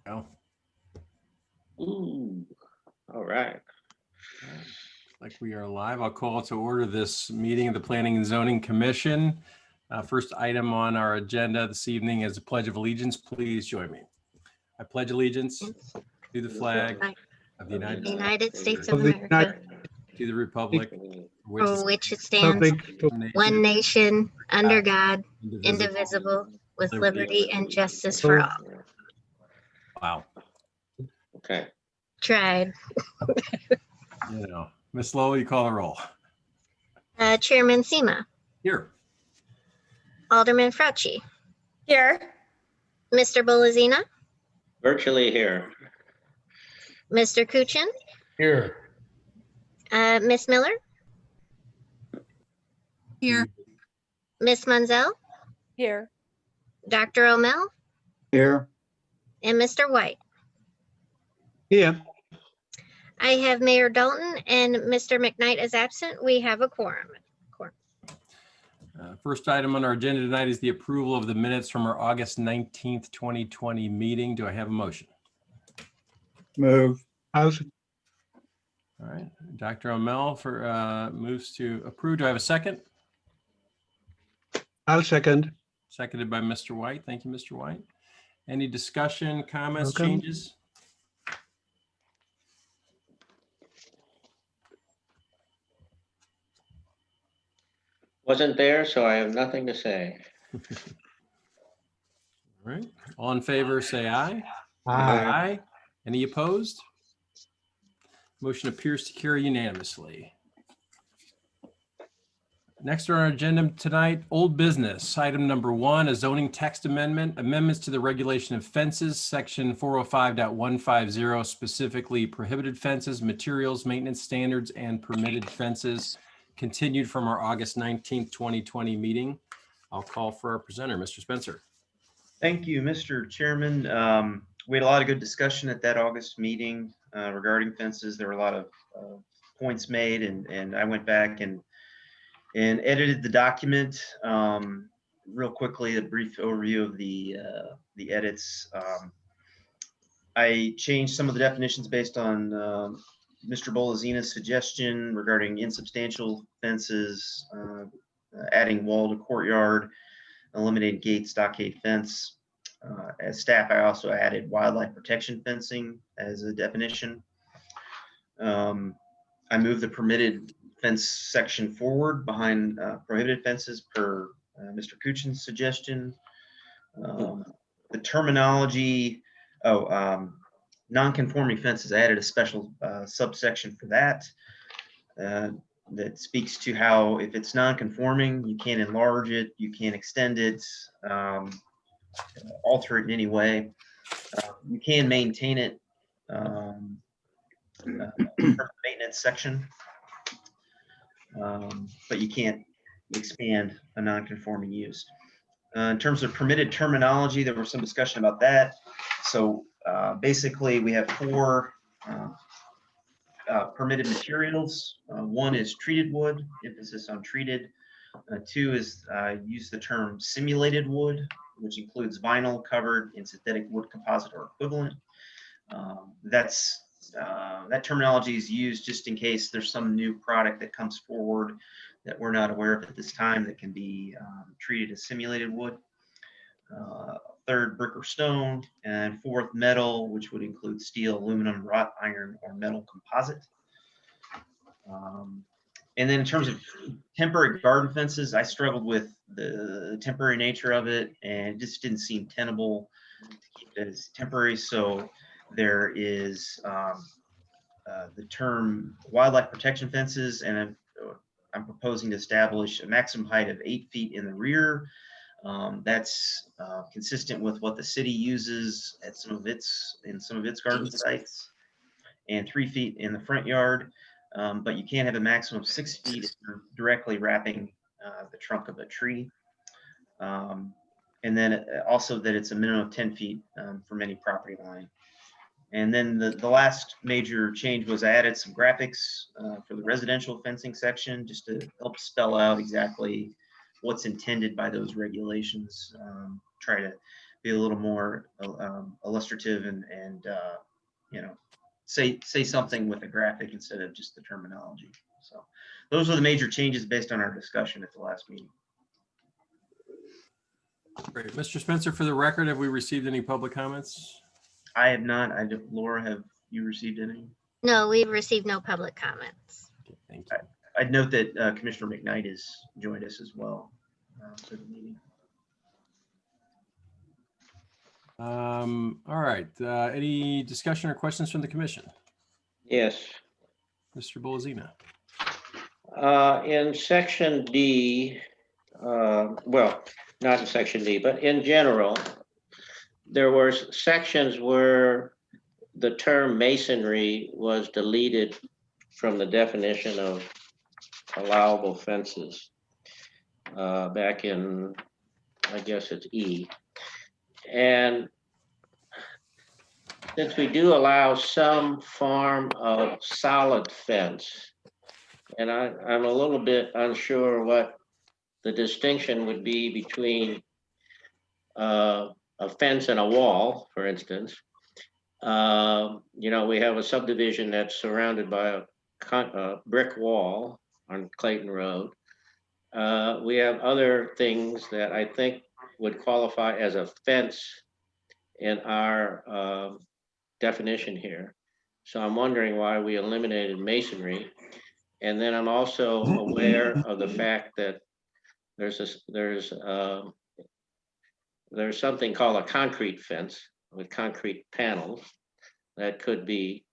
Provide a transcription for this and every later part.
go. Ooh, all right. Like we are live, I'll call to order this meeting of the Planning and Zoning Commission. First item on our agenda this evening is the Pledge of Allegiance. Please join me. I pledge allegiance to the flag of the United States of America, to the republic for which it stands, one nation, under God, indivisible, with liberty and justice for all. Wow. Okay. Tried. You know, Ms. Lowell, you call the roll. Chairman Sema, Here. Alderman Fauci, Here. Mr. Bolazina, Virtually here. Mr. Kuchin, Here. Miss Miller, Here. Miss Munzel, Here. Dr. O'Mell, Here. and Mr. White. Here. I have Mayor Dalton and Mr. McKnight is absent. We have a quorum. First item on our agenda tonight is the approval of the minutes from our August 19th, 2020 meeting. Do I have a motion? Move. All right, Dr. O'Mell for moves to approve. Do I have a second? I'll second. Seconded by Mr. White. Thank you, Mr. White. Any discussion, comments, Welcome. changes? Wasn't there, so I have nothing to say. All right, all in favor, say aye. Aye. Any opposed? Motion appears to carry unanimously. Next on our agenda tonight, old business. Item number 1, a zoning text amendment, amendments to the regulation of fences, section 405.150, specifically prohibited fences, materials, maintenance standards, and permitted fences, continued from our August 19th, 2020 meeting. I'll call for our presenter, Mr. Spencer. Thank you, Mr. Chairman. We had a lot of good discussion at that August meeting regarding fences. There were a lot of points made, and I went back and edited the document. Real quickly, a brief overview of the edits. I changed some of the definitions based on Mr. Bolazina's suggestion regarding insubstantial fences, adding wall to courtyard, eliminating gate, stockade fence. As staff, I also added wildlife protection fencing as a definition. I moved the permitted fence section forward behind prohibited fences per Mr. Kuchin's suggestion. The terminology, non-conforming fences, I added a special subsection for that. That speaks to how if it's non-conforming, you can't enlarge it, you can't extend it, alter it in any way. You can maintain it, maintenance section, but you can't expand a non-conforming use. In terms of permitted terminology, there was some discussion about that. So basically, we have 4 permitted materials. 1 is treated wood, emphasis on treated. 2 is use the term simulated wood, which includes vinyl, covered, and synthetic wood composite or equivalent. That terminology is used just in case there's some new product that comes forward that we're not aware of at this time that can be treated as simulated wood. 3rd, brick or stone, and 4th, metal, which would include steel, aluminum, wrought iron, or metal composite. And then in terms of temporary garden fences, I struggled with the temporary nature of it, and it just didn't seem tenable to keep it as temporary. So there is the term wildlife protection fences, and I'm proposing to establish a maximum height of 8 feet in the rear. That's consistent with what the city uses at some of its garden sites, and 3 feet in the front yard. But you can't have a maximum of 6 feet if you're directly wrapping the trunk of a tree. And then also that it's a minimum of 10 feet from any property line. And then the last major change was I added some graphics for the residential fencing section, just to help spell out exactly what's intended by those regulations. Try to be a little more illustrative and you know, say something with a graphic instead of just the terminology. So those are the major changes based on our discussion at the last meeting. Great. Mr. Spencer, for the record, have we received any public comments? I have not. Laura, have you received any? No, we've received no public comments. Okay, thank you. I'd note that Commissioner McKnight has joined us as well for the meeting. All right. Any discussion or questions from the commission? Yes. Mr. Bolzina. In section D, well, not in section D, but in general, there were sections where the term masonry was deleted from the definition of allowable fences back in, I guess it's E. And since we do allow some form of solid fence, and I'm a little bit unsure what the distinction would be between a fence and a wall, for instance. You know, we have a subdivision that's surrounded by a brick wall on Clayton Road. We have other things that I think would qualify as a fence in our definition here. So I'm wondering why we eliminated masonry. And then I'm also aware of the fact that there's something called a concrete fence with concrete panels that could be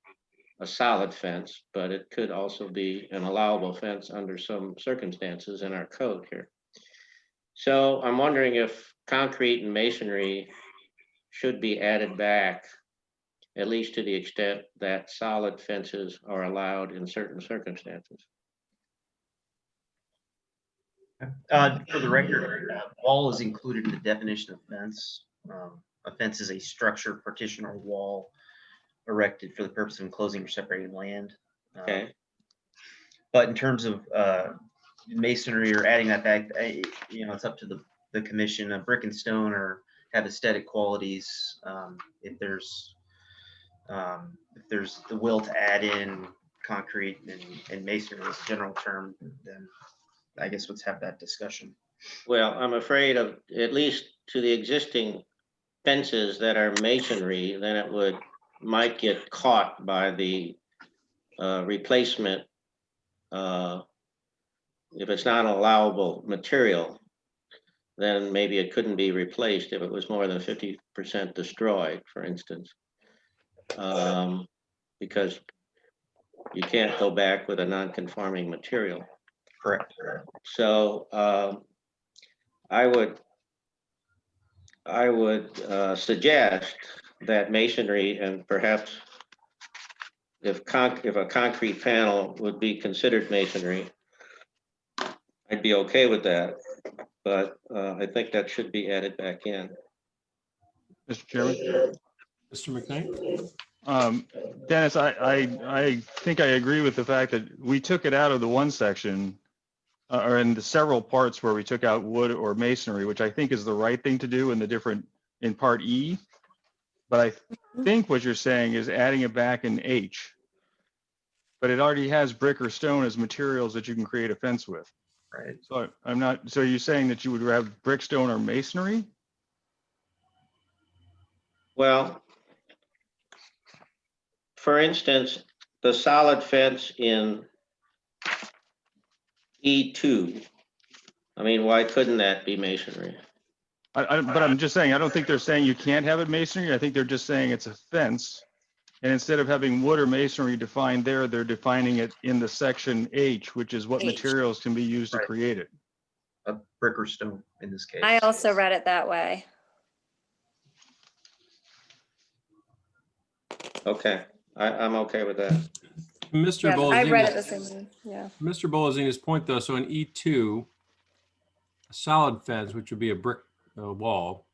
a solid fence, but it could also be an allowable fence under some circumstances in our code here. So I'm wondering if concrete and masonry should be added back, at least to the extent that solid fences are allowed in certain circumstances. For the record, wall is included in the definition of fence. A fence is a structure, partition, or wall erected for the purpose of enclosing or separating land. Okay. But in terms of masonry or adding that back, you know, it's up to the commission. Brick and stone have aesthetic qualities. If there's the will to add in concrete and masonry as a general term, then I guess let's have that discussion. Well, I'm afraid of, at least to the existing fences that are masonry, then it might get caught by the replacement. If it's not an allowable material, then maybe it couldn't be replaced if it was more than 50% destroyed, for instance. Because you can't go back with a non-conforming material. Correct. So I would suggest that masonry, and perhaps if a concrete panel would be considered masonry, I'd be okay with that. But I think that should be added back in. Mr. Chairman. Mr. McKnight? Dennis, I think I agree with the fact that we took it out of the one section, or in the several parts where we took out wood or masonry, which I think is the right thing to do in part E. But I think what you're saying is adding it back in H. But it already has brick or stone as materials that you can create a fence with. Right. So I'm not, so you're saying that you would have brick, stone, or masonry? Well, for instance, the solid fence in E2, I mean, why couldn't that be masonry? But I'm just saying, I don't think they're saying you can't have it masonry. I think they're just saying it's a fence. And instead of having wood or masonry defined there, they're defining it in the section H, which is what H. materials can be used to Right. create it. A brick or stone in this case. I also read it that way. Okay, I'm okay with that. Mr. Yeah, I read it the Bolzina's, same way. Yeah. Mr. Bolzina's point though, so in E2, a solid fence, which would be a brick wall,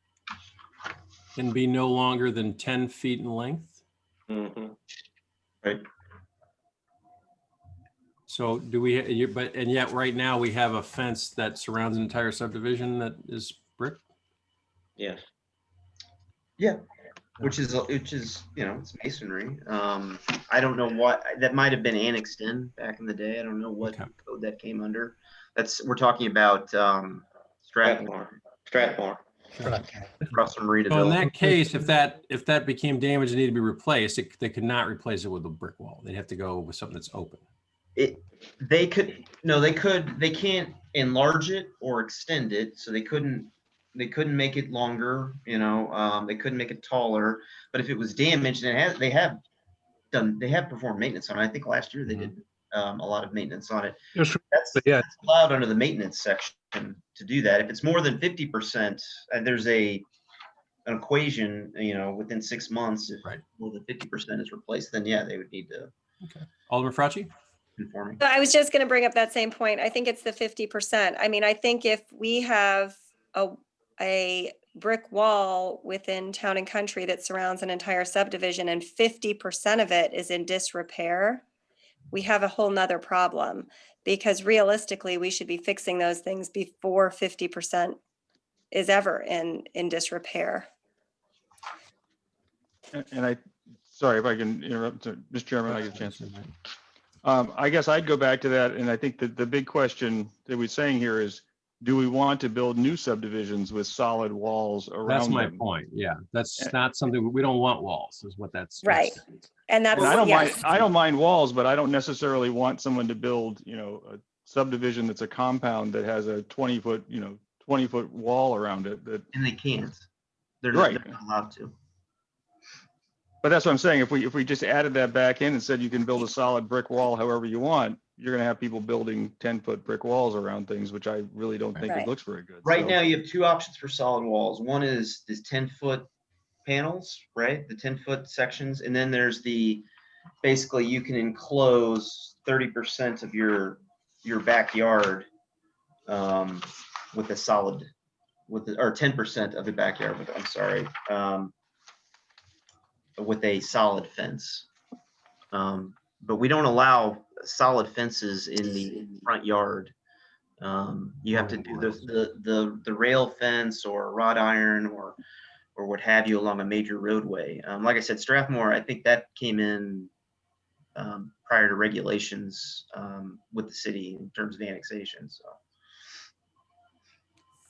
can be no longer than 10 feet in length. Mhm. Right. So do we, and yet right now we have a fence that surrounds an entire subdivision that is brick? Yes. Yeah, which is, it's masonry. I don't know what, that might have been annexed in back in the day. I don't know what Okay. code that came under. We're talking about, Strathmore, Strathmore. across from So in Reedville. that case, if that became damaged and needed to be replaced, they could not replace it with a brick wall. They'd have to go with something that's open. They can't enlarge it or extend it, so they couldn't make it longer, they couldn't make it taller. But if it was damaged, and they have performed maintenance on it. I think last year they did a lot of maintenance on it. Yes, That's yeah. allowed under the maintenance section to do that. If it's more than 50%, there's an equation, within 6 months, if Right. more than 50% is replaced, then yeah, they would need to Alderman Fracci? conforming. So I was just going to bring up that same point. I think it's the 50%. I mean, I think if we have a brick wall within Town and Country that surrounds an entire subdivision and 50% of it is in disrepair, we have a whole nother problem, because realistically, we should be fixing those things before 50% is ever in disrepair. And sorry if I can interrupt, Mr. Chairman, I get a chance. I guess I'd go back to that, and I think that the big question that we're saying here is, do we want to build new subdivisions with solid walls around That's my them? point. Yeah, that's not something, we don't want walls is what that's. Right. And that's, And I don't mind, yes. I don't mind walls, but I don't necessarily want someone to build, a subdivision that's a compound that has a 20-foot wall around it that. And they can't. They're Right. not allowed to. But that's what I'm saying. If we just added that back in and said you can build a solid brick wall however you want, you're gonna have people building 10-foot brick walls around things, which I really don't think Right. it looks very good. Right So- now, you have two options for solid walls. One is 10-foot panels, right? The 10-foot sections. And then there's basically you can enclose 30% of your backyard with a solid, or 10% of the backyard with, I'm sorry, with a solid fence. But we don't allow solid fences in the front yard. You have to do the rail fence or wrought iron or what have you along a major roadway. Like I said, Strathmore, I think that came in prior to regulations with the city in terms of annexation. So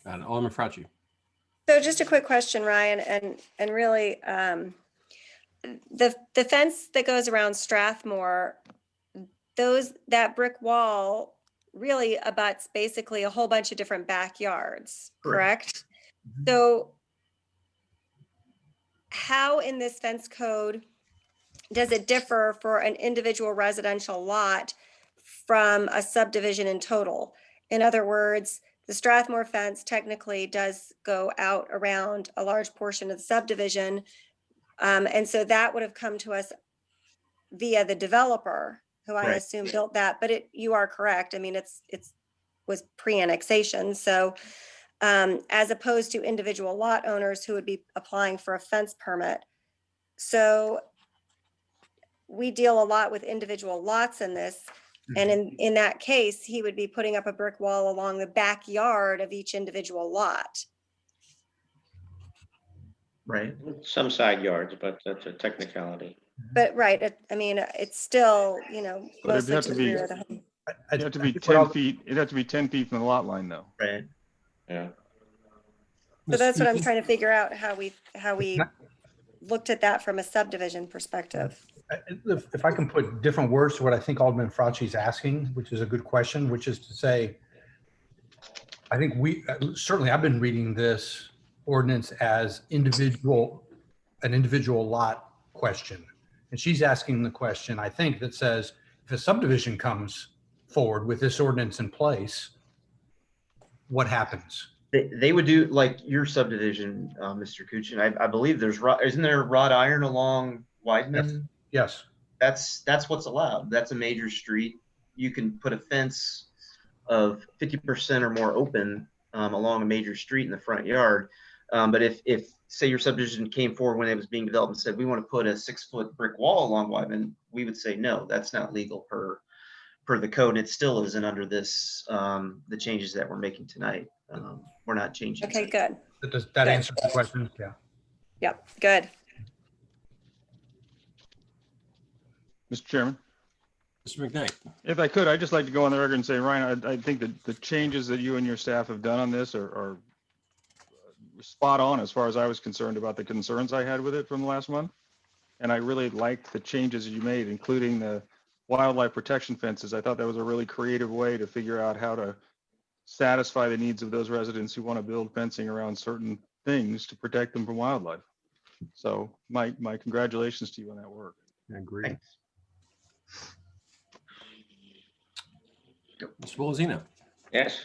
Got it. Alderman Fracci? So just a quick question, Ryan, and really, the fence that goes around Strathmore, that brick wall really abuts basically a whole bunch of different backyards, correct? So how in this fence code does it differ for an individual residential lot from a subdivision in total? In other words, the Strathmore fence technically does go out around a large portion of the subdivision. And so that would have come to us via the developer, who I Right. assume built that, but you are correct. I mean, it was pre-annexation. So as opposed to individual lot owners who would be applying for a fence permit. So we deal a lot with individual lots in this. And in that case, he would be putting up a brick wall along the backyard of each individual lot. right. Some side yards, but that's a technicality. But right, I mean, it's still, But it'd mostly have to to the be- rear of the home. It'd have to be 10 feet, it'd have to be 10 feet from the lot line though. Right. Yeah. So that's what I'm trying to figure out, how we looked at that from a subdivision perspective. If I can put different words to what I think Alderman Fracci's asking, which is a good question, which is to say, I think certainly I've been reading this ordinance as an individual lot question. And she's asking the question, I think, that says, if a subdivision comes forward with this ordinance in place, what happens? They would do like your subdivision, Mr. Kuchin. I believe isn't there wrought iron along Wideman? Yes. That's what's allowed. That's a major street. You can put a fence of 50% or more open along a major street in the front yard. But if say your subdivision came forward when it was being developed and said, we want to put a 6-foot brick wall along Wideman, we would say, no, that's not legal per the code. It still isn't under this, the changes that we're making tonight. We're not changing. Okay, good. That answers the question. Yeah. Yep, good. Mr. Chairman, Mr. McKnight. if I could, I'd just like to go on the record and say, Ryan, I think that the changes that you and your staff have done on this are spot on as far as I was concerned about the concerns I had with it from the last month. And I really liked the changes you made, including the wildlife protection fences. I thought that was a really creative way to figure out how to satisfy the needs of those residents who want to build fencing around certain things to protect them from wildlife. So my congratulations to you on that work. I agree. Thanks. Mr. Bolzino. Yes.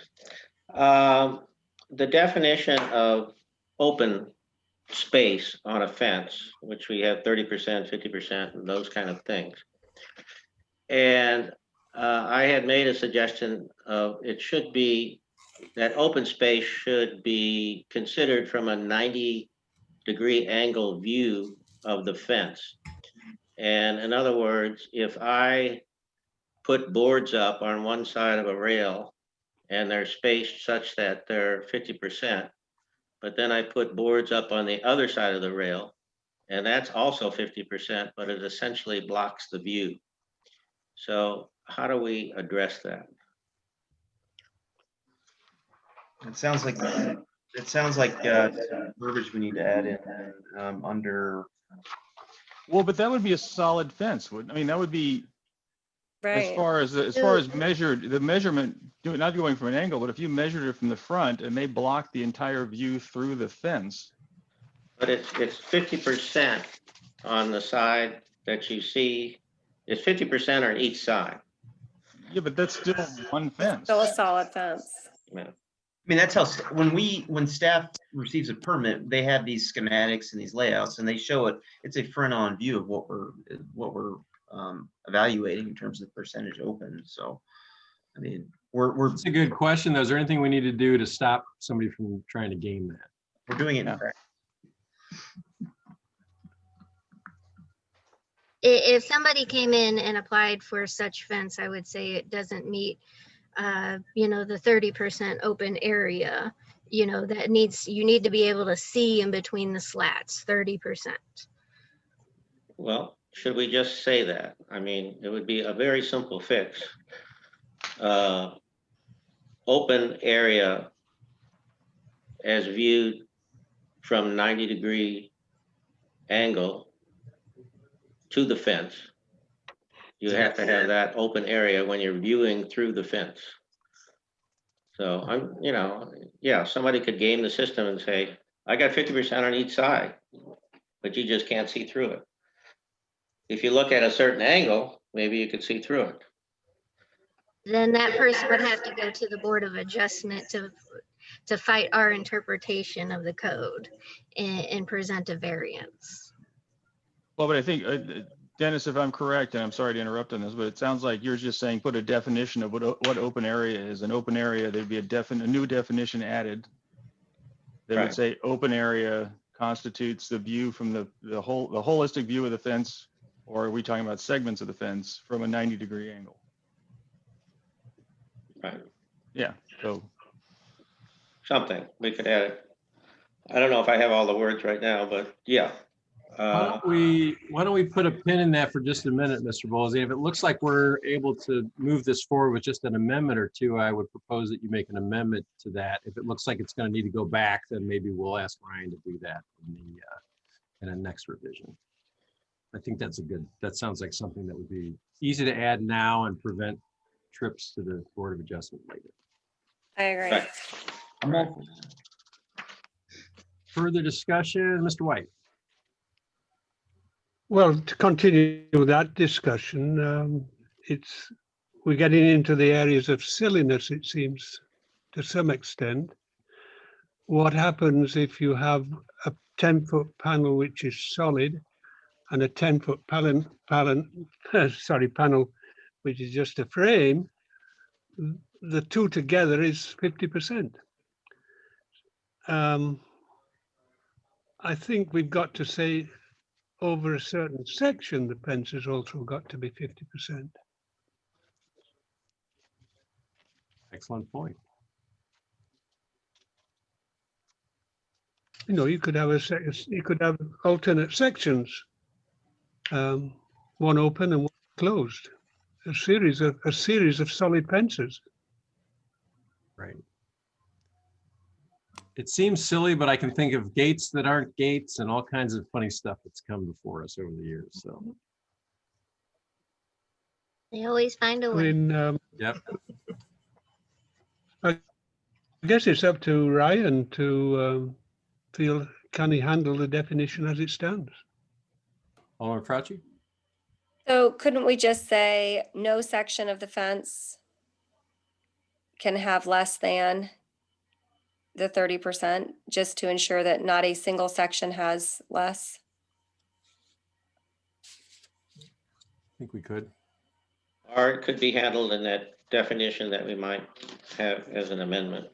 The definition of open space on a fence, which we have 30%, 50%, and those kind of things. And I had made a suggestion of it should be that open space should be considered from a 90-degree angle view of the fence. And in other words, if I put boards up on one side of a rail and they're spaced such that they're 50%, but then I put boards up on the other side of the rail, and that's also 50%, but it essentially blocks the view. So how do we address that? It sounds like verbiage we need to add in under. Well, but that would be a solid fence. I mean, that would be as Right. far as measured, the measurement, not going from an angle, but if you measured it from the front and they block the entire view through the fence. But it's 50% on the side that you see. It's 50% on each side. Yeah, but that's still one fence. Still a solid fence. Yeah. I mean, that's how, when staff receives a permit, they have these schematics and these layouts and they show it. It's a front on view of what we're evaluating in terms of percentage open. So, I mean, we're It's a good question, though. Is there anything we need to do to stop somebody from trying to game that? we're doing it in practice. If somebody came in and applied for such fence, I would say it doesn't meet, the 30% open area, that you need to be able to see in between the slats, 30%. Well, should we just say that? I mean, it would be a very simple fix. Open area as viewed from 90-degree angle to the fence. You have to have that open area when you're viewing through the fence. So somebody could game the system and say, I got 50% on each side, but you just can't see through it. If you look at a certain angle, maybe you could see through it. Then that person would have to go to the Board of Adjustment to fight our interpretation of the code and present a variance. Well, but I think, Dennis, if I'm correct, and I'm sorry to interrupt on this, but it sounds like you're just saying put a definition of what open area is. An open area, there'd be a new definition added that Right. would say open area constitutes the view from the holistic view of the fence, or are we talking about segments of the fence from a 90-degree angle? Right. Yeah, so Something, we could add it. I don't know if I have all the words right now, but yeah. Why don't we put a pin in that for just a minute, Mr. Bolzey? If it looks like we're able to move this forward with just an amendment or two, I would propose that you make an amendment to that. If it looks like it's going to need to go back, then maybe we'll ask Ryan to do that in a next revision. I think that sounds like something that would be easy to add now and prevent trips to the Board of Adjustment later. I agree. Right. Further discussion, Mr. White? Well, to continue that discussion, we're getting into the areas of silliness, it seems, to some extent. What happens if you have a 10-foot panel which is solid and a 10-foot panel which is just a frame? The two together is 50%. I think we've got to say over a certain section, the fence has also got to be 50%. Excellent point. you know, you could have you could have alternate sections, one open and one closed, a series of solid fences. Right. It seems silly, but I can think of gates that aren't gates and all kinds of funny stuff that's come before us over the years. So, They always find a I way. mean, yep. I guess it's up to Ryan to feel, can he handle the definition as it stands? Alderman Fauci? So couldn't we just say no section of the fence can have less than the 30%, just to ensure that not a single section has less? I think we could. Or it could be handled in that definition that we might have as an amendment.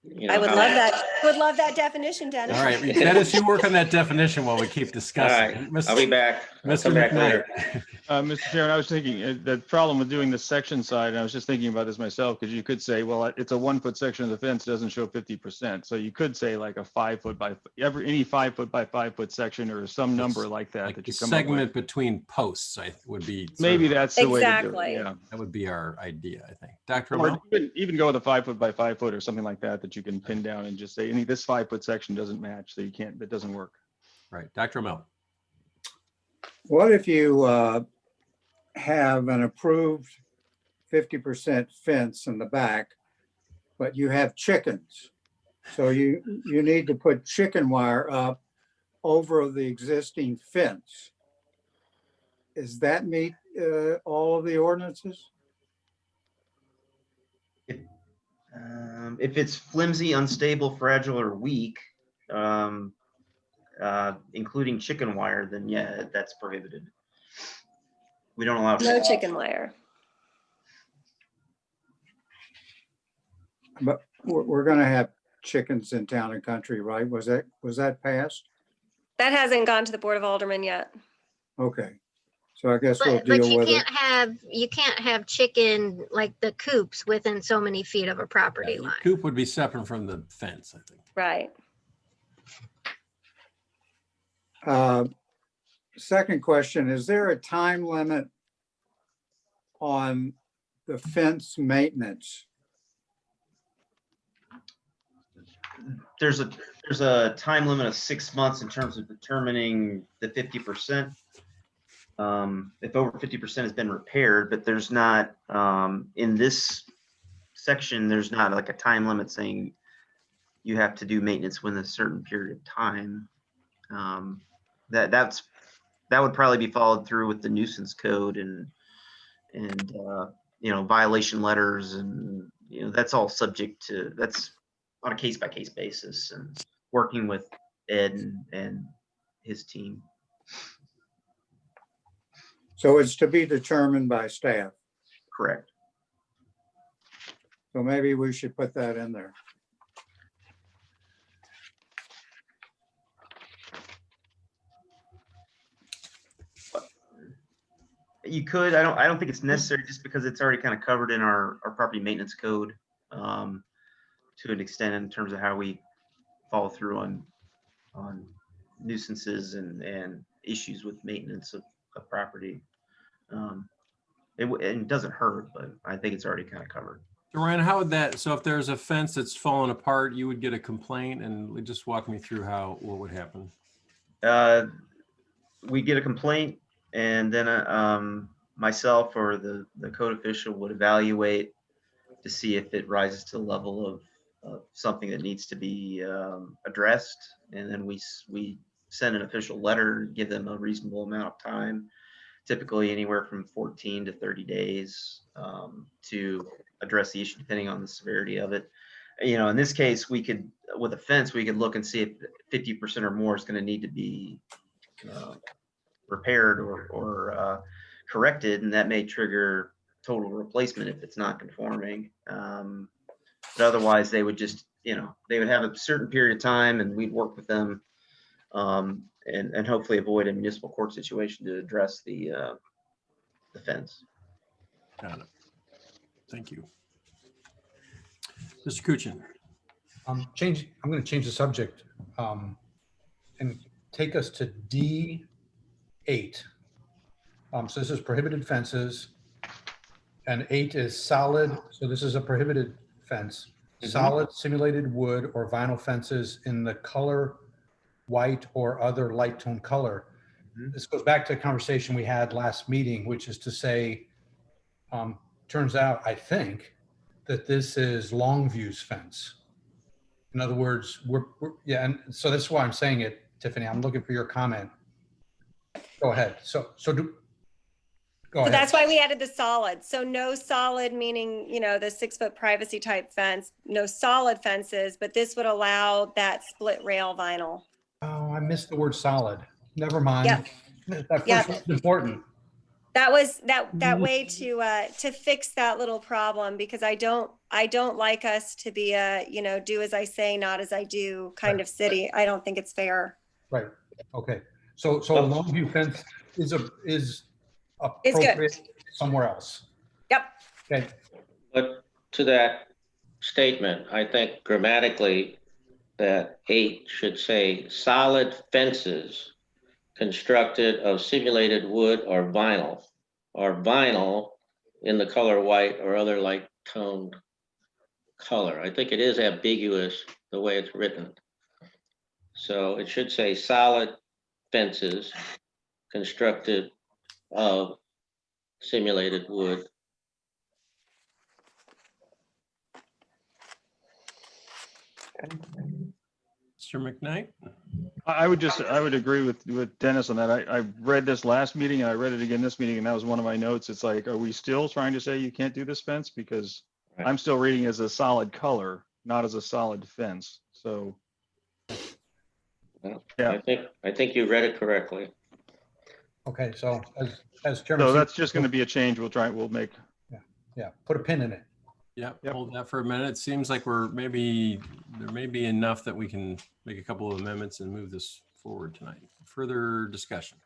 You know I would how- love that. I would love that definition, Dennis. All right, Dennis, you work on that definition while we keep All discussing. right, I'll be back. I'll Mr. come back McKnight. later. Mr. Chairman, I was thinking the problem with doing the section side, and I was just thinking about this myself, because you could say, well, it's a 1 foot section of the fence doesn't show 50%. So you could say like a 5 foot by any 5 foot by 5 foot section or some number like that Like that the you come up segment with. between posts, would be. sort Maybe of- that's the way to do Exactly. it. Yeah. That would be our idea, I think. Dr. Or Amell? even go with a 5 foot by 5 foot or something like that you can pin down and just say, this 5 foot section doesn't match, so you can't, that doesn't work. Right, Dr. Amell. What if you have an approved 50% fence in the back, but you have chickens? So you need to put chicken wire up over the existing fence. Does that meet all of the ordinances? If it's flimsy, unstable, fragile, or weak, including chicken wire, then yeah, that's prohibited. We don't allow. No chicken wire. But we're gonna have chickens in Town and Country, right? Was that passed? That hasn't gone to the Board of Aldermen yet. Okay. So I guess we'll But deal you with it. can't have chicken, like the coops, within so many feet of a property line. Coop would be separate from the fence, I think. Right. Second question, is there a time limit on the fence maintenance? There's a time limit of 6 months in terms of determining the 50%. If over 50% has been repaired, but there's not, in this section, there's not like a time limit saying you have to do maintenance within a certain period of time. That would probably be followed through with the nuisance code and violation letters, and that's all subject to, that's on a case-by-case basis, and working with Ed and his team. So it's to be determined by staff. Correct. So maybe we should put that in there. You could. I don't think it's necessary, just because it's already kind of covered in our property maintenance code to an extent, in terms of how we follow through on nuisances and issues with maintenance of property. It doesn't hurt, but I think it's already kind of covered. So Ryan, how would that, so if there's a fence that's fallen apart, you would get a complaint, and just walk me through what would happen? We get a complaint, and then myself or the code official would evaluate to see if it rises to the level of something that needs to be addressed. And then we send an official letter, give them a reasonable amount of time, typically anywhere from 14 to 30 days to address the issue, depending on the severity of it. In this case, with a fence, we could look and see if 50% or more is going to need to be repaired or corrected, and that may trigger total replacement if it's not conforming. But otherwise, they would just, they would have a certain period of time, and we'd work with them and hopefully avoid a municipal court situation to address the fence. Got it. Thank you. Mr. Kuchin. I'm going to change the subject and take us to D8. So this is prohibited fences. And 8 is solid. So this is a prohibited fence. Solid simulated wood or vinyl fences in the color white or other light tone color. This goes back to a conversation we had last meeting, which is to say, turns out, I think, that this is Longview's fence. In other words, yeah, and so that's why I'm saying it, Tiffany. I'm looking for your comment. Go ahead. Go So ahead. that's why we added the solid. So no solid, meaning, you know, the 6-foot privacy type fence, no solid fences, but this would allow that split rail vinyl. Oh, I missed the word solid. Never mind. Yep. That Yep. first one's important. That was that way to fix that little problem, because I don't like us to be a, you know, do as I say, not as I do kind of city. I don't think it's fair. Right. Okay. So a Longview fence is It's appropriate good. somewhere else. Yep. Okay. But to that statement, I think grammatically that 8 should say solid fences constructed of simulated wood or vinyl in the color white or other light toned color. I think it is ambiguous the way it's written. So it should say solid fences constructed of simulated wood. Mr. McKnight? I would agree with Dennis on that. I read this last meeting and I read it again this meeting, and that was one of my notes. It's like, are we still trying to say you can't do this fence? Because Right. I'm still reading as a solid color, not as a solid fence. So, Well, yeah. I think you read it correctly. Okay. So as Chairman, So that's just going to be a change. We'll make. yeah, put a pin in it. Yep, Yep. hold that for a minute. It seems like there may be enough that we can make a couple of amendments and move this forward tonight. Further discussion.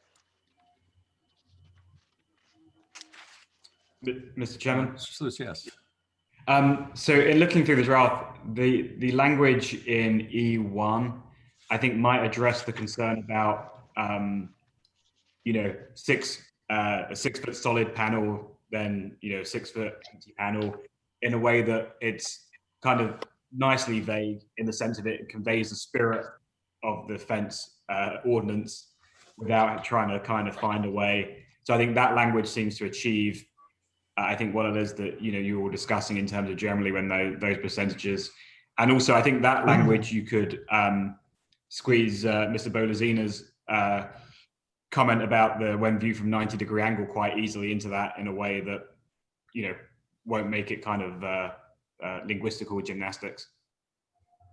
Mr. Chairman. Mr. Sluse, yes. So in looking through the draft, the language in E1, I think might address the concern about, you know, a 6-foot solid panel, then, you know, 6-foot empty panel, in a way that it's kind of nicely vague in the sense of it conveys the spirit of the fence ordinance without trying to kind of find a way. So I think that language seems to achieve, I think, what it is that, you know, you were discussing in terms of generally when those percentages. And also I think that language you could squeeze Mr. Bolazina's comment about the when viewed from 90-degree angle quite easily into that in a way that, you know, won't make it kind of linguistical gymnastics.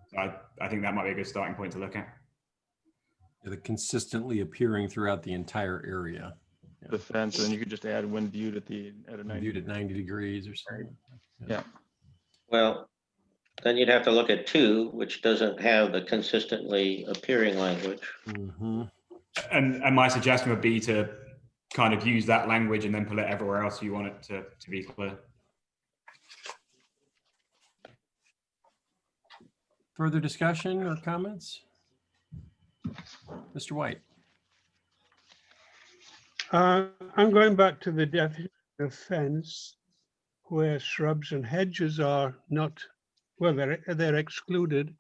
So I think that might be a good starting point to look at. The consistently appearing throughout the entire area. The fence, and you could just add when viewed at a 90. Viewed at 90 degrees or something. Yeah. Well, then you'd have to look at 2, which doesn't have the consistently appearing language. Mhm. And my suggestion would be to kind of use that language and then pull it everywhere else you want it to be clear. Further discussion or comments? Mr. White? I'm going back to the definition of fence, where shrubs and hedges are not, well, they're excluded.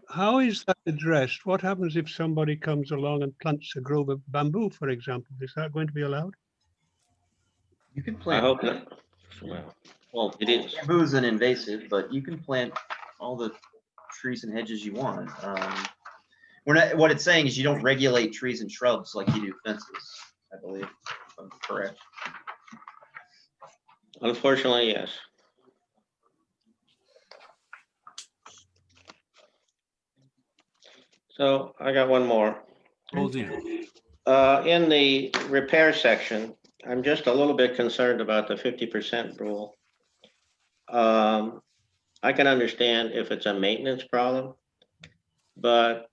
How is that addressed? What happens if somebody comes along and plants a grove of bamboo, for example? Is that going to be allowed? You can I plant. hope not. Well, it is. Bamboo is an invasive, but you can plant all the trees and hedges you want. We're not. What it's saying is you don't regulate trees and shrubs like you do fences, I believe. If I'm correct. Unfortunately, yes. So I got one more. Bolzino. In the repair section, I'm just a little bit concerned about the 50% rule. I can understand if it's a maintenance problem, but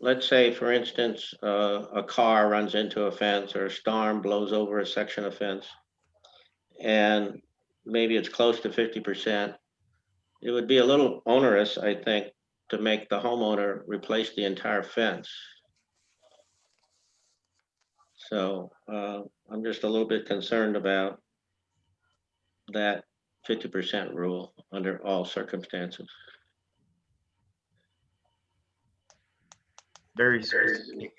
let's say, for instance, a car runs into a fence or a storm blows over a section of fence, and maybe it's close to 50%. it would be a little onerous, I think, to make the homeowner replace the entire fence. So I'm just a little bit concerned about that 50% rule under all circumstances. Very specific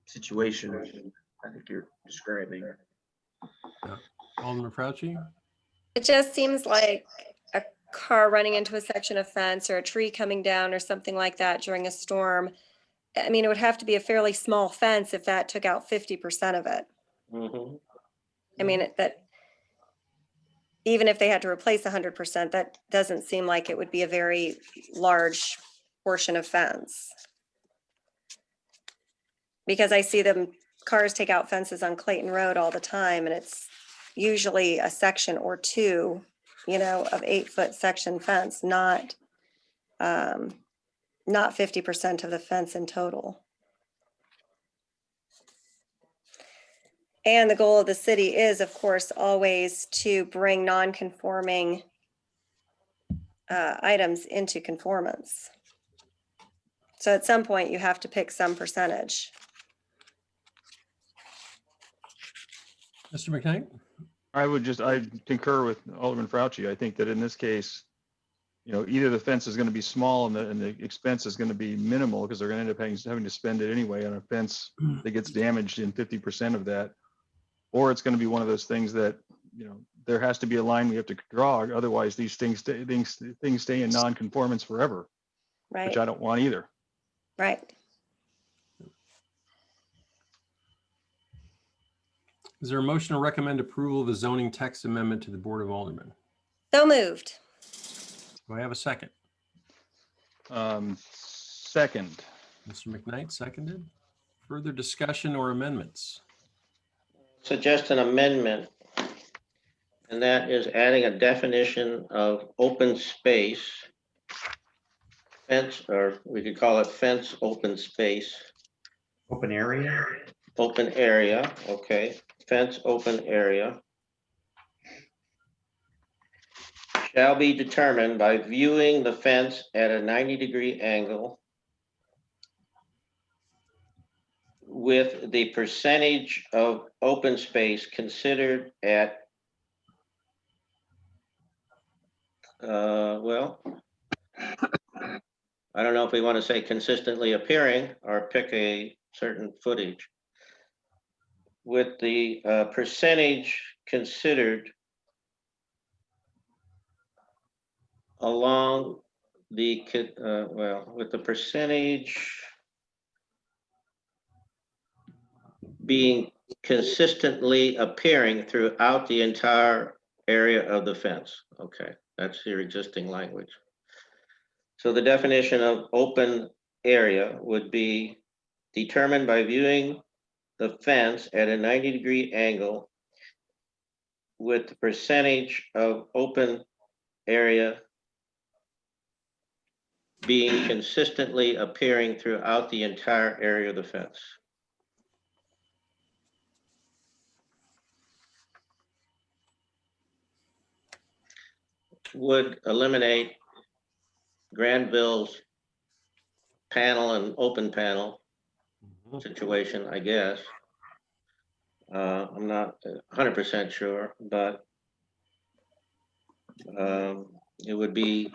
situation I think you're describing. Alderman Fauci? It just seems like a car running into a section of fence or a tree coming down or something like that during a storm. I mean, it would have to be a fairly small fence if that took out 50% of it. Mhm. I mean, that even if they had to replace 100%, that doesn't seem like it would be a very large portion of fence. Because I see them, cars take out fences on Clayton Road all the time, and it's usually a section or two, you know, of 8-foot section fence, not 50% of the fence in total. And the goal of the city is, of course, always to bring non-conforming items into conformance. So at some point, you have to pick some percentage. Mr. McKnight? I concur with Alderman Fauci. I think that in this case, you know, either the fence is going to be small and the expense is going to be minimal because they're going to end up having to spend it anyway on a fence that gets damaged in 50% of that, or it's going to be one of those things that, you know, there has to be a line we have to draw. Otherwise, these things stay in non-conformance forever, Right, which I don't want either. right. Is there a motion to recommend approval of the zoning text amendment to the Board of Aldermen? So moved. Do I have a second? Second. Mr. McKnight, seconded. Further discussion or amendments? Suggest an amendment, and that is adding a definition of open space, fence, or we could call it fence open space, Open area. open area, okay, fence open area shall be determined by viewing the fence at a 90-degree angle with the percentage of open space considered at, well, I don't know if we want to say consistently appearing or pick a certain footage. With the percentage considered along the, well, with the percentage being consistently appearing throughout the entire area of the fence. Okay, that's your existing language. So the definition of open area would be determined by viewing the fence at a 90-degree angle with the percentage of open area being consistently appearing throughout the entire area of the fence. Would eliminate Granville's panel and open panel situation, I guess. I'm not 100% sure, but it would be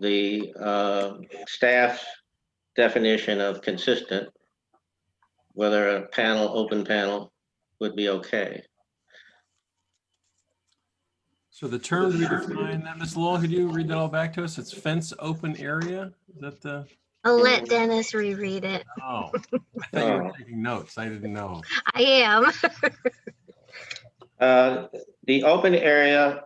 the staff's definition of consistent, whether a panel, open panel would be okay. So the term to be defined, then, Ms. Lowell, could you read that all back to us? It's fence open area? Is that the, I'll let Dennis reread it. oh, I thought you were taking notes. I didn't know. I am. The open area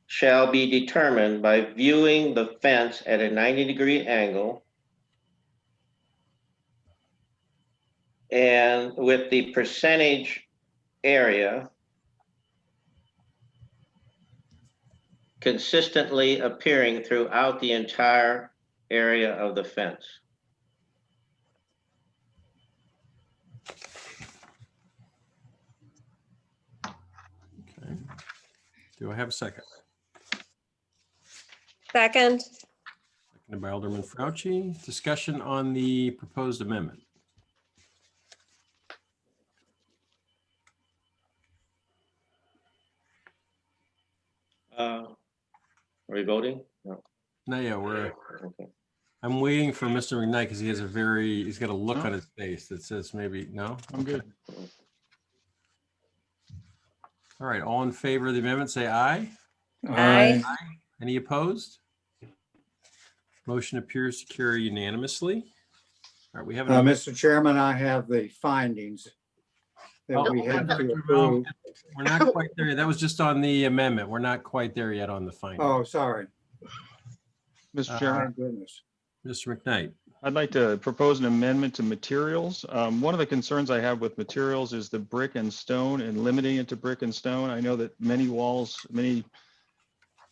shall be determined by viewing the fence at a 90-degree angle and with the percentage area consistently appearing throughout the entire area of the fence. Okay. Do I have a second? Second, Seconded by Alderman Fauci. Discussion on the proposed amendment. Are we voting? No. No, yeah, we're, Okay. I'm waiting for Mr. McKnight because he's got a look No. on his face that says maybe, no? I'm good. All right, all in favor of the amendment, say aye. Aye. Any opposed? Motion appears to carry unanimously. All right, we have. Mr. Chairman, I have the findings that Oh, we have to Mr. approve. We're not quite there yet. That was just on the amendment. We're not quite there yet on the finding. Oh, sorry. Mr. Chairman, My goodness. Mr. McKnight. I'd like to propose an amendment to materials. One of the concerns I have with materials is the brick and stone and limiting it to brick and stone. I know that many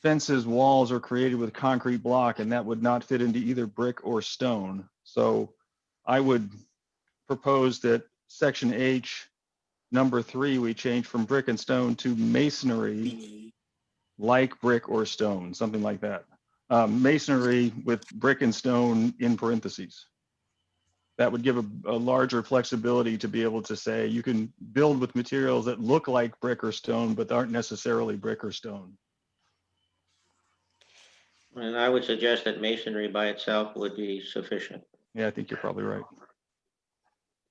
fences, walls are created with concrete block, and that would not fit into either brick or stone. So I would propose that section H, number 3, we change from brick and stone to masonry like brick or stone, something like that. Masonry with brick and stone in parentheses. That would give a larger flexibility to be able to say you can build with materials that look like brick or stone, but aren't necessarily brick or stone. And I would suggest that masonry by itself would be sufficient. Yeah, I think you're probably right.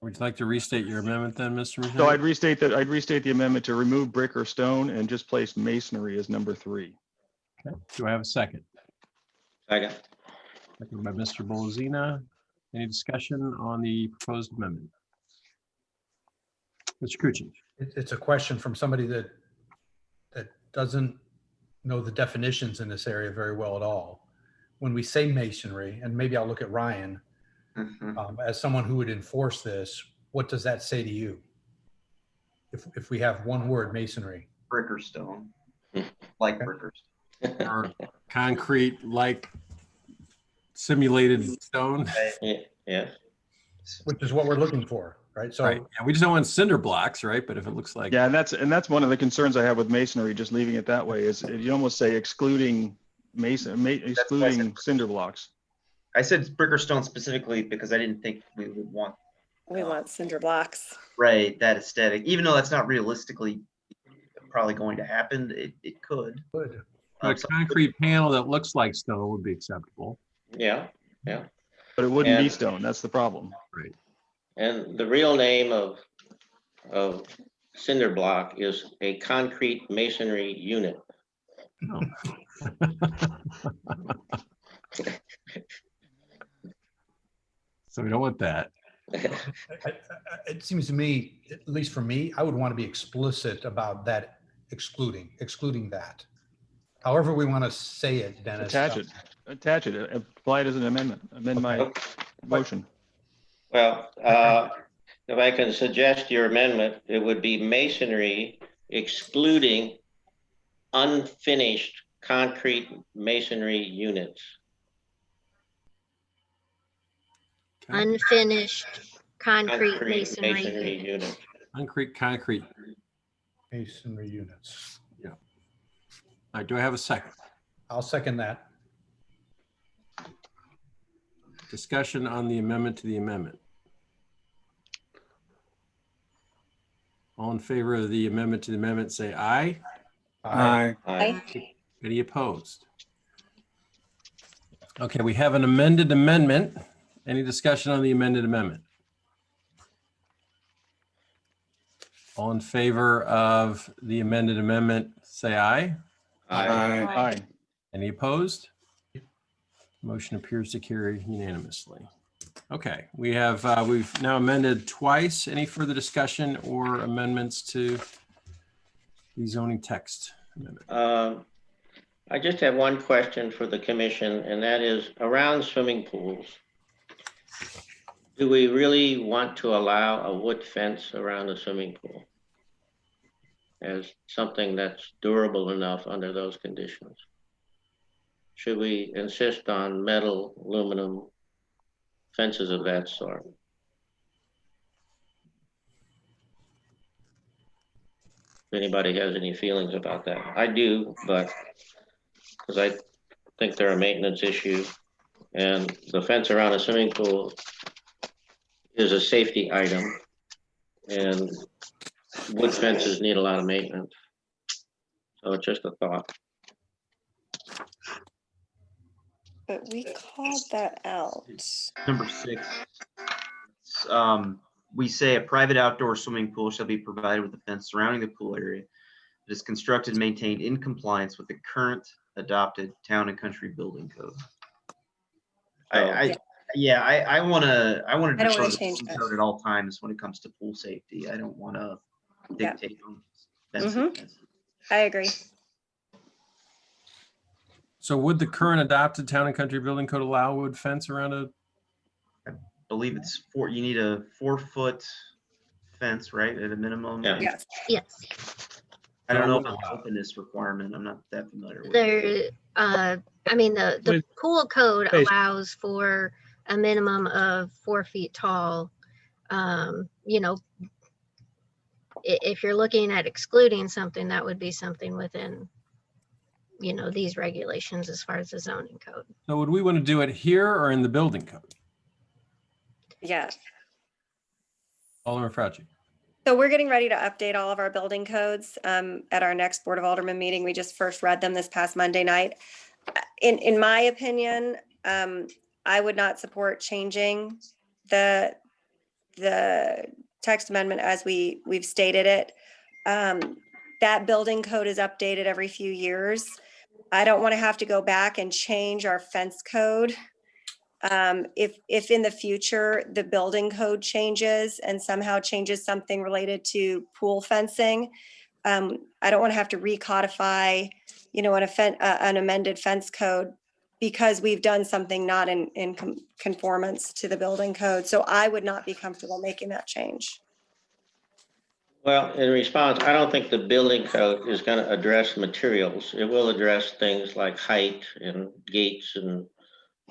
Would you like to restate your amendment then, Mr. McKnight? So I'd restate the amendment to remove brick or stone and just place masonry as number 3. Okay. Do I have a second? Second. Second by Mr. Bolzina. Any discussion on the proposed amendment? Mr. Kuching. It's a question from somebody that doesn't know the definitions in this area very well at all. When we say masonry, and maybe I'll look at Ryan, as someone who would enforce this, what does that say to you? If we have one word, masonry. Brick or stone, like brick or stone. Or concrete like simulated stone. Yeah. Which is what we're looking for, right? So Right. Yeah, we just don't want cinder blocks, right? But if it looks like. Yeah, and that's one of the concerns I have with masonry, just leaving it that way, is you almost say excluding excluding cinder blocks. I said brick or stone specifically because I didn't think we would want we want cinder blocks. that aesthetic, even though that's not realistically probably going to happen. It could. good. A concrete panel that looks like stone would be acceptable. Yeah. But it wouldn't be And- stone, that's the problem. Right. And the real name of cinder block is a concrete masonry unit. No. So we don't want that. It seems to me, at least for me, I would want to be explicit about that excluding that. However we want to say it, Dennis. Attach it, apply it as an amendment, amend my motion. Well, if I can suggest your amendment, it would be masonry excluding unfinished concrete masonry units. Unfinished concrete masonry. units. Concrete. Masonry units. All right, do I have a second? I'll second that. Discussion on the amendment to the amendment. All in favor of the amendment to the amendment, say aye. Aye. Aye. Any opposed? Okay, we have an amended amendment. Any discussion on the amended amendment? All in favor of the amended amendment, say aye. Aye. Aye. Any opposed? Motion appears to carry unanimously. Okay, we've now amended twice. Any further discussion or amendments to the zoning text amendment? I just have one question for the commission, and that is around swimming pools. Do we really want to allow a wood fence around a swimming pool as something that's durable enough under those conditions? Should we insist on metal, aluminum fences of that sort? If anybody has any feelings about that, I do, but because think they're a maintenance issue. And the fence around a swimming pool is a safety item. And wood fences need a lot of maintenance. So it's just a thought. But we called that out. Number 6. We say a private outdoor swimming pool shall be provided with a fence surrounding the pool area that is constructed and maintained in compliance with the current adopted town and country building code. I want to I don't wanna defer to the change building that. code at all times when it comes to pool safety. I don't want to Yeah. dictate on fences. Mhm. I agree. So would the current adopted town and country building code allow wood fence around a, I believe it's you need a 4-foot fence, right, at a minimum? Yeah. Yes. Yes, I don't know So- about the openness requirement. I'm not that familiar with it. there, I mean, the With- pool code Bas- allows for a minimum of 4 feet tall. You know, if you're looking at excluding something, that would be something within, you know, these regulations as far as the zoning code. so would we want to do it here or in the building code? Yes. Alderman Fauci. So we're getting ready to update all of our building codes at our next Board of Aldermen meeting. We just first read them this past Monday night. In my opinion, I would not support changing the text amendment as we've stated it. That building code is updated every few years. I don't want to have to go back and change our fence code. If in the future, the building code changes and somehow changes something related to pool fencing, I don't want to have to recodify, you know, an amended fence code because we've done something not in conformance to the building code. So I would not be comfortable making that change. Well, in response, I don't think the building code is going to address materials. It will address things like height and gates and,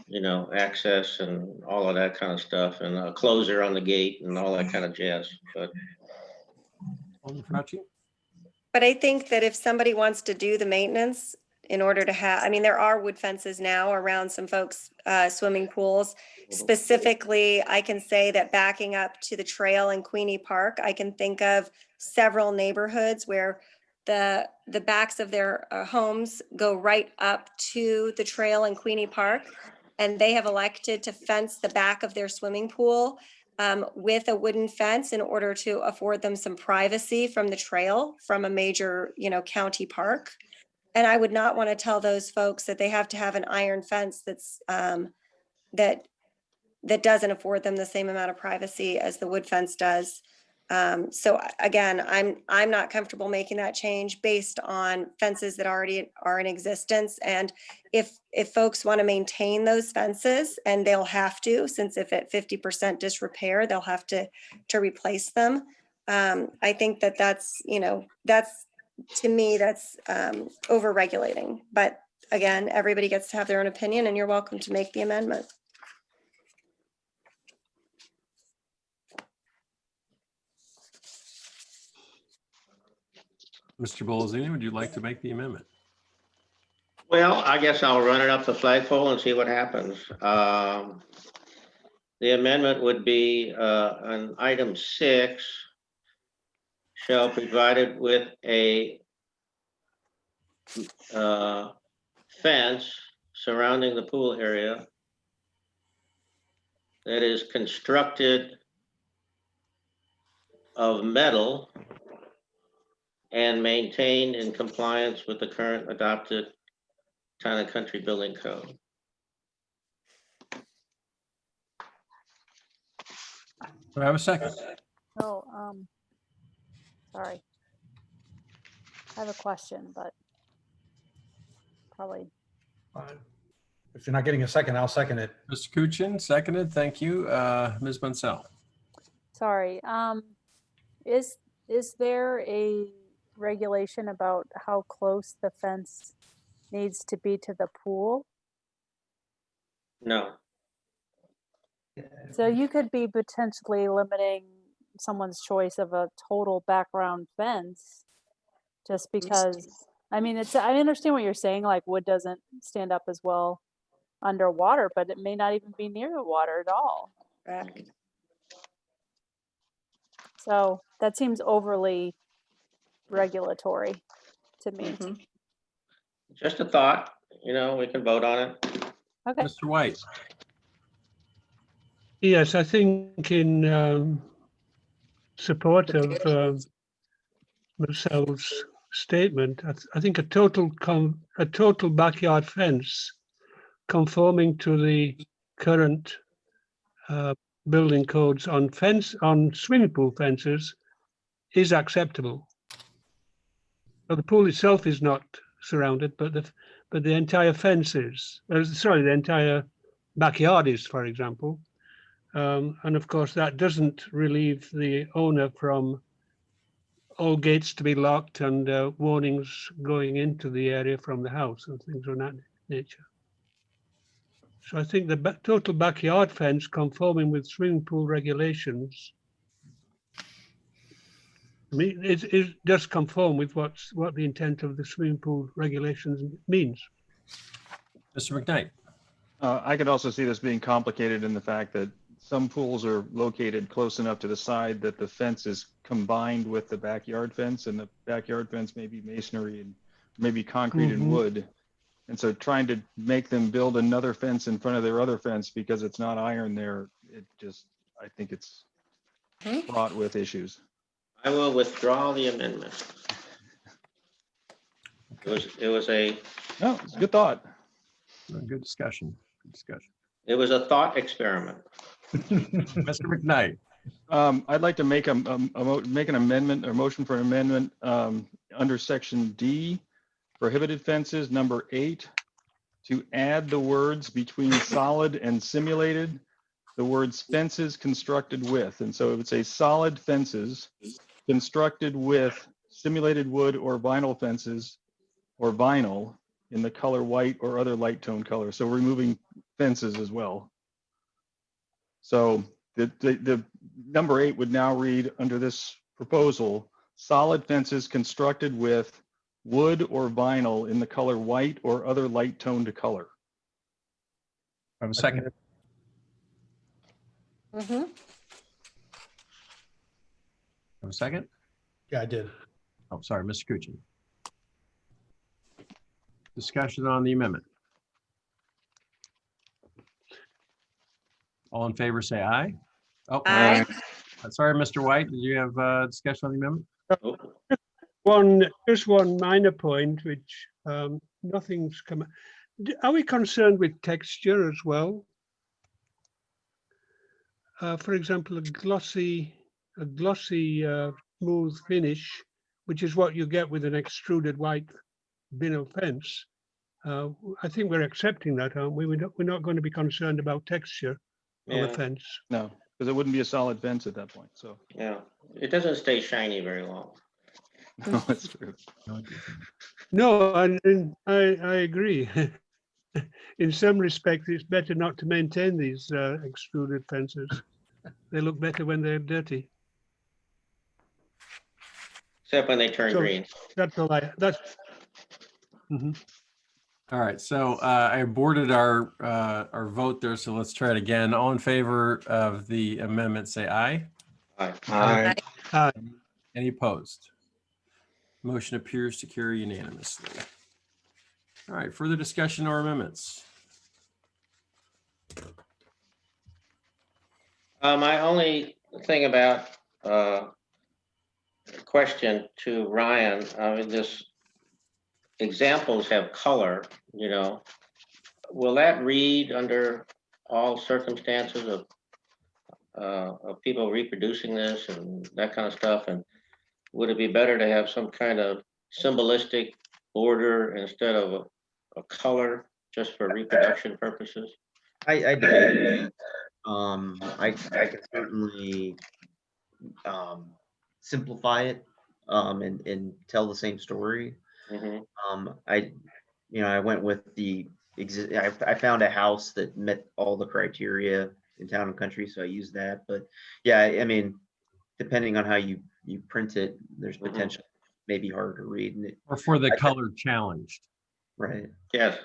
you know, access and all of that kind of stuff, and a closer on the gate and all that kind of jazz. But Alderman Fauci? But I think that if somebody wants to do the maintenance in order to have, I mean, there are wood fences now around some folks' swimming pools. Specifically, I can say that backing up to the trail in Queenie Park, I can think of several neighborhoods where the backs of their homes go right up to the trail in Queenie Park. And they have elected to fence the back of their swimming pool with a wooden fence in order to afford them some privacy from the trail from a major, you know, county park. And I would not want to tell those folks that they have to have an iron fence that's that doesn't afford them the same amount of privacy as the wood fence does. So again, I'm not comfortable making that change based on fences that already are in existence. And if folks want to maintain those fences, and they'll have to, since if at 50% disrepair, they'll have to replace them. I think that's, you know, that's, to me, that's over regulating. But again, everybody gets to have their own opinion, and you're welcome to make the amendment. Mr. Bolzini, would you like to make the amendment? well, I guess I'll run it up the flagpole and see what happens. The amendment would be on item 6, shall provided with a fence surrounding the pool area that is constructed of metal and maintained in compliance with the current adopted town and country building code. Do I have a second? Oh, sorry. I have a question, but probably. If you're not getting a second, I'll second it. Mr. Kuchin, seconded. Thank you. Ms. Bunsell. Sorry. Is there a regulation about how close the fence needs to be to the pool? No, So you could be potentially limiting someone's choice of a total background fence just because I mean, I understand what you're saying, like wood doesn't stand up as well underwater, but it may not even be near the water at all. Correct. So that seems overly regulatory to me. Mhm. Just a thought, we can vote on it. Okay. Mr. White, Yes, I think in support of Marcel's statement, I think a total backyard fence conforming to the current building codes on swimming pool fences is acceptable. So the pool itself is not surrounded, but the entire fence is. Sorry, the entire backyard is, for example. And of course, that doesn't relieve the owner from all gates to be locked and warnings going into the area from the house and things of that nature. So I think the total backyard fence conforming with swimming pool regulations, I mean, it does conform with what the intent of the swimming pool regulations means. Mr. McKnight. I could also see this being complicated in the fact that some pools are located close enough to the side that the fence is combined with the backyard fence, and the backyard fence may be masonry and maybe concrete and wood. And so trying to make them build another fence in front of their other fence because it's not iron there, I think it's fraught with issues. I will withdraw the amendment. It was a Good thought. Good discussion. Good discussion. It was a thought experiment. Mr. McKnight. I'd like to make make an amendment or motion for an amendment under section D, prohibited fences, number 8, to add the words between solid and simulated, the words fences constructed with. And so it would say solid fences constructed with simulated wood or vinyl fences or vinyl in the color white or other light tone color. So removing fences as well. So the number 8 would now read under this proposal, solid fences constructed with wood or vinyl in the color white or other light toned color. I have a second. Mhm. Have a second? Yeah, I did. Oh, sorry, Mr. Kuchar. Discussion on the amendment. All in favor, say aye. Oh, Aye. sorry, Mr. White, did you have discussion on the amendment? Just one minor point, which nothing's come. Are we concerned with texture as well? For example, a glossy smooth finish, which is what you get with an extruded white vinyl fence. I think we're accepting that, aren't we? We're not going to be concerned about texture of a fence. No, because it wouldn't be a solid fence at that point. So Yeah, it doesn't stay shiny very long. no, that's true. No, and I agree. In some respects, it's better not to maintain these extruded fences. They look better when they're dirty. Except when they turn So- green. That's all that's. All right, so I aborted our vote there, so let's try it again. All in favor of the amendment, say aye. Aye. Aye. Any opposed? Motion appears to carry unanimously. All right, further discussion or amendments? My only thing about question to Ryan, I mean, this examples have color, will that read under all circumstances of people reproducing this and that kind of stuff? And would it be better to have some kind of symbolistic border instead of a color just for reproduction purposes? I debate it. I can certainly simplify it and tell the same story. Mhm. I went with I found a house that met all the criteria in Town and Country, so I used that. But yeah, I mean, depending on how you print it, there's Mhm. potential maybe harder to read. And Or for the I- color challenged. right. Yes.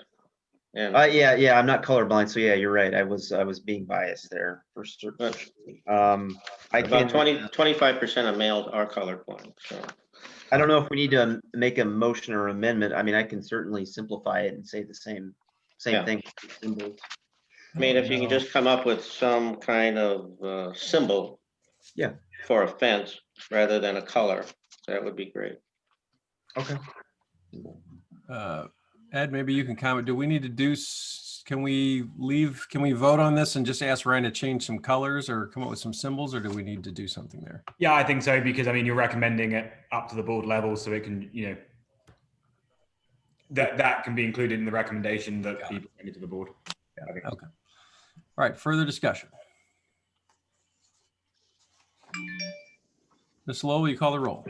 And Yeah, I'm not colorblind, so yeah, you're right. I was being biased there for certain. I about can, 25% of males are colorblind, so. I don't know if we need to make a motion or amendment. I mean, I can certainly simplify it and say the same Yeah. thing. Symbols. I mean, if you can just come up with some kind of symbol. Yeah. For a fence rather than a color, that would be great. Okay. Ed, maybe you can comment. Do we need to do, can we vote on this and just ask Ryan to change some colors or come up with some symbols, or do we need to do something there? Yeah, I think so, because I mean, you're recommending it up to the board level, so it can, you know, that can be included in the recommendation that people bring to the board. Yeah, okay. All right, further discussion. Ms. Lowell, will you call the roll?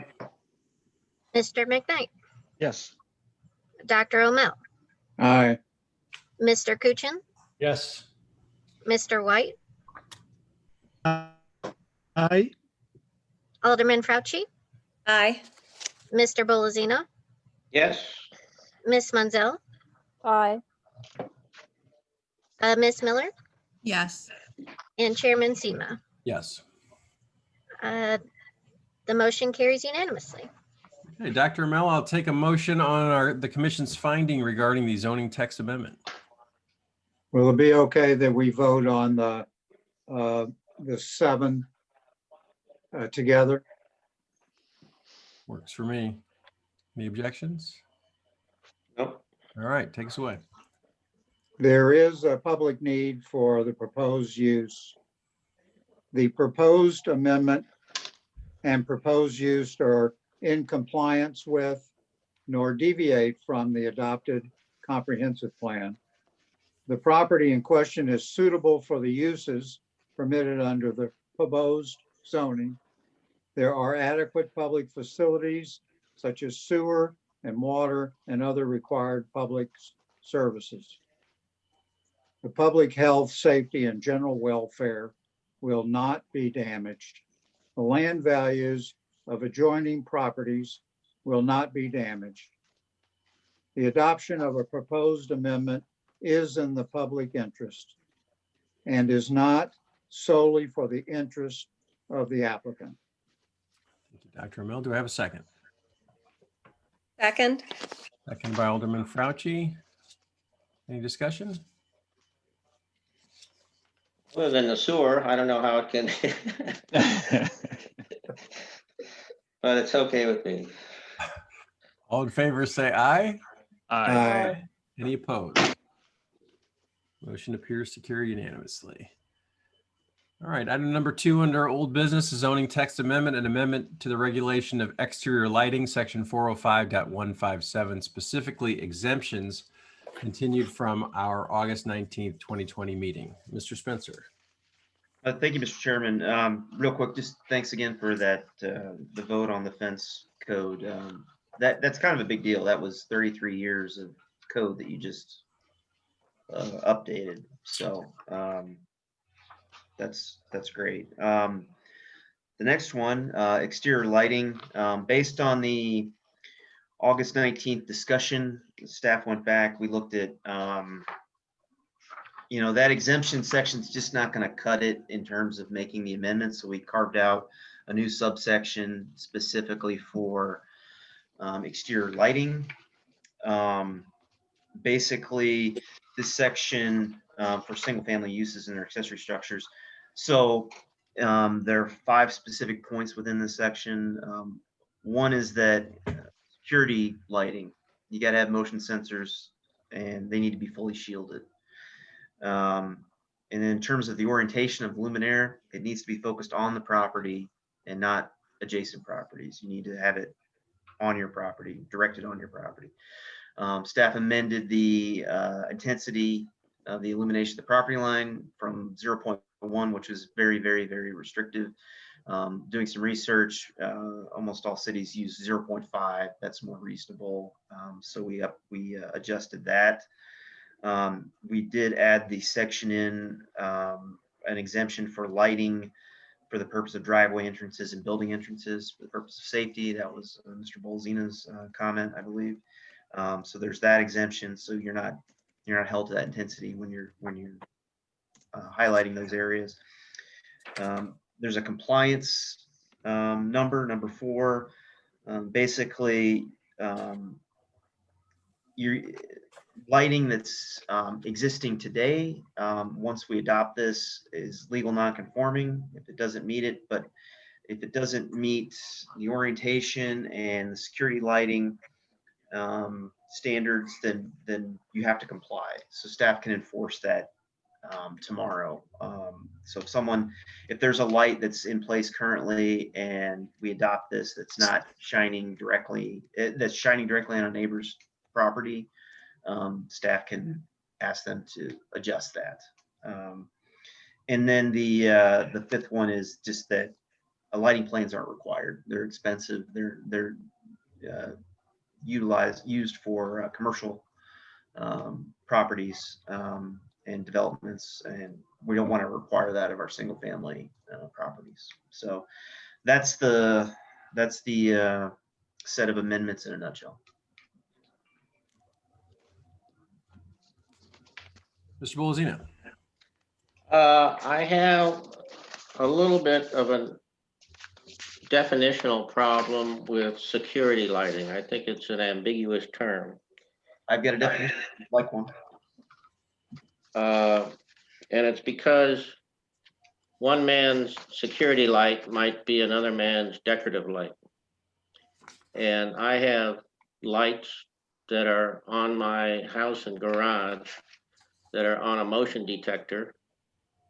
Mr. McKnight, Yes. Dr. O'Mell, Aye. Mr. Kuchen, Yes. Mr. White, Aye. Alderman Fauci, Aye. Mr. Bolazino, Yes, Miss Munzel, Aye. Miss Miller, Yes. and Chairman Sema. Yes. The motion carries unanimously. Okay, Dr. Amell, I'll take a motion on the commission's finding regarding the zoning text amendment. Will it be okay that we vote on the 7 together? Works for me. Any objections? nope, All right, take us away. There is a public need for the proposed use. The proposed amendment and proposed use are in compliance with nor deviate from the adopted comprehensive plan. The property in question is suitable for the uses permitted under the proposed zoning. There are adequate public facilities such as sewer and water and other required public services. The public health, safety, and general welfare will not be damaged. The land values of adjoining properties will not be damaged. The adoption of a proposed amendment is in the public interest and is not solely for the interest of the applicant. Thank you, Dr. Amell. Do I have a second? Second. Second by Alderman Fauci. Any discussion? other than the sewer, I don't know how it can. But it's okay with me. All in favor, say aye. Aye. Any opposed? Motion appears to carry unanimously. All right, item number 2 under old business is zoning text amendment and amendment to the regulation of exterior lighting, section 405.157, specifically exemptions, continued from our August 19th, 2020 meeting. Mr. Spencer. Thank you, Mr. Chairman. Real quick, just thanks again for that, the vote on the fence code. That's kind of a big deal. That was 33 years of code that you just updated. So that's great. The next one, exterior lighting, based on the August 19th discussion, staff went back, we looked at, that exemption section's just not going to cut it in terms of making the amendment. So we carved out a new subsection specifically for exterior lighting. Basically, this section for single family uses and their accessory structures. So there are 5 specific points within this section. One is that security lighting, you got to have motion sensors and they need to be fully shielded. And in terms of the orientation of luminaire, it needs to be focused on the property and not adjacent properties. You need to have it on your property, directed on your property. Staff amended the intensity of the illumination of the property line from 0.1, which is very, very, very restrictive. Doing some research, almost all cities use 0.5. That's more reasonable. So we adjusted that. We did add the section in an exemption for lighting for the purpose of driveway entrances and building entrances for the purpose of safety. That was Mr. Bolzina's comment, I believe. So there's that exemption. So you're not held to that intensity when you're highlighting those areas. There's a compliance number 4. Basically, your lighting that's existing today, once we adopt this, is legal non-conforming if it doesn't meet it. But if it doesn't meet the orientation and the security lighting standards, then you have to comply. So staff can enforce that tomorrow. So if there's a light that's in place currently and we adopt this, that's shining directly on a neighbor's property, staff can ask them to adjust that. And then the 5th one is just that lighting plans aren't required. They're expensive. They're used for commercial properties and developments, and we don't want to require that of our single family properties. So that's the set of amendments in a nutshell. Mr. Bolzino. I have a little bit of a definitional problem with security lighting. I think it's an ambiguous term. I've got a definition, like one. And it's because one man's security light might be another man's decorative light. And I have lights that are on my house and garage that are on a motion detector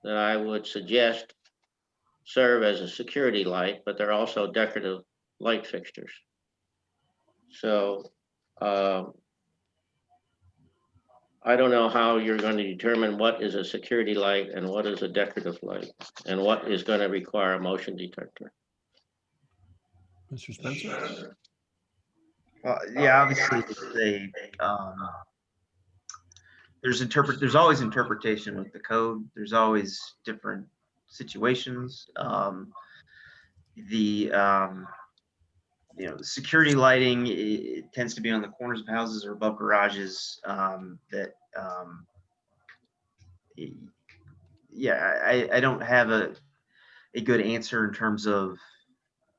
that I would suggest serve as a security light, but they're also decorative light fixtures. So I don't know how you're going to determine what is a security light and what is a decorative light and what is going to require a motion detector. Mr. Spencer. Yeah, obviously there's always interpretation with the code. There's always different situations. The security lighting, it tends to be on the corners of houses or above garages. I don't have a good answer in terms of,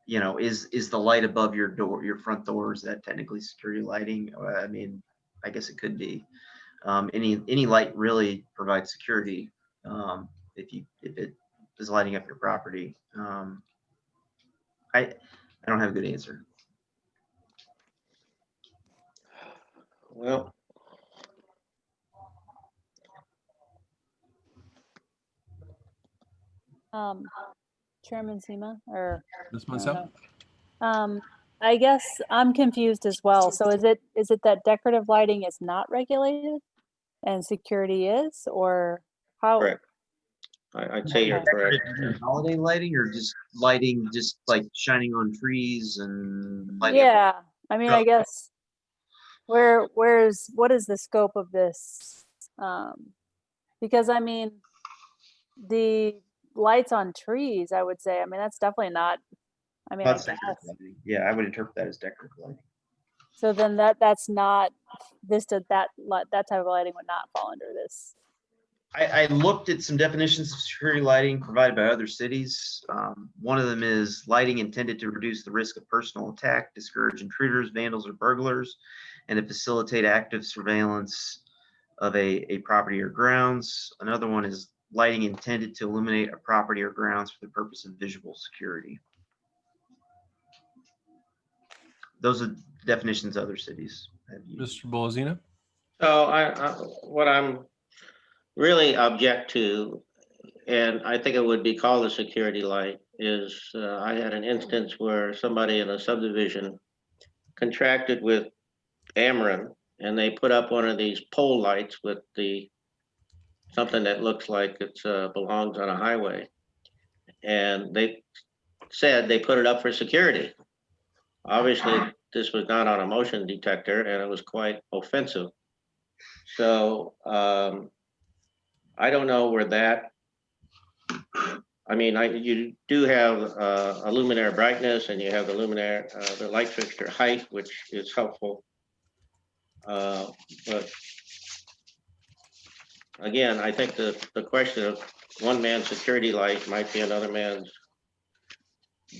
is the light above your door, your front door, is that technically security lighting? I mean, I guess it could be. Any light really provides security if it is lighting up your property. I don't have a good answer. Well, Chairman Sema, or Ms. Mansell. I guess I'm confused as well. So is it that decorative lighting is not regulated and security is, or how? correct. I'd say you're correct. Holiday lighting, or just lighting, just like shining on trees and lighting up? Yeah, I mean, I guess what is the scope of this? Because I mean, the lights on trees, I would say, I mean, that's definitely not, I mean, I That's guess. decorative lighting. Yeah, I would interpret that as decorative lighting. So then that's not that type of lighting would not fall under this. I looked at some definitions of security lighting provided by other cities. One of them is lighting intended to reduce the risk of personal attack, discourage intruders, vandals, or burglars, and to facilitate active surveillance of a property or grounds. Another one is lighting intended to illuminate a property or grounds for the purpose of visual security. Those are definitions other cities have used. Mr. Bolzino. So what I'm really object to, and I think it would be called a security light, is I had an instance where somebody in a subdivision contracted with Ameren, and they put up one of these pole lights with something that looks like it belongs on a highway. And they said they put it up for security. Obviously, this was not on a motion detector, and it was quite offensive. So I don't know where that I mean, you do have a luminaire brightness and you have the luminaire, the light fixture height, which is helpful. But again, I think the question of one man's security light might be another man's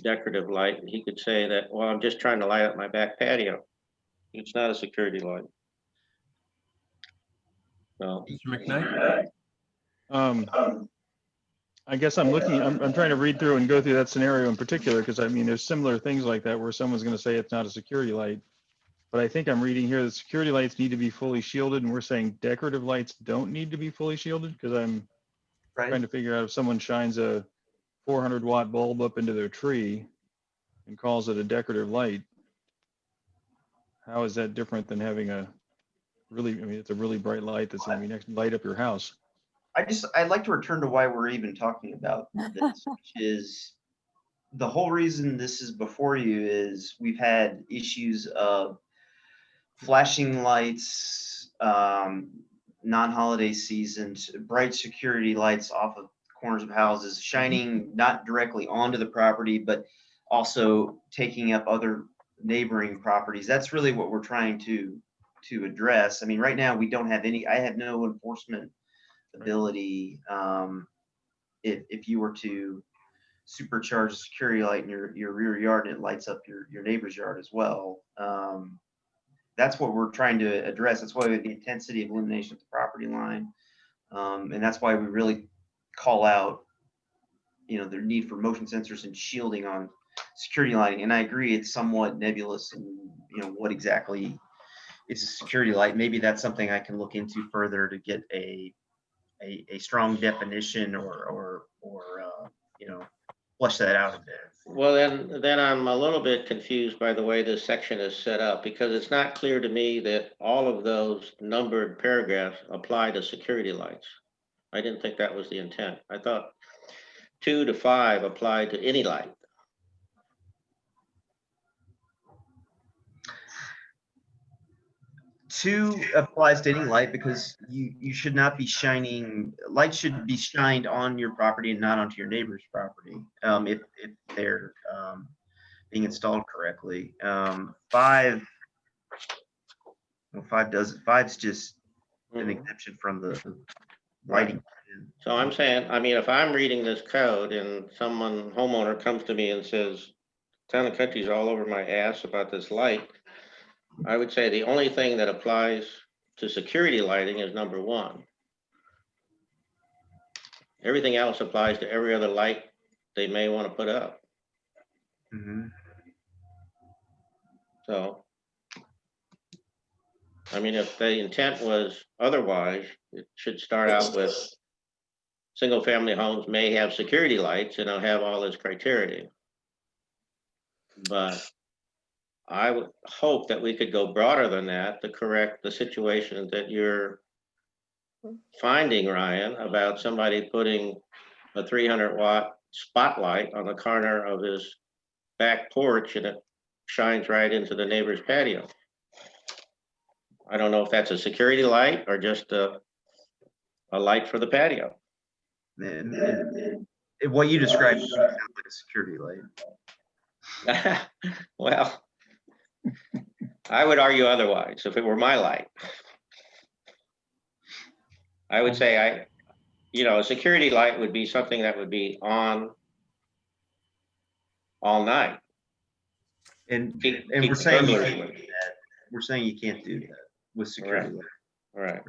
decorative light. He could say that, well, I'm just trying to light up my back patio. It's not a security light. So, Mr. McKnight? I guess I'm trying to read through and go through that scenario in particular, because I mean, there's similar things like that where someone's going to say it's not a security light. But I think I'm reading here that security lights need to be fully shielded, and we're saying decorative lights don't need to be fully shielded, because I'm trying to figure out if someone shines a 400-watt bulb up into their tree and calls it a decorative light, how is that different than having a really, I mean, it's a really bright light that's going to light up your house. I'd like to return to why we're even talking about this, which is the whole reason this is before you is we've had issues of flashing lights, non-holiday seasons, bright security lights off of corners of houses, shining not directly onto the property, but also taking up other neighboring properties. That's really what we're trying to address. I mean, right now we don't have I have no enforcement ability. If you were to supercharge a security light in your rear yard and it lights up your neighbor's yard as well. That's what we're trying to address. That's why the intensity of illumination at the property line. And that's why we really call out, the need for motion sensors and shielding on security lighting. And I agree, it's somewhat nebulous and, what exactly is a security light. Maybe that's something I can look into further to get a strong definition or flush that out a bit. well, then I'm a little bit confused by the way this section is set up, because it's not clear to me that all of those numbered paragraphs apply to security lights. I didn't think that was the intent. I thought 2 to 5 applied to any light. Two applies to any light because you should not be shining, lights should be shined on your property and not onto your neighbor's property, if they're being installed correctly. 5, well, 5's just an exemption from the lighting. So I'm saying, I mean, if I'm reading this code and homeowner comes to me and says, Town and Country's all over my ass about this light, I would say the only thing that applies to security lighting is number 1. Everything else applies to every other light they may want to put up. Mhm. So, I mean, if the intent was otherwise, it should start out with single family homes may have security lights and I'll have all this criteria. But I would hope that we could go broader than that to correct the situation that you're finding, Ryan, about somebody putting a 300-watt spotlight on the corner of his back porch and it shines right into the neighbor's patio. I don't know if that's a security light or just a light for the patio. And what you described sounds like a security light. Well, I would argue otherwise if it were my light. I would say a security light would be something that would be on all night. And Keep we're saying you burglars can't away. do that. We're saying you can't do that with security light. All right.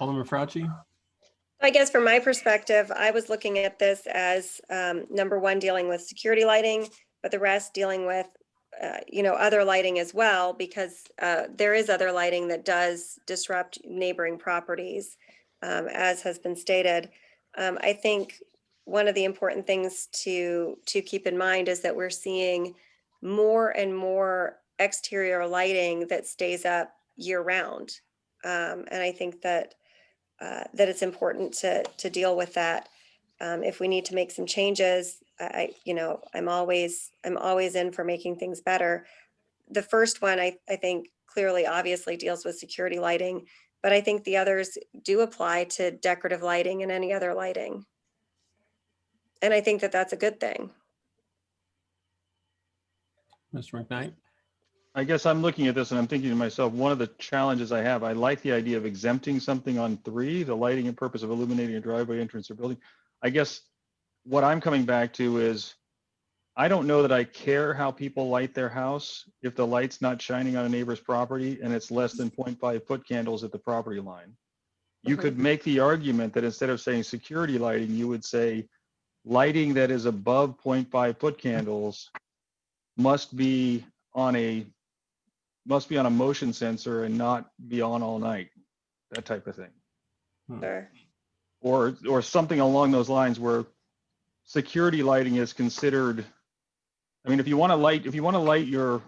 Alderman Fauci? I guess from my perspective, I was looking at this as number 1, dealing with security lighting, but the rest dealing with other lighting as well, because there is other lighting that does disrupt neighboring properties, as has been stated. I think one of the important things to keep in mind is that we're seeing more and more exterior lighting that stays up year round. And I think that it's important to deal with that. If we need to make some changes, I'm always in for making things better. The first one, I think clearly, obviously deals with security lighting, but I think the others do apply to decorative lighting and any other lighting. And I think that that's a good thing. Mr. McKnight? I guess I'm looking at this and I'm thinking to myself, one of the challenges I have, I like the idea of exempting something on 3, the lighting and purpose of illuminating a driveway, entrance, or building. I guess what I'm coming back to is, I don't know that I care how people light their house if the light's not shining on a neighbor's property and it's less than 0.5 foot candles at the property line. You could make the argument that instead of saying security lighting, you would say lighting that is above 0.5 foot candles must be on a motion sensor and not be on all night, that type of thing. Sure. Or something along those lines where security lighting is considered. I mean, if you want to light your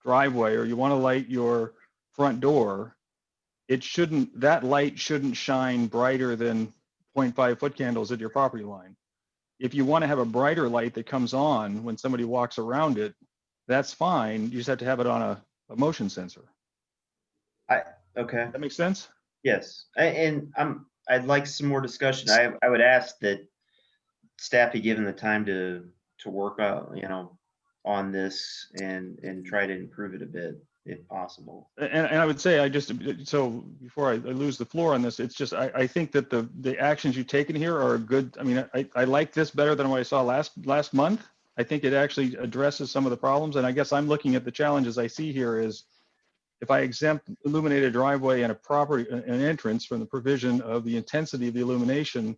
driveway or you want to light your front door, that light shouldn't shine brighter than 0.5 foot candles at your property line. If you want to have a brighter light that comes on when somebody walks around it, that's fine. You just have to have it on a motion sensor. Okay. That makes sense? Yes, I'd like some more discussion. I would ask that staff be given the time to work out, on this and try to improve it a bit if possible. And I would say, so before I lose the floor on this, it's just, I think that the actions you've taken here are good. I mean, I like this better than what I saw last month. I think it actually addresses some of the problems. And I guess I'm looking at the challenges I see here is, if I exempt illuminated driveway and an entrance from the provision of the intensity of the illumination,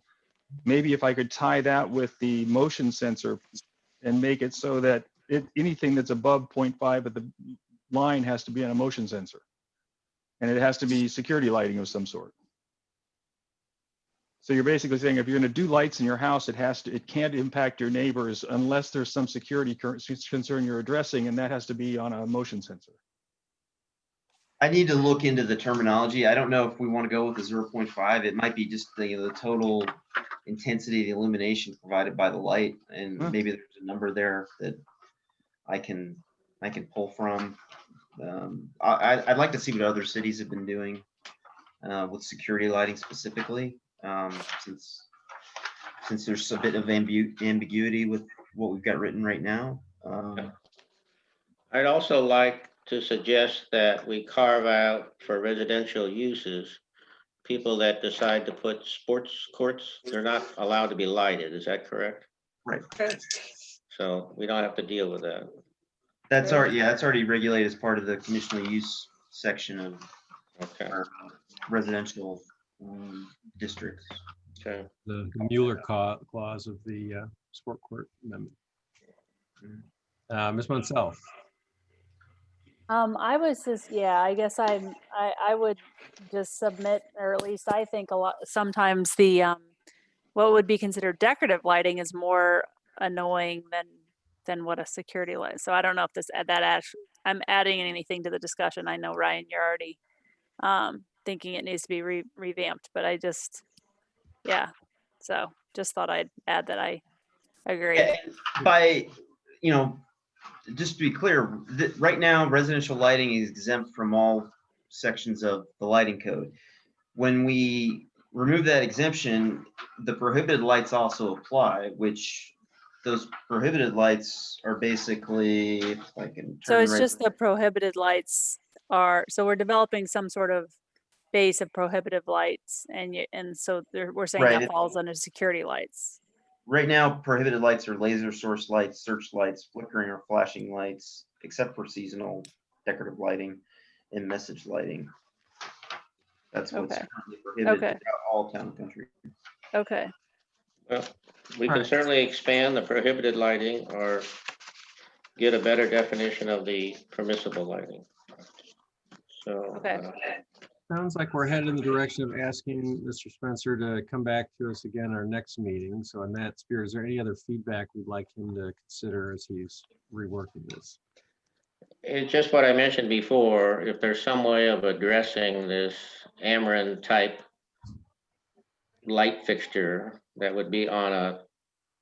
maybe if I could tie that with the motion sensor and make it so that anything that's above 0.5 at the line has to be on a motion sensor. And it has to be security lighting of some sort. So you're basically saying if you're going to do lights in your house, it can't impact your neighbors unless there's some security concern you're addressing, and that has to be on a motion sensor. I need to look into the terminology. I don't know if we want to go with the 0.5. It might be just the total intensity of the illumination provided by the light, and maybe there's a number there that I can pull from. I'd like to see what other cities have been doing with security lighting specifically, since there's a bit of ambiguity with what we've got written right now. I'd also like to suggest that we carve out for residential uses, people that decide to put sports courts, they're not allowed to be lighted. Is that correct? Right. So we don't have to deal with that. That's already regulated as part of the conditional use section of our residential districts. Okay. The Mueller clause of the sport court amendment. Ms. Monsell. I was just, I guess I would just submit, or at least I think sometimes the, what would be considered decorative lighting is more annoying than what a security light. So I don't know if I'm adding anything to the discussion. I know, Ryan, you're already thinking it needs to be revamped, but I just, so just thought I'd add that I agree. Just to be clear, right now, residential lighting is exempt from all sections of the lighting code. When we remove that exemption, the prohibited lights also apply, which those prohibited lights are basically, so it's just the prohibited lights so we're developing some sort of base of prohibitive lights, and so we're saying that falls under security lights. Right now, prohibited lights are laser source lights, search lights, flickering or flashing lights, except for seasonal decorative lighting and message lighting. That's what's currently prohibited throughout all town and country. Okay. Well, we can certainly expand the prohibited lighting or get a better definition of the permissible lighting. So, Sounds like we're headed in the direction of asking Mr. Spencer to come back to us again our next meeting. So in that spirit, is there any other feedback we'd like him to consider as he's reworking this? it's just what I mentioned before. If there's some way of addressing this Ameren type light fixture that would be on a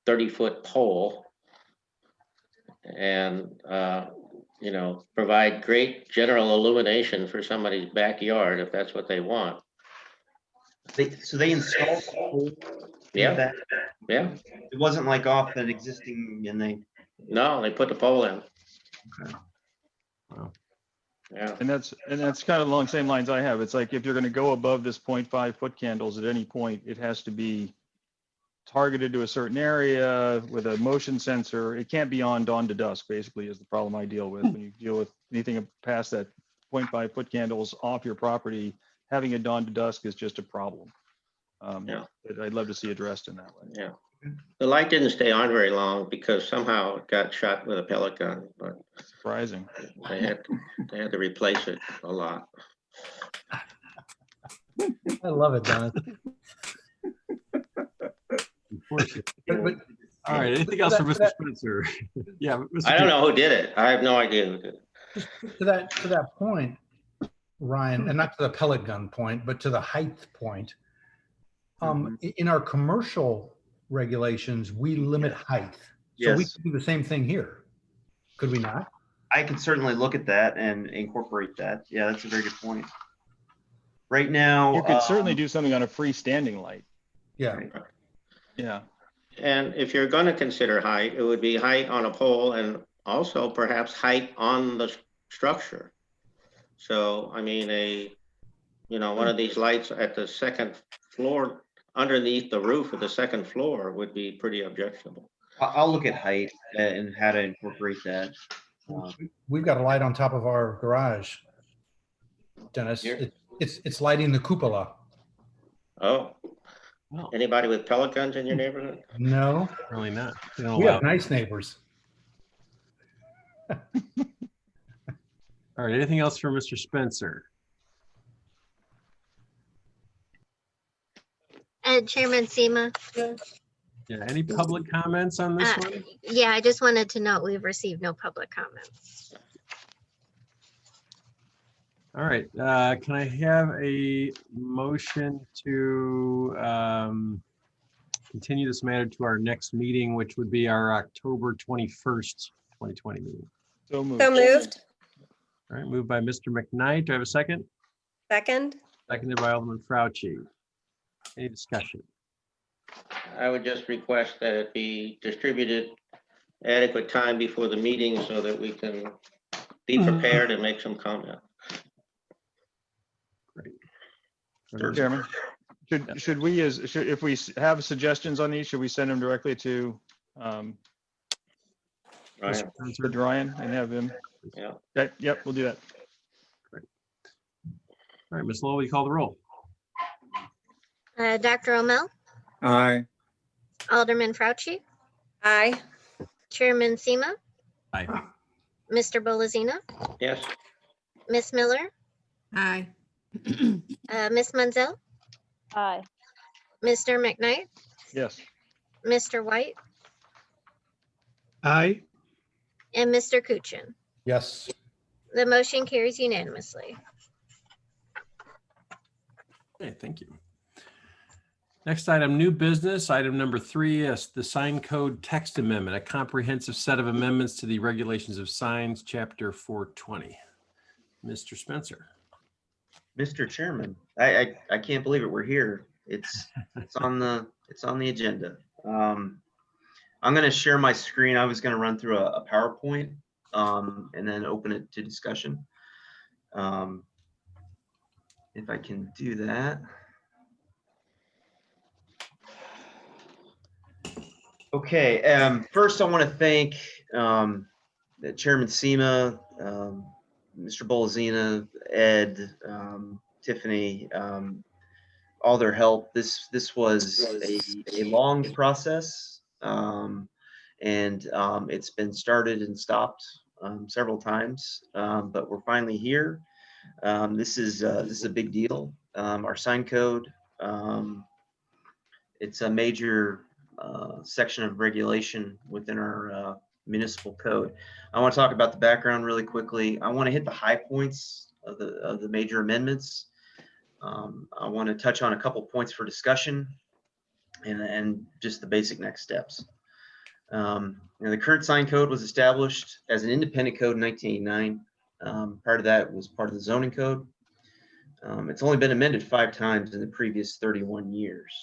30-foot pole and provide great general illumination for somebody's backyard if that's what they want. So they install the pole in the back? Yeah, It wasn't like off an existing and they, no, they put the pole in. Wow. Yeah, And that's kind of along the same lines I have. It's like if you're going to go above this 0.5 foot candles at any point, it has to be targeted to a certain area with a motion sensor. It can't be on dawn to dusk, basically, is the problem I deal with. When you deal with anything past that 0.5 foot candles off your property, having it dawn to dusk is just a problem. Yeah. That I'd love to see addressed in that way. yeah. The light didn't stay on very long because somehow it got shot with a pellet gun, but Surprising. they had to replace it a lot. I love it, Dennis. Unfortunate. But All right, anything else for Mr. Spencer? Yeah. Mr. I don't know who did it. I have no idea who did it. to that point, Ryan, and not to the pellet gun point, but to the height point. In our commercial regulations, we limit height. So we Yes. could do the same thing here. Could we not? I can certainly look at that and incorporate that. Yeah, that's a very good point. Right now. You could certainly do something on a freestanding light. Yeah. Right. Yeah. And if you're going to consider height, it would be height on a pole and also perhaps height on the structure. So, I mean, one of these lights at the second floor, underneath the roof of the second floor would be pretty objectionable. I'll look at height and how to incorporate that. We've got a light on top of our garage, Dennis. Here? It's lighting the cupola. Oh, Well, anybody with pellet guns in your neighborhood? No, really not. They don't we allow have it. nice neighbors. All right, anything else for Mr. Spencer? Chairman Sema. Yeah, any public comments on this one? Yeah, I just wanted to note we've received no public comments. All right, can I have a motion to continue this matter to our next meeting, which would be our October 21st, 2020 meeting? So moved. So moved. All right, moved by Mr. McKnight. Do I have a second? Second. Seconded by Alderman Fauci. Any discussion? I would just request that it be distributed adequate time before the meeting so that we can be prepared and make some comment. Great. Chairman, if we have suggestions on these, should we send them directly to Ryan? Mr. Ryan and have him? Yeah. Okay, yep, we'll do that. All right, Ms. Lowell, will you call the roll? Dr. O'Mell, Aye. Alderman Fauci, Aye. Chairman Sema, Aye. Mr. Bolazina, Yes, Miss Miller, Aye. Miss Munzel, Aye. Mr. McKnight, Yes. Mr. White, Aye. and Mr. Kuchen. Yes. The motion carries unanimously. Okay, thank you. Next item, new business. Item number 3 is the sign code text amendment, a comprehensive set of amendments to the regulations of signs, chapter 420. Mr. Spencer. Mr. Chairman, I can't believe it. We're here. It's on the agenda. I'm going to share my screen. I was going to run through a PowerPoint and then open it to discussion. If I can do that. Okay. First, I want to thank Chairman Sema, Mr. Bolazina, Ed, Tiffany, all their help. This was a long process, and it's been started and stopped several times, but we're finally here. This is a big deal. Our sign code, it's a major section of regulation within our municipal code. I want to talk about the background really quickly. I want to hit the high points of the major amendments. I want to touch on a couple points for discussion and just the basic next steps. The current sign code was established as an independent code in 1989. Part of that was part of the zoning code. It's only been amended 5 times in the previous 31 years.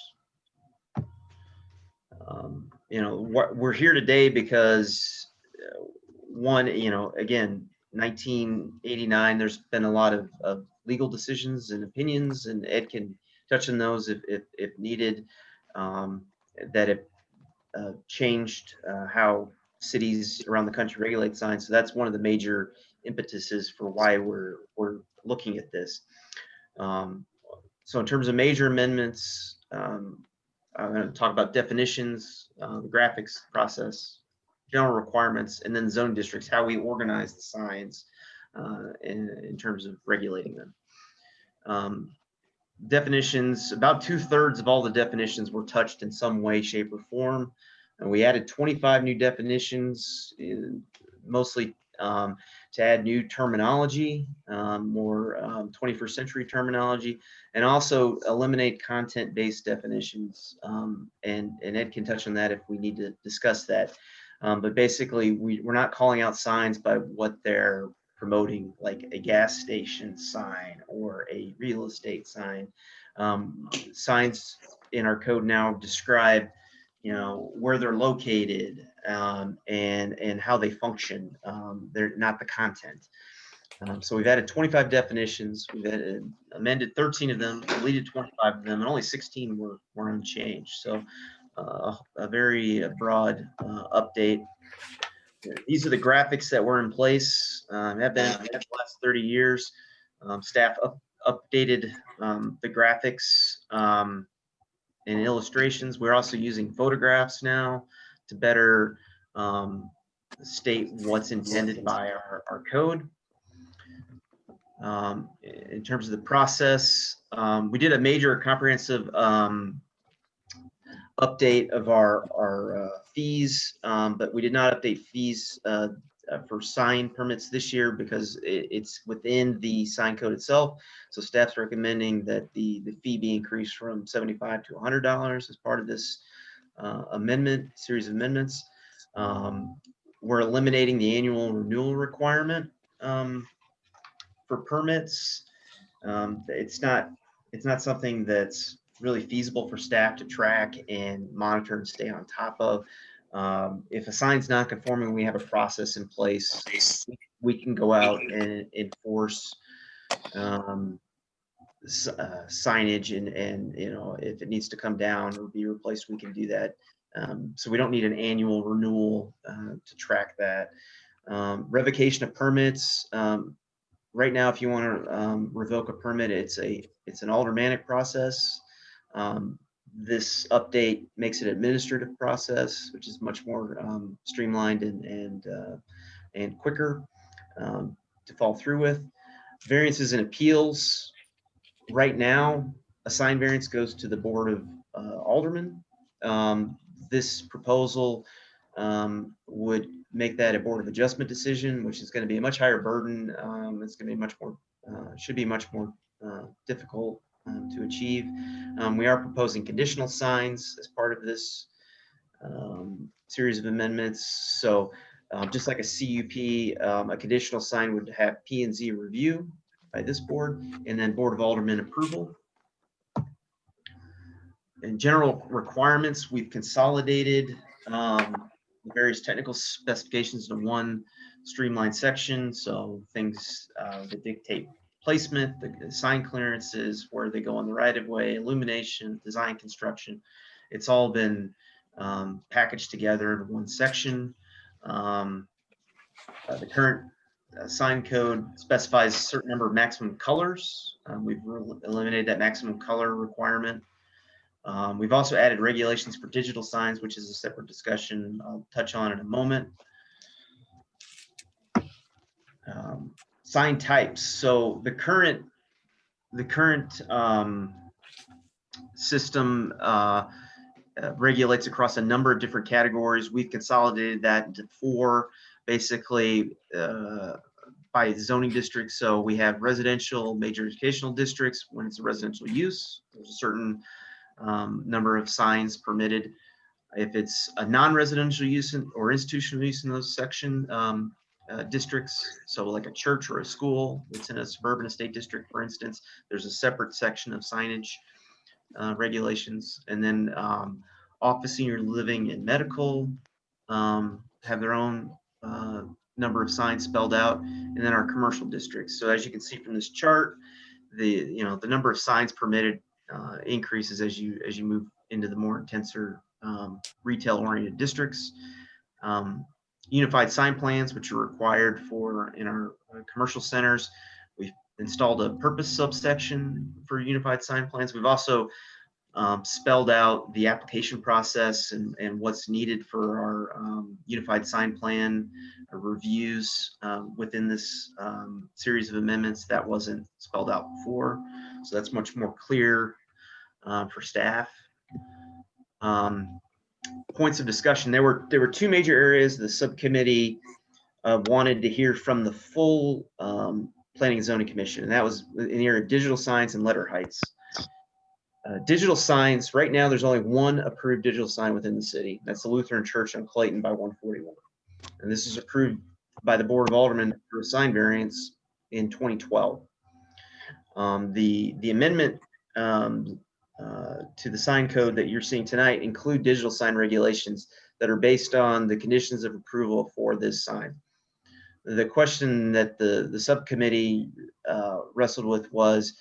You know, we're here today because one, you know, again, 1989, there's been a lot of legal decisions and opinions, and Ed can touch on those if needed, that have changed how cities around the country regulate signs. So that's one of the major impetuses for why we're looking at this. So in terms of major amendments, I'm going to talk about definitions, the graphics process, general requirements, and then zone districts, how we organize the signs in terms of regulating them. Definitions, about 2/3 of all the definitions were touched in some way, shape, or form. And we added 25 new definitions, mostly to add new terminology, more 21st century terminology, and also eliminate content-based definitions. And Ed can touch on that if we need to discuss that. But basically, we're not calling out signs by what they're promoting, like a gas station sign or a real estate sign. Signs in our code now describe, you know, where they're located and how they function. They're not the content. So we've added 25 definitions. We've amended 13 of them, deleted 25 of them, and only 16 were unchanged. So a very broad update. These are the graphics that were in place, have been for the last 30 years. Staff updated the graphics and illustrations. We're also using photographs now to better state what's intended by our code. In terms of the process, we did a major comprehensive update of our fees, but we did not update fees for sign permits this year because it's within the sign code itself. So staff's recommending that the fee be increased from $75 to $100 as part of this series of amendments. We're eliminating the annual renewal requirement for permits. It's not something that's really feasible for staff to track and monitor and stay on top of. If a sign's not conforming, we have a process in place. We can go out and enforce signage, and you know, if it needs to come down or be replaced, we can do that. So we don't need an annual renewal to track that. Revocation of permits. Right now, if you want to revoke a permit, it's an aldermanic process. This update makes it an administrative process, which is much more streamlined and quicker to follow through with. Variances and appeals. Right now, a sign variance goes to the Board of Aldermen. This proposal would make that a Board of Adjustment decision, which is going to be a much higher burden. It's going to be much more, should be much more difficult to achieve. We are proposing conditional signs as part of this series of amendments. So just like a CUP, a conditional sign would have P&Z review by this board and then Board of Aldermen approval. In general requirements, we've consolidated various technical specifications into one streamlined section. So things that dictate placement, the sign clearances, where they go on the right of way, illumination, design, construction. It's all been packaged together in one section. The current sign code specifies a certain number of maximum colors. We've eliminated that maximum color requirement. We've also added regulations for digital signs, which is a separate discussion I'll touch on in a moment. Sign types. So the current system regulates across a number of different categories. We've consolidated that into 4, basically by zoning districts. So we have residential, major educational districts. When it's a residential use, there's a certain number of signs permitted. If it's a non-residential use or institutional use in those section districts, so like a church or a school, it's in a suburban estate district, for instance, there's a separate section of signage regulations. And then office, senior living, and medical have their own number of signs spelled out, and then our commercial districts. So as you can see from this chart, the number of signs permitted increases as you move into the more intenser retail-oriented districts. Unified sign plans, which are required in our commercial centers. We've installed a purpose subsection for unified sign plans. We've also spelled out the application process and what's needed for our unified sign plan reviews within this series of amendments that wasn't spelled out before. So that's much more clear for staff. Points of discussion. There were two major areas the subcommittee wanted to hear from the full Planning and Zoning Commission, and that was in the area of digital signs and letter heights. Digital signs, right now there's only one approved digital sign within the city. That's the Lutheran Church on Clayton by 141. And this is approved by the Board of Aldermen for a sign variance in 2012. The amendment to the sign code that you're seeing tonight include digital sign regulations that are based on the conditions of approval for this sign. The question that the subcommittee wrestled with was,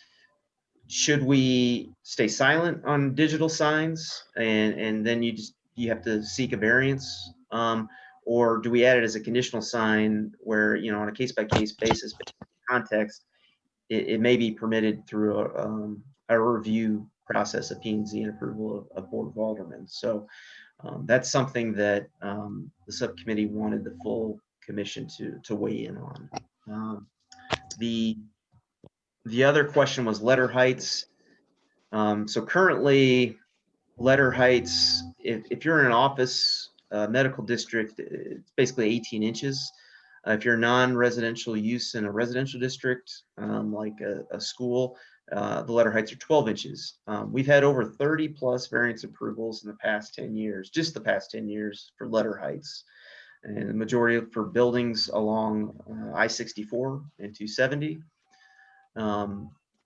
should we stay silent on digital signs and then you have to seek a variance, or do we add it as a conditional sign where, on a case-by-case basis, based on context, it may be permitted through a review process of P&Z and approval of Board of Aldermen. So that's something that the subcommittee wanted the full commission to weigh in on. The other question was letter heights. So currently, letter heights, if you're in an office medical district, it's basically 18 inches. If you're non-residential use in a residential district, like a school, the letter heights are 12 inches. We've had over 30 plus variance approvals in the past 10 years, just the past 10 years for letter heights. And the majority for buildings along I-64 and 270.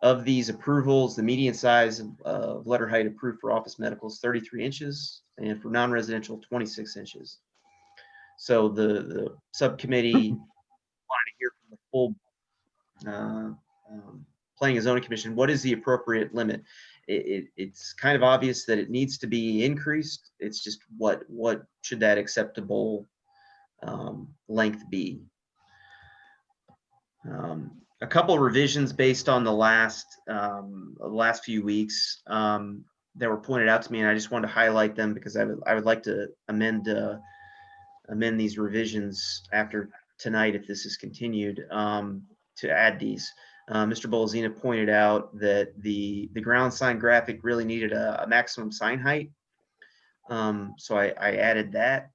Of these approvals, the median size of letter height approved for office medical is 33 inches, and for non-residential, 26 inches. So the subcommittee wanted to hear from the full Planning and Zoning Commission, what is the appropriate limit? It's kind of obvious that it needs to be increased. It's just what should that acceptable length be? A couple of revisions based on the last few weeks that were pointed out to me, and I just wanted to highlight them because I would like to amend these revisions after tonight if this is continued to add these. Mr. Bolzina pointed out that the ground sign graphic really needed a maximum sign height, so I added that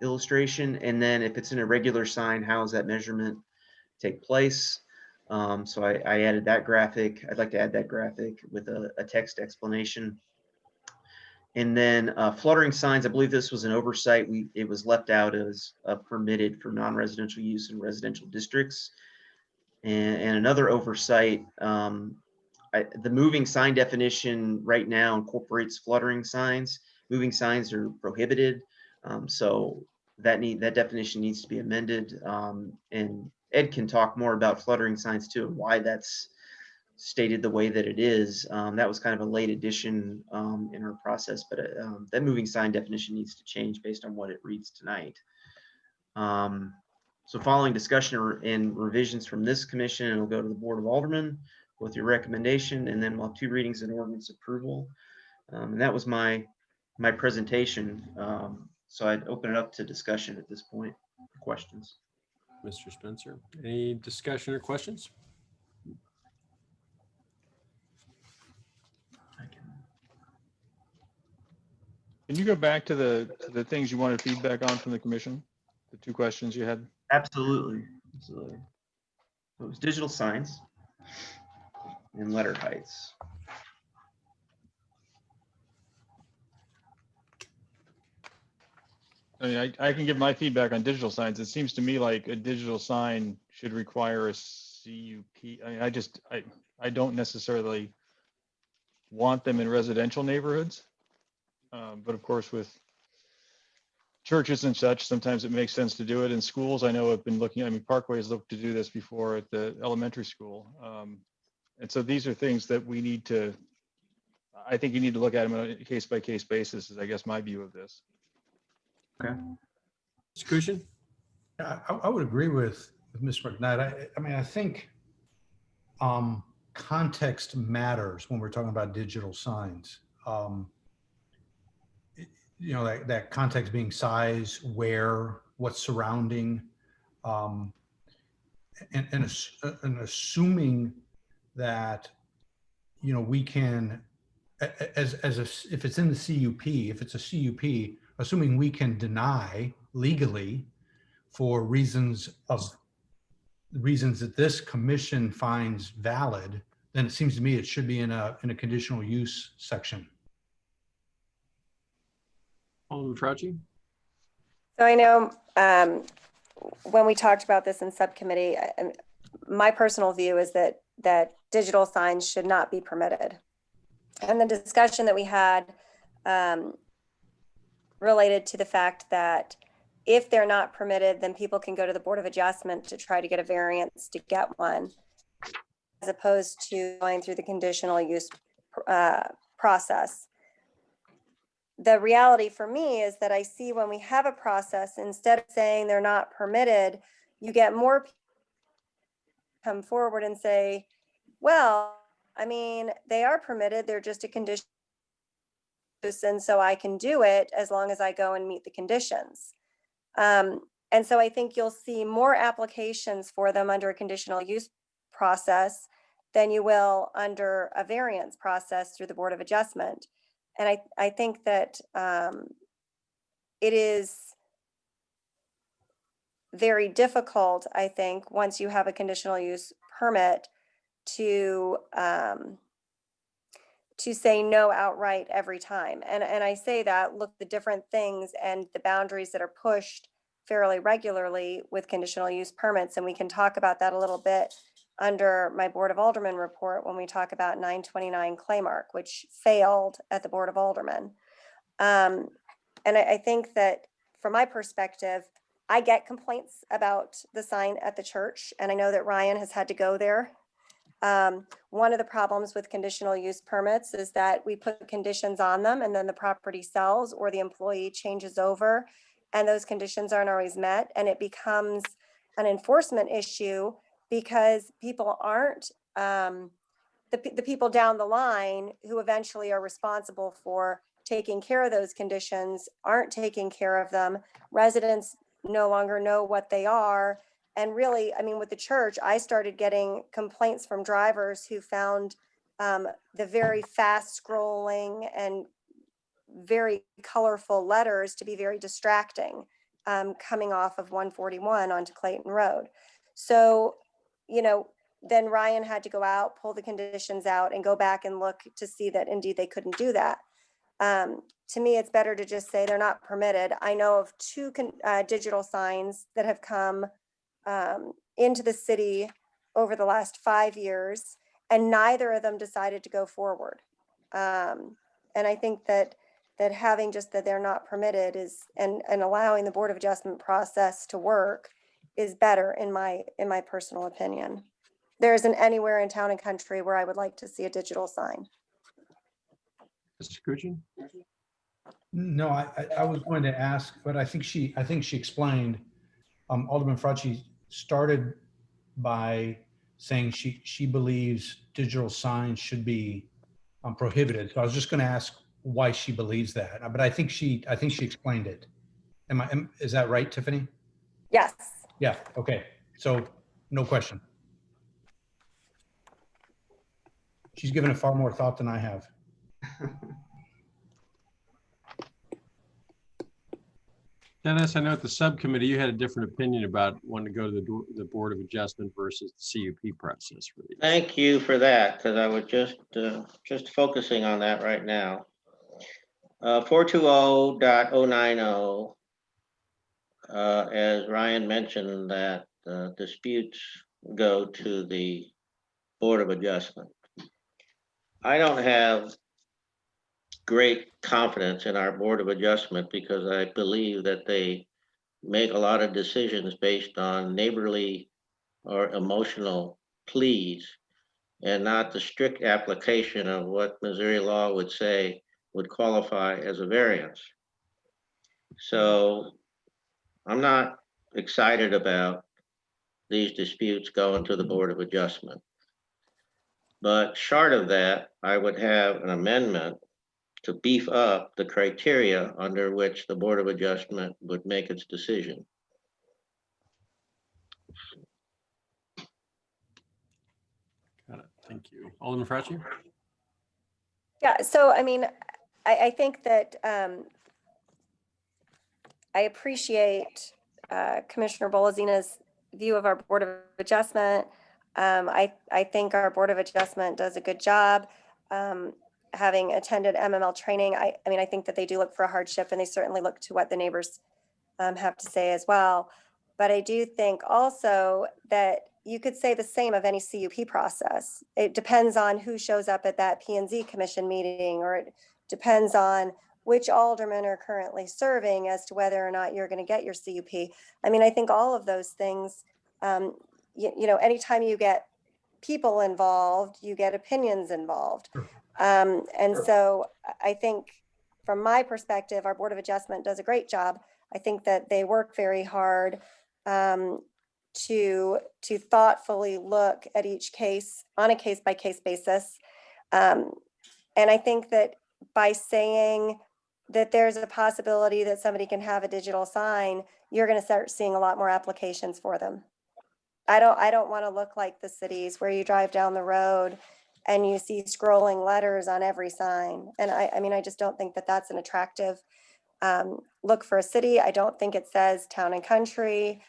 illustration. And then if it's an irregular sign, how does that measurement take place? So I added that graphic. I'd like to add that graphic with a text explanation. And then fluttering signs, I believe this was an oversight. It was left out as permitted for non-residential use in residential districts. And another oversight, the moving sign definition right now incorporates fluttering signs. Moving signs are prohibited. So that definition needs to be amended. And Ed can talk more about fluttering signs too, and why that's stated the way that it is. That was kind of a late addition in our process, but that moving sign definition needs to change based on what it reads tonight. So following discussion and revisions from this commission, it'll go to the Board of Aldermen with your recommendation, and then we'll have 2 readings and ordinance approval. And that was my presentation. So I'd open it up to discussion at this point for questions. Mr. Spencer, any discussion or questions? Can you go back to the things you wanted feedback on from the commission? The 2 questions you had? Absolutely. So it was digital signs and letter heights. I mean, I can give my feedback on digital signs. It seems to me like a digital sign should require a CUP. I mean, I don't necessarily want them in residential neighborhoods. But of course, with churches and such, sometimes it makes sense to do it. In schools, I know I've been looking, I mean, Parkway has looked to do this before at the elementary school. And so these are things that we need to, I think you need to look at them on a case by case basis, is I guess my view of this. Okay. Mr. Kuchen? Yeah, I would agree with Ms. McKnight. I mean, I think context matters when we're talking about digital signs. You know, that context being size, where, what's surrounding, and assuming that, you know, we can, if it's in the CUP, if it's a CUP, assuming we can deny legally for reasons that this commission finds valid, then it seems to me it should be in a conditional use section. Alderman Fauci? So I know when we talked about this in subcommittee, my personal view is that digital signs should not be permitted. And the discussion that we had related to the fact that if they're not permitted, then people can go to the Board of Adjustment to try to get a variance to get one, as opposed to going through the conditional use process. The reality for me is that I see when we have a process, instead of saying they're not permitted, you get more people come forward and say, well, I mean, they are permitted, they're just a condition, and so I can do it as long as I go and meet the conditions. And so I think you'll see more applications for them under a conditional use process than you will under a variance process through the Board of Adjustment. And I think that it is very difficult, I think, once you have a conditional use permit to say no outright every time. And I say that, look, the different things and the boundaries that are pushed fairly regularly with conditional use permits. And we can talk about that a little bit under my Board of Aldermen report when we talk about 929 Claymark, which failed at the Board of Aldermen. And I think that from my perspective, I get complaints about the sign at the church, and I know that Ryan has had to go there. One of the problems with conditional use permits is that we put conditions on them and then the property sells or the employee changes over and those conditions aren't always met, and it becomes an enforcement issue because people aren't, the people down the line who eventually are responsible for taking care of those conditions aren't taking care of them. Residents no longer know what they are. And really, I mean, with the church, I started getting complaints from drivers who found the very fast scrolling and very colorful letters to be very distracting coming off of 141 onto Clayton Road. So, you know, then Ryan had to go out, pull the conditions out and go back and look to see that indeed they couldn't do that. To me, it's better to just say they're not permitted. I know of two digital signs that have come into the city over the last 5 years, and neither of them decided to go forward. And I think that having just that they're not permitted is, and allowing the Board of Adjustment process to work is better in my personal opinion. There isn't anywhere in Town and Country where I would like to see a digital sign. Mr. Kuchen? No, I was going to ask, but I think she explained. Alderman Fauci started by saying she believes digital signs should be prohibited. So I was just going to ask why she believes that, but I think she explained it. Is that right, Tiffany? Yes. Yeah. Okay. So no question. She's given it far more thought than I have. Dennis, I know at the subcommittee, you had a different opinion about wanting to go to the Board of Adjustment versus the CUP process for these. Thank you for that, because I was just focusing on that right now. 420.090, as Ryan mentioned, that disputes go to the Board of Adjustment. I don't have great confidence in our Board of Adjustment because I believe that they make a lot of decisions based on neighborly or emotional pleas and not the strict application of what Missouri law would say would qualify as a variance. So I'm not excited about these disputes going to the Board of Adjustment. But short of that, I would have an amendment to beef up the criteria under which the Board of Adjustment would make its decision. Got it. Thank you. Alderman Fracci? Yeah, so I mean, I think that I appreciate Commissioner Bolazina's view of our Board of Adjustment. I think our Board of Adjustment does a good job. Having attended MML training, I mean, I think that they do look for a hardship and they certainly look to what the neighbors have to say as well. But I do think also that you could say the same of any CUP process. It depends on who shows up at that P&Z commission meeting, or it depends on which aldermen are currently serving as to whether or not you're going to get your CUP. I mean, I think all of those things, you know, anytime you get people involved, you get opinions involved. And so I think from my perspective, our Board of Adjustment does a great job. I think that they work very hard to thoughtfully look at each case on a case-by-case basis. And I think that by saying that there's a possibility that somebody can have a digital sign, you're going to start seeing a lot more applications for them. I don't want to look like the cities where you drive down the road and you see scrolling letters on every sign. And I mean, I just don't think that that's an attractive look for a city. I don't think it says town and country.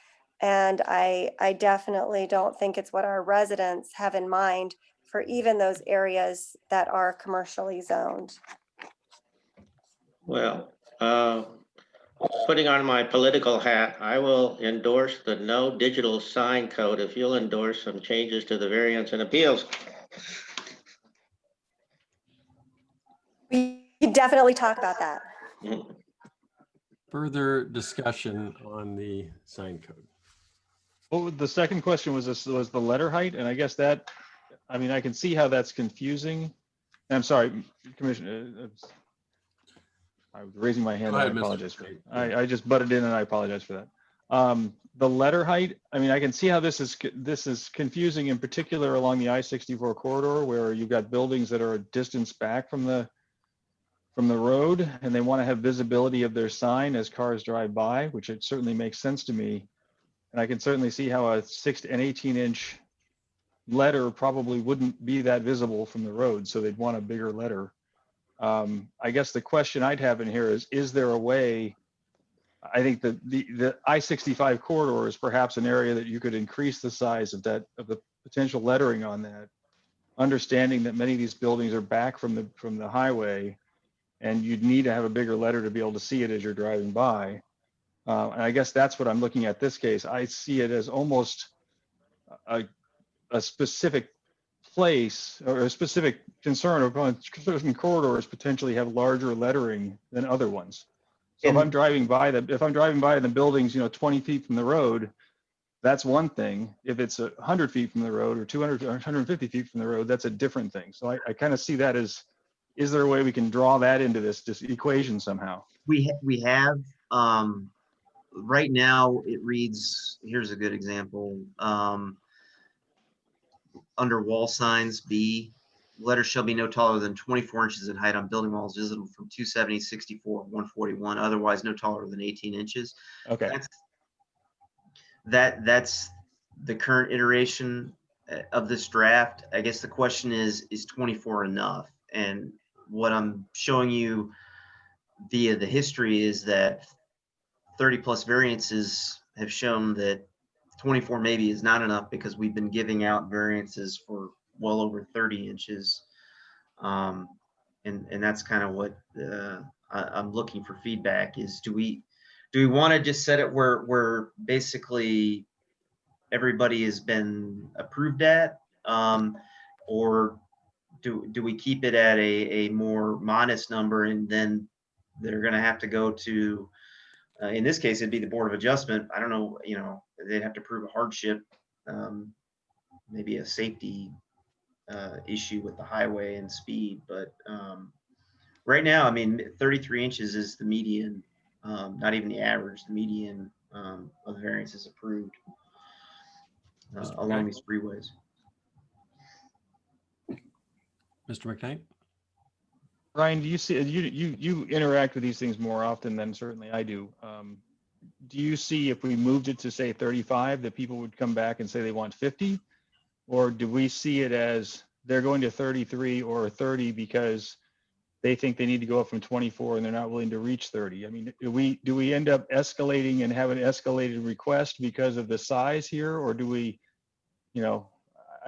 And I definitely don't think it's what our residents have in mind for even those areas that are commercially zoned. Well, putting on my political hat, I will endorse the no digital sign code if you'll endorse some changes to the variance and appeals. We can definitely talk about that. Further discussion on the sign code. Well, the second question was the letter height, and I guess that, I mean, I can see how that's confusing. I'm sorry, Commissioner. I was raising my hand. Go ahead, I apologize Mr. for State. that. I just butted in and I apologize for that. The letter height, I mean, I can see how this is confusing, in particular along the I-64 corridor, where you've got buildings that are a distance back from the road, and they want to have visibility of their sign as cars drive by, which it certainly makes sense to me. And I can certainly see how an 18-inch letter probably wouldn't be that visible from the road, so they'd want a bigger letter. I guess the question I'd have in here is there a way? I think that the I-65 corridor is perhaps an area that you could increase the size of the potential lettering on that, understanding that many of these buildings are back from the highway, and you'd need to have a bigger letter to be able to see it as you're driving by. And I guess that's what I'm looking at this case. I see it as almost a specific place or a specific concern of certain corridors potentially have larger lettering than other ones. So if I'm driving by and the building's 20 feet from the road, that's one thing. If it's 100 feet from the road or 200 or 150 feet from the road, that's a different thing. So I kind of see that as, is there a way we can draw that into this equation somehow? We have, right now it reads, here's a good example. Under wall signs, B, letters shall be no taller than 24 inches in height on building walls visible from 270, 64, 141, otherwise no taller than 18 inches. Okay. That's the current iteration of this draft. I guess the question is 24 enough? And what I'm showing you via the history is that 30 plus variances have shown that 24 maybe is not enough, because we've been giving out variances for well over 30 inches. And that's kind of what I'm looking for feedback is, do we want to just set it where basically everybody has been approved at, or do we keep it at a more modest number, and then they're gonna have to go to, in this case, it'd be the Board of Adjustment. I don't know, you know, they'd have to prove a hardship, maybe a safety issue with the highway and speed, but right now, I mean, 33 inches is the median, not even the average, the median of variances approved along these freeways. Mr. McKnight? Ryan, do you see, you interact with these things more often than certainly I do. Do you see if we moved it to say 35, that people would come back and say they want 50? Or do we see it as they're going to 33 or 30 because they think they need to go up from 24 and they're not willing to reach 30? I mean, do we end up escalating and have an escalated request because of the size here? Or do we, you know,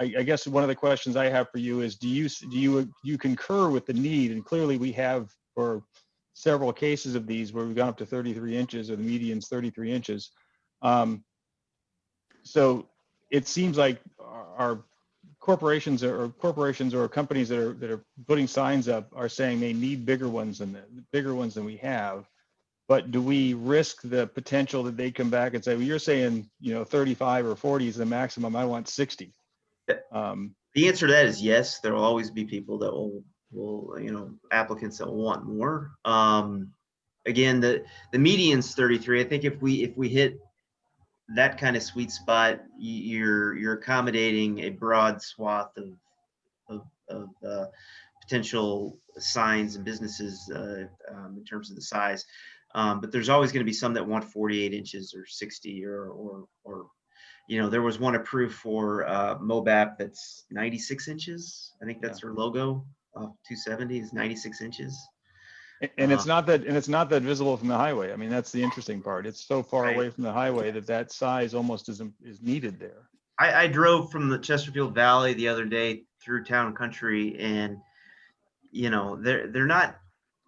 I guess one of the questions I have for you is, do you concur with the need? And clearly we have for several cases of these where we've gone up to 33 inches or the median's 33 inches. So it seems like our corporations or companies that are putting signs up are saying they need bigger ones than we have. But do we risk the potential that they come back and say, well, you're saying, you know, 35 or 40 is the maximum, I want 60? The answer to that is yes. There will always be people that will, you know, applicants that will want more. Again, the median's 33. I think if we hit that kind of sweet spot, you're accommodating a broad swath of potential signs and businesses in terms of the size. But there's always going to be some that want 48 inches or 60 or you know, there was one approved for MOBAP that's 96 inches. I think that's their logo. 270 is 96 inches. And it's not that visible from the highway. I mean, that's the interesting part. It's so far Right. away from the highway that size almost is needed there. I drove from the Chesterfield Valley the other day through Town and Country, and you know, they're not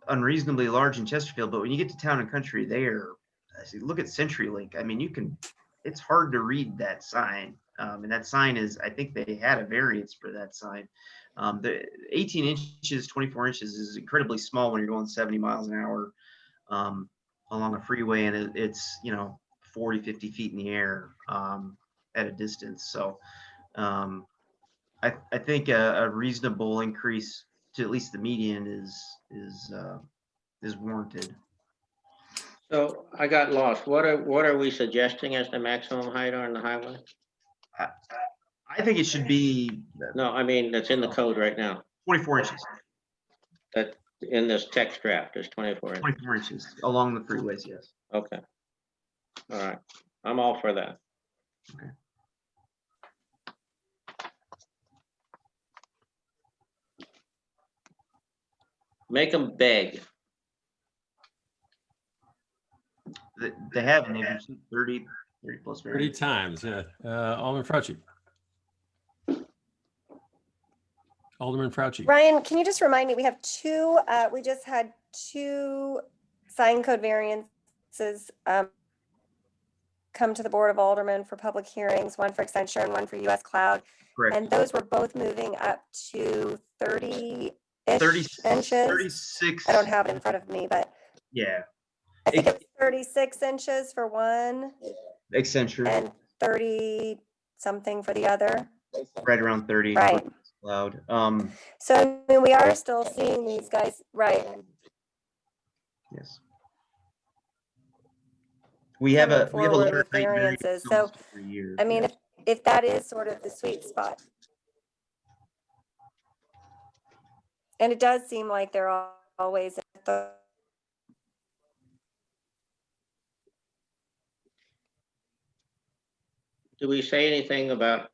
unreasonably large in Chesterfield, but when you get to Town and Country, look at CenturyLink. I mean, it's hard to read that sign. And that sign is, I think they had a variance for that sign. The 18 inches, 24 inches is incredibly small when you're going 70 miles an hour along a freeway, and it's, you know, 40, 50 feet in the air at a distance. So I think a reasonable increase to at least the median is warranted. So I got lost. What are we suggesting as the maximum height on the highway? I think it should be No, I mean, that's in the code right now. 24 inches. That in this text draft is 24 inches. 24 inches along the freeways, yes. Okay. All right. I'm all for that. Okay. Make them beg. They have, and they've received 30 plus 30 variants. times, yeah. Alderman Fauci. Alderman Fauci. Ryan, can you just remind me, we just had two sign code variances come to the Board of Aldermen for public hearings, one for Accenture and one for US Cloud. Correct. And those were both moving up to 30-ish 30, inches. 36. I don't have it in front of me, but Yeah. I think it was 36 inches for one Accenture, and 30 something for the other. right around 30. Right. Loud. So I mean, we are still seeing these guys, right? Yes. We have a Coming forward letter of with height variance variances. So, almost every year. I mean, if that is sort of the sweet spot. And it does seem like they're always at the Do we say anything about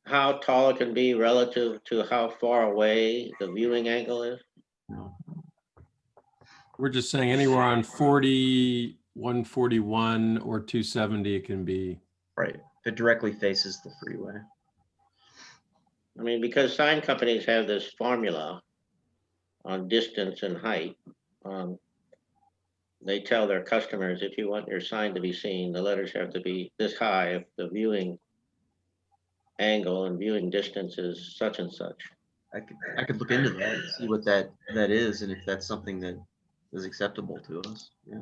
how tall it can be relative to how far away the viewing angle is? No. We're just saying anywhere on 40, 141, or 270, it can be. Right. It directly faces the freeway. I mean, because sign companies have this formula on distance and height. They tell their customers, if you want your sign to be seen, the letters have to be this high if the viewing angle and viewing distance is such and such. I could look into that, and see what that is, and if that's something that is acceptable to us. Yeah.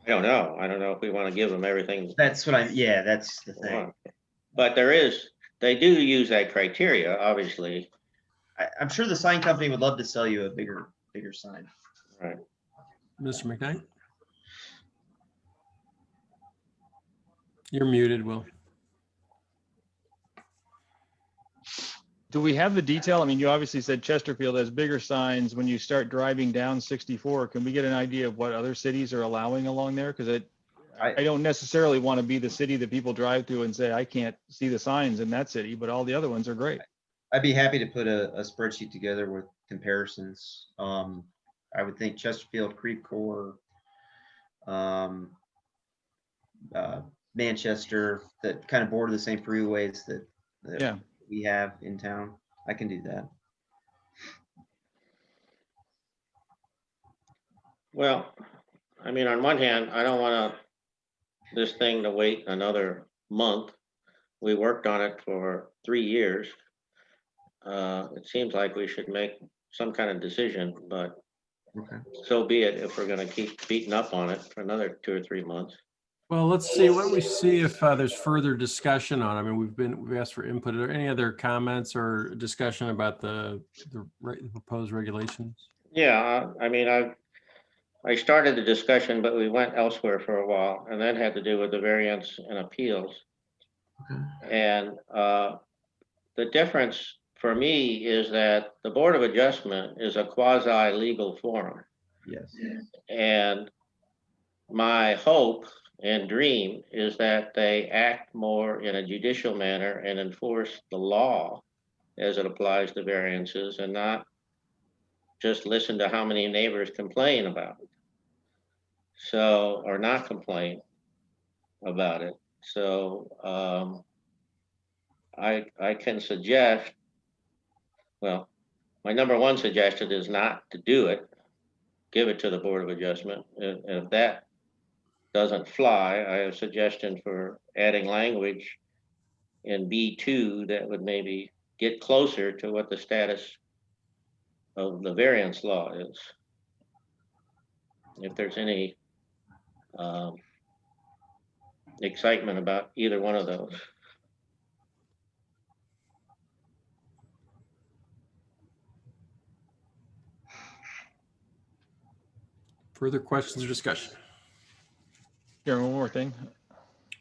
I don't know. I don't know if we want to give them everything. That's what yeah, that's the thing. But they do use that criteria, obviously. I'm sure the sign company would love to sell you a bigger sign. Right. Mr. McKnight? You're muted, Will. Do we have the detail? I mean, you obviously said Chesterfield has bigger signs. When you start driving down 64, can we get an idea of what other cities are allowing along there? Because I don't necessarily want to be the city that people drive through and say, I can't see the signs in that city, but all the other ones are great. I'd be happy to put a spreadsheet together with comparisons. I would think Chesterfield, Creve Coeur, Manchester, that kind of border the same freeways that Yeah. we have in town. I can do that. Well, I mean, on one hand, I don't want this thing to wait another month. We worked on it for 3 years. It seems like we should make some kind of decision, but Okay. so be it if we're gonna keep beating up on it for another 2 or 3 months. Well, let's see. Why don't we see if there's further discussion on, I mean, we've asked for input. Are there any other comments or discussion about the proposed regulations? Yeah, I mean, I started the discussion, but we went elsewhere for a while, and that had to do with the variance and appeals. And the difference for me is that the Board of Adjustment is a quasi-legal forum. Yes. And my hope and dream is that they act more in a judicial manner and enforce the law as it applies to variances, and not just listen to how many neighbors complain about it. So, or not complain about it. So I can suggest, well, my number one suggestion is not to do it. Give it to the Board of Adjustment. And if that doesn't fly, I have a suggestion for adding language in B2 that would maybe get closer to what the status of the variance law is. If there's any excitement about either one of those. Further questions or discussion? Here, one more thing.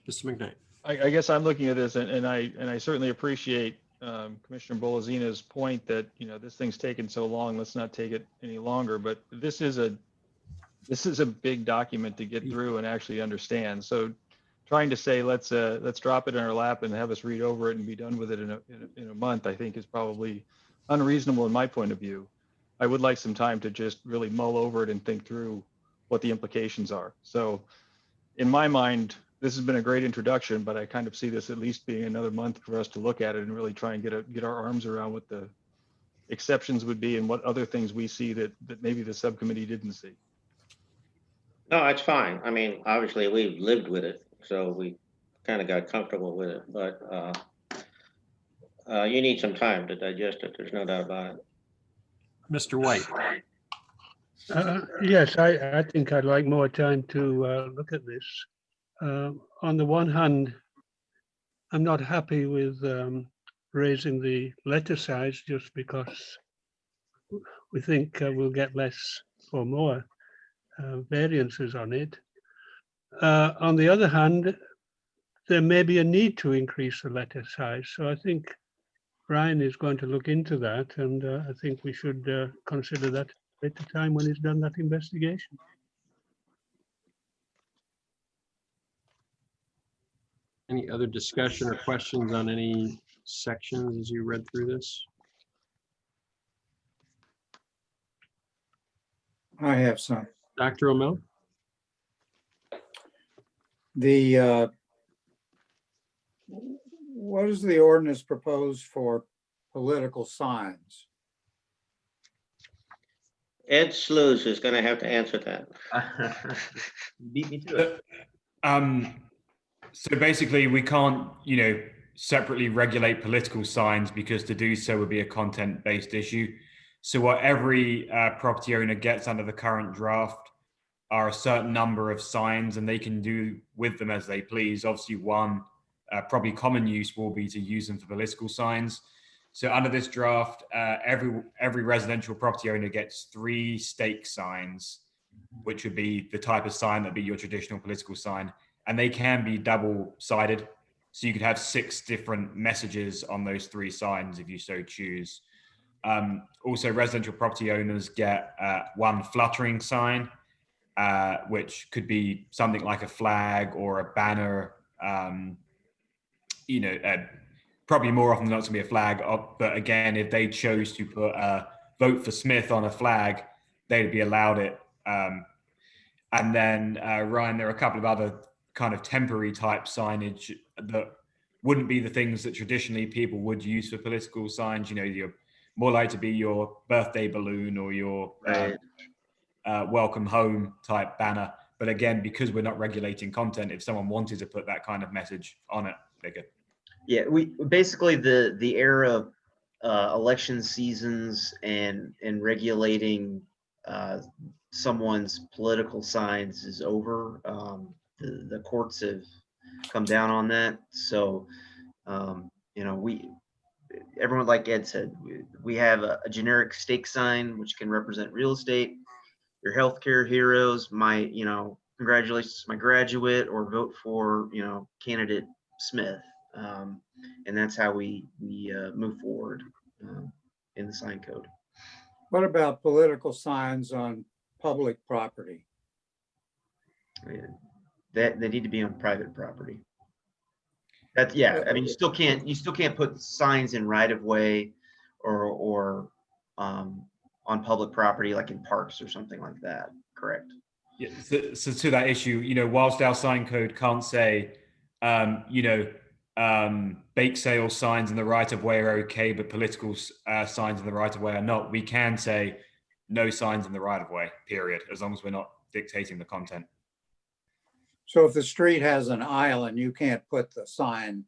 Mr. McKnight? I guess I'm looking at this and I certainly appreciate Commissioner Bolazina's point that, you know, this thing's taken so long, let's not take it any longer. But this is a big document to get through and actually understand. So trying to say, let's drop it in our lap and have us read over it and be done with it in a month, I think is probably unreasonable in my point of view. I would like some time to just really mull over it and think through what the implications are. So in my mind, this has been a great introduction, but I kind of see this at least being another month for us to look at it and really try and get our arms around what the exceptions would be and what other things we see that maybe the subcommittee didn't see. No, it's fine. I mean, obviously we've lived with it, so we kind of got comfortable with it, but you need some time to digest it. There's no doubt about it. Mr. White? Yes, I think I'd like more time to look at this. On the one hand, I'm not happy with raising the letter size just because we think we'll get less or more variances on it. On the other hand, there may be a need to increase the letter size. So I think Brian is going to look into that, and I think we should consider that at the time when he's done that investigation. Any other discussion or questions on any sections as you read through this? I have some. Dr. O'Mill? What is the ordinance proposed for political signs? Ed Sluse is going to have to answer that. Beat me to it. So basically we can't, separately regulate political signs because to do so would be a content-based issue. So what every property owner gets under the current draft are a certain number of signs, and they can do with them as they please. Obviously, one probably common use will be to use them for political signs. So under this draft, every residential property owner gets 3 stake signs, which would be the type of sign that'd be your traditional political sign, and they can be double-sided. So you could have 6 different messages on those 3 signs if you so choose. Also, residential property owners get 1 fluttering sign, which could be something like a flag or a banner. Probably more often than not, it's going to be a flag. But again, if they chose to put "Vote for Smith" on a flag, they'd be allowed it. And then, Ryan, there are a couple of other kind of temporary type signage that wouldn't be the things that traditionally people would use for political signs. You're more likely to be your birthday balloon or your welcome home type banner. But again, because we're not regulating content, if someone wanted to put that kind of message on it, they could. Yeah, we basically the era of election seasons and regulating someone's political signs is over. The courts have come down on that. So, everyone, like Ed said, we have a generic stake sign, which can represent real estate, your healthcare heroes, congratulations, my graduate, or vote for, candidate Smith. And that's how we move forward in the sign code. What about political signs on public property? That they need to be on private property. That's, yeah. I mean, you still can't put signs in right of way or on public property, like in parks or something like that. Correct. Yeah. So to that issue, whilst our sign code can't say, bake sale signs in the right of way are okay, but political signs in the right of way are not, we can say no signs in the right of way, period, as long as we're not dictating the content. So if the street has an island, you can't put the sign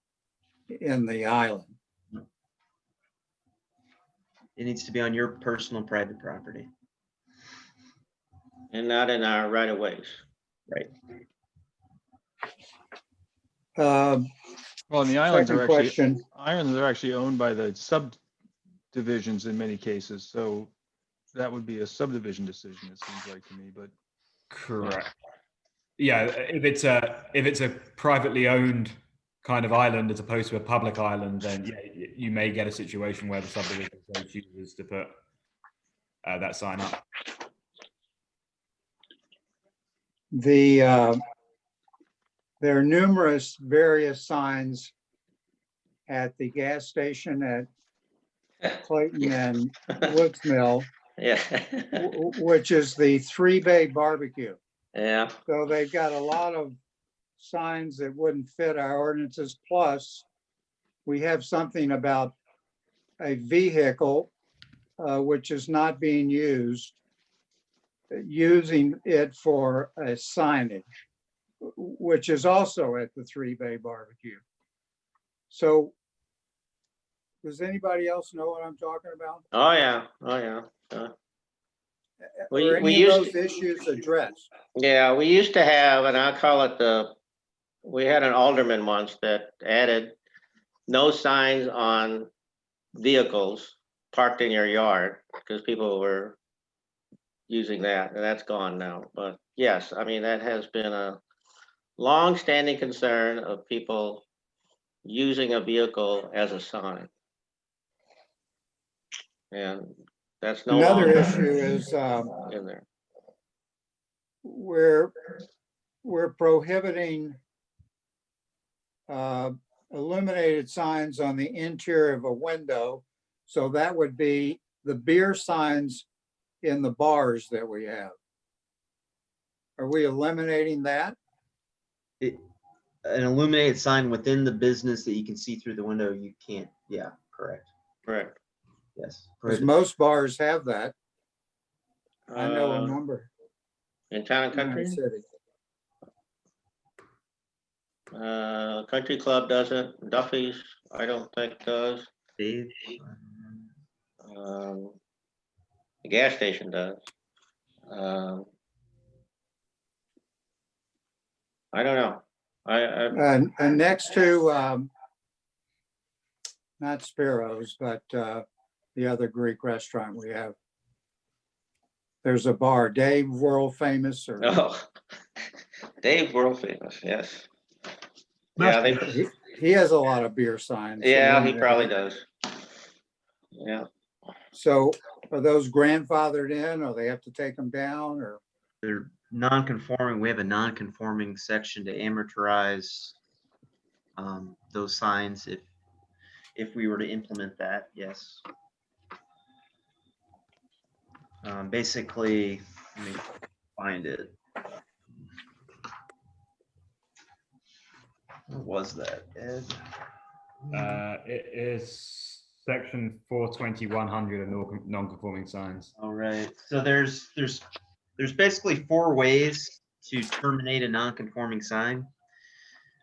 in the island. It needs to be on your personal private property. And not in our right of ways. Right. Well, and the islands Second are question. actually owned by the subdivisions in many cases. So that would be a subdivision decision, it seems like to me, but. Correct. Yeah, if it's a privately owned kind of island as opposed to a public island, then yeah, you may get a situation where the subdivision chooses to put that sign up. There are numerous various signs at the gas station at Clayton and Woods Mill, Yeah. which is the 3-Bay Barbecue. Yeah. So they've got a lot of signs that wouldn't fit our ordinances. Plus, we have something about a vehicle which is not being used, using it for a signage, which is also at the 3-Bay Barbecue. So does anybody else know what I'm talking about? Oh, yeah. Oh, yeah. Were any of those issues addressed? Yeah, we used to have, and I call it we had an alderman once that added no signs on vehicles parked in your yard because people were using that, and that's gone now. But yes, I mean, that has been a long-standing concern of people using a vehicle as a sign. And that's no Another longer issue is in there. we're prohibiting illuminated signs on the interior of a window. So that would be the beer signs in the bars that we have. Are we eliminating that? An illuminated sign within the business that you can see through the window, you can't. Yeah, correct. Correct. Yes. Because most bars have that. I know a number. In Town and in our Country? city. Country Club doesn't. Duffy's, I don't think does. Dave? Um, the gas station does. I don't know. And next to, not Spiro's, but the other Greek restaurant we have, there's a bar, Dave World Famous, or Oh, Dave World Famous, yes. Yeah, he has a lot of beer signs. yeah, he probably does. Yeah. So are those grandfathered in, or they have to take them down, or? They're non-conforming. We have a non-conforming section to amortize those signs if we were to implement that, yes. Basically, let me find it. What was that, Ed? It is section 420-100 of non-conforming signs. All right. So there's basically 4 ways to terminate a non-conforming sign.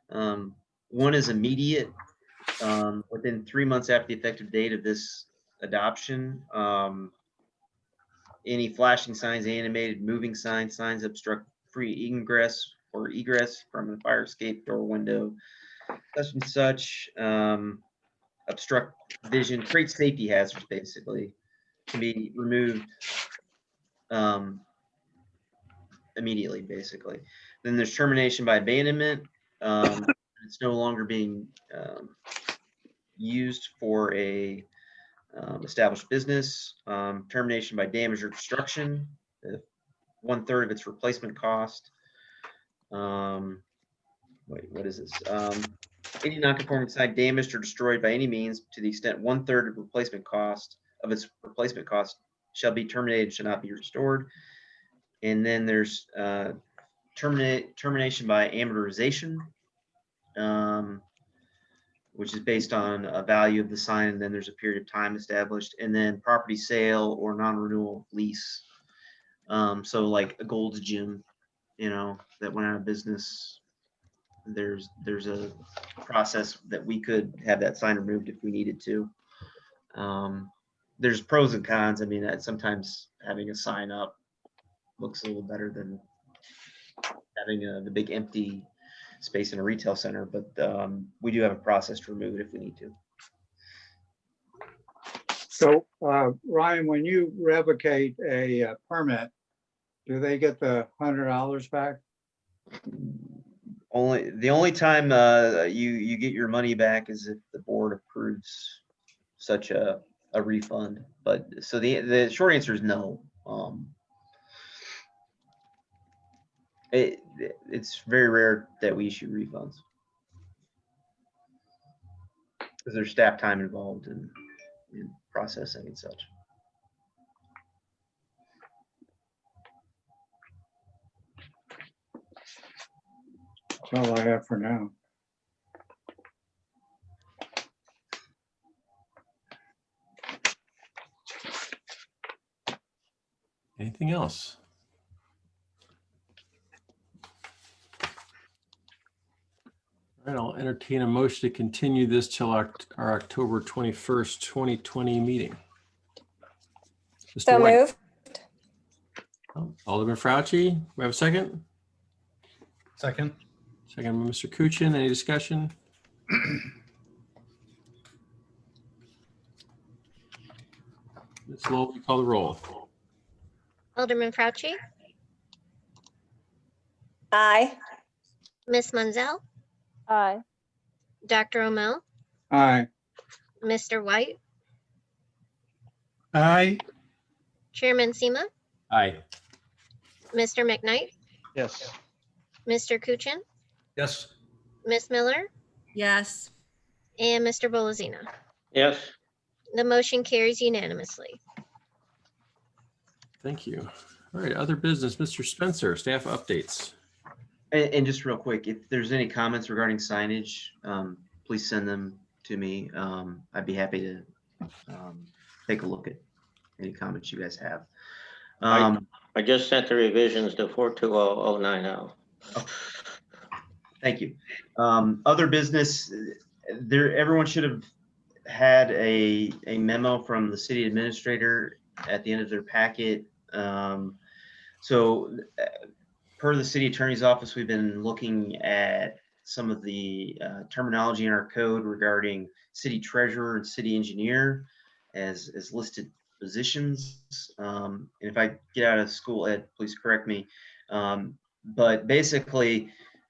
One is immediate, within 3 months after the effective date of this adoption. Any flashing signs, animated, moving signs, signs obstruct free ingress or egress from the fire escape, door, window, such and such, obstruct vision, create safety hazards, basically, can be removed immediately, basically. Then there's termination by abandonment. It's no longer being used for a established business. Termination by damage or destruction, 1/3 of its replacement cost. Wait, what is this? Any non-conforming sign damaged or destroyed by any means to the extent 1/3 of replacement cost of its replacement cost shall be terminated, shall not be restored. And then there's termination by amortization, which is based on a value of the sign, and then there's a period of time established, and then property sale or non-renewal lease. So like a Gold's Gym, that went out of business, there's a process that we could have that sign removed if we needed to. There's pros and cons. I mean, sometimes having a sign up looks a little better than having the big empty space in a retail center, but we do have a process to remove it if we need to. So Ryan, when you revocate a permit, do they get the $100 back? The only time you get your money back is if the board approves such a refund. But so the short answer is no. It's very rare that we issue refunds because there's staff time involved in processing and such. That's all I have for now. Anything else? All right, I'll entertain a motion to continue this till our October 21st, 2020 meeting. Mr. So White. moved. Alderman Fauci, we have a second? Second. Second by Mr. Kuchin. Any discussion? Ms. Lowell, call the roll. Alderman Fauci, Aye. Miss Munzel, Aye. Dr. O'Mell, Aye. Mr. White, Aye. Chairman Sema, Aye. Mr. McKnight, Yes. Mr. Kuchin, Yes. Miss Miller, Yes. and Mr. Bolazina. Yes. The motion carries unanimously. Thank you. All right, other business, Mr. Spencer, staff updates. And just real quick, if there's any comments regarding signage, please send them to me. I'd be happy to take a look at any comments you guys have. I just sent the revisions to 420090. Thank you. Other business, everyone should have had a memo from the city administrator at the end of their packet. So per the city attorney's office, we've been looking at some of the terminology in our code regarding city treasurer and city engineer as listed positions. And if I get out of school ed, please correct me. But basically,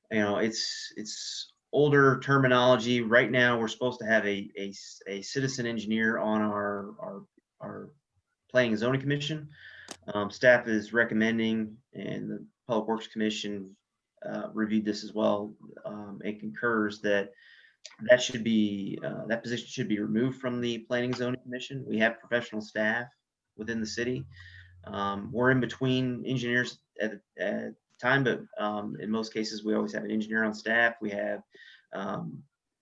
it's older terminology. Right now, we're supposed to have a citizen engineer on our planning and zoning commission. Staff is recommending, and the Public Works Commission reviewed this as well, and concurs that that position should be removed from the Planning and Zoning Commission. We have professional staff within the city. We're in between engineers at the time, but in most cases, we always have an engineer on staff. We have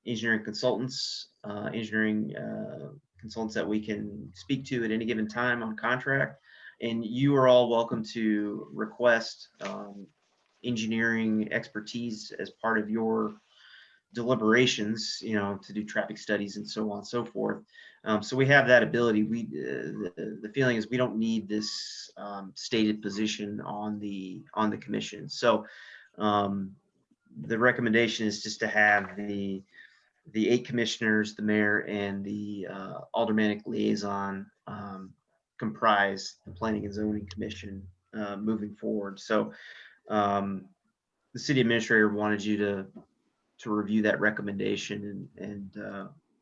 engineering consultants that we can speak to at any given time on contract. And you are all welcome to request engineering expertise as part of your deliberations, to do traffic studies and so on and so forth. So we have that ability. The feeling is we don't need this stated position on the commission. So the recommendation is just to have the 8 commissioners, the mayor, and the aldermanic liaison comprise the Planning and Zoning Commission moving forward. So the city administrator wanted you to review that recommendation and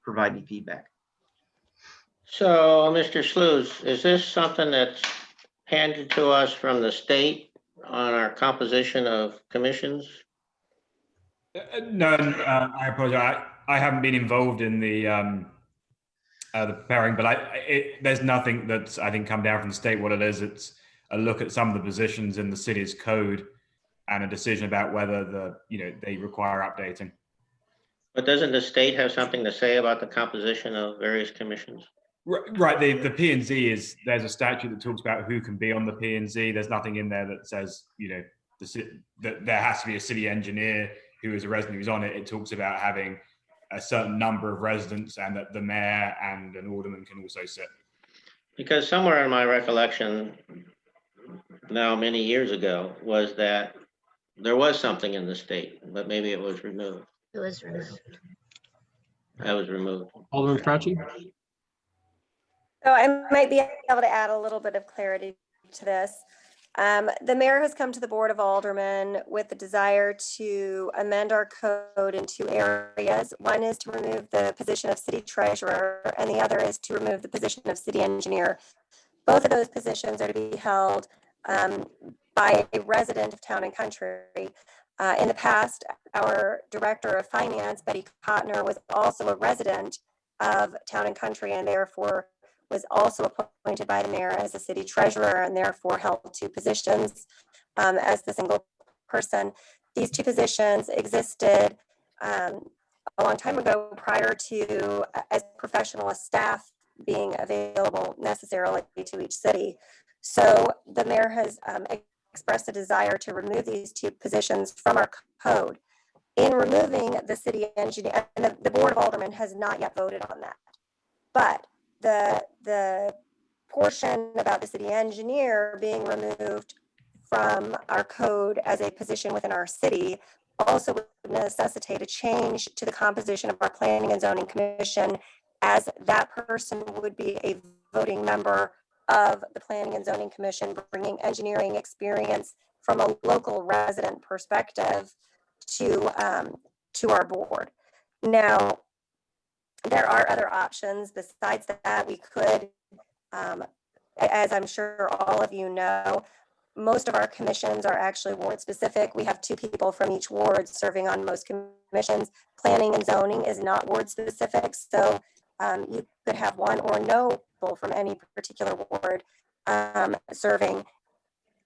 provide any feedback. So, Mr. Sluse, is this something that's handed to us from the state on our composition of commissions? No, I apologize. I haven't been involved in the preparing, but there's nothing that's, I think, come down from the state. What it is, it's a look at some of the positions in the city's code and a decision about whether they require updating. But doesn't the state have something to say about the composition of various commissions? Right. The P&Z there's a statute that talks about who can be on the P&Z. There's nothing in there that says, that there has to be a city engineer who is a resident who's on it. It talks about having a certain number of residents and that the mayor and an alderman can also sit. Because somewhere in my recollection, now many years ago, was that there was something in the state, but maybe it was removed. It was removed. That was removed. Alderman Fauci? So I might be able to add a little bit of clarity to this. The mayor has come to the Board of Aldermen with the desire to amend our code in 2 areas. One is to remove the position of city treasurer, and the other is to remove the position of city engineer. Both of those positions are to be held by a resident of Town and Country. In the past, our director of finance, Betty Kottner, was also a resident of Town and Country, and therefore was also appointed by the mayor as a city treasurer, and therefore held 2 positions as the single person. These 2 positions existed a long time ago prior to as professional as staff being available necessarily to each city. So the mayor has expressed a desire to remove these 2 positions from our code. In removing the city engineer, and the Board of Aldermen has not yet voted on that, but the portion about the city engineer being removed from our code as a position within our city also would necessitate a change to the composition of our Planning and Zoning Commission, as that person would be a voting member of the Planning and Zoning Commission, bringing engineering experience from a local resident perspective to our board. Now, there are other options besides that. We could, as I'm sure all of you know, most of our commissions are actually ward specific. We have 2 people from each ward serving on most commissions. Planning and zoning is not ward specific, so you could have 1 or no people from any particular ward serving.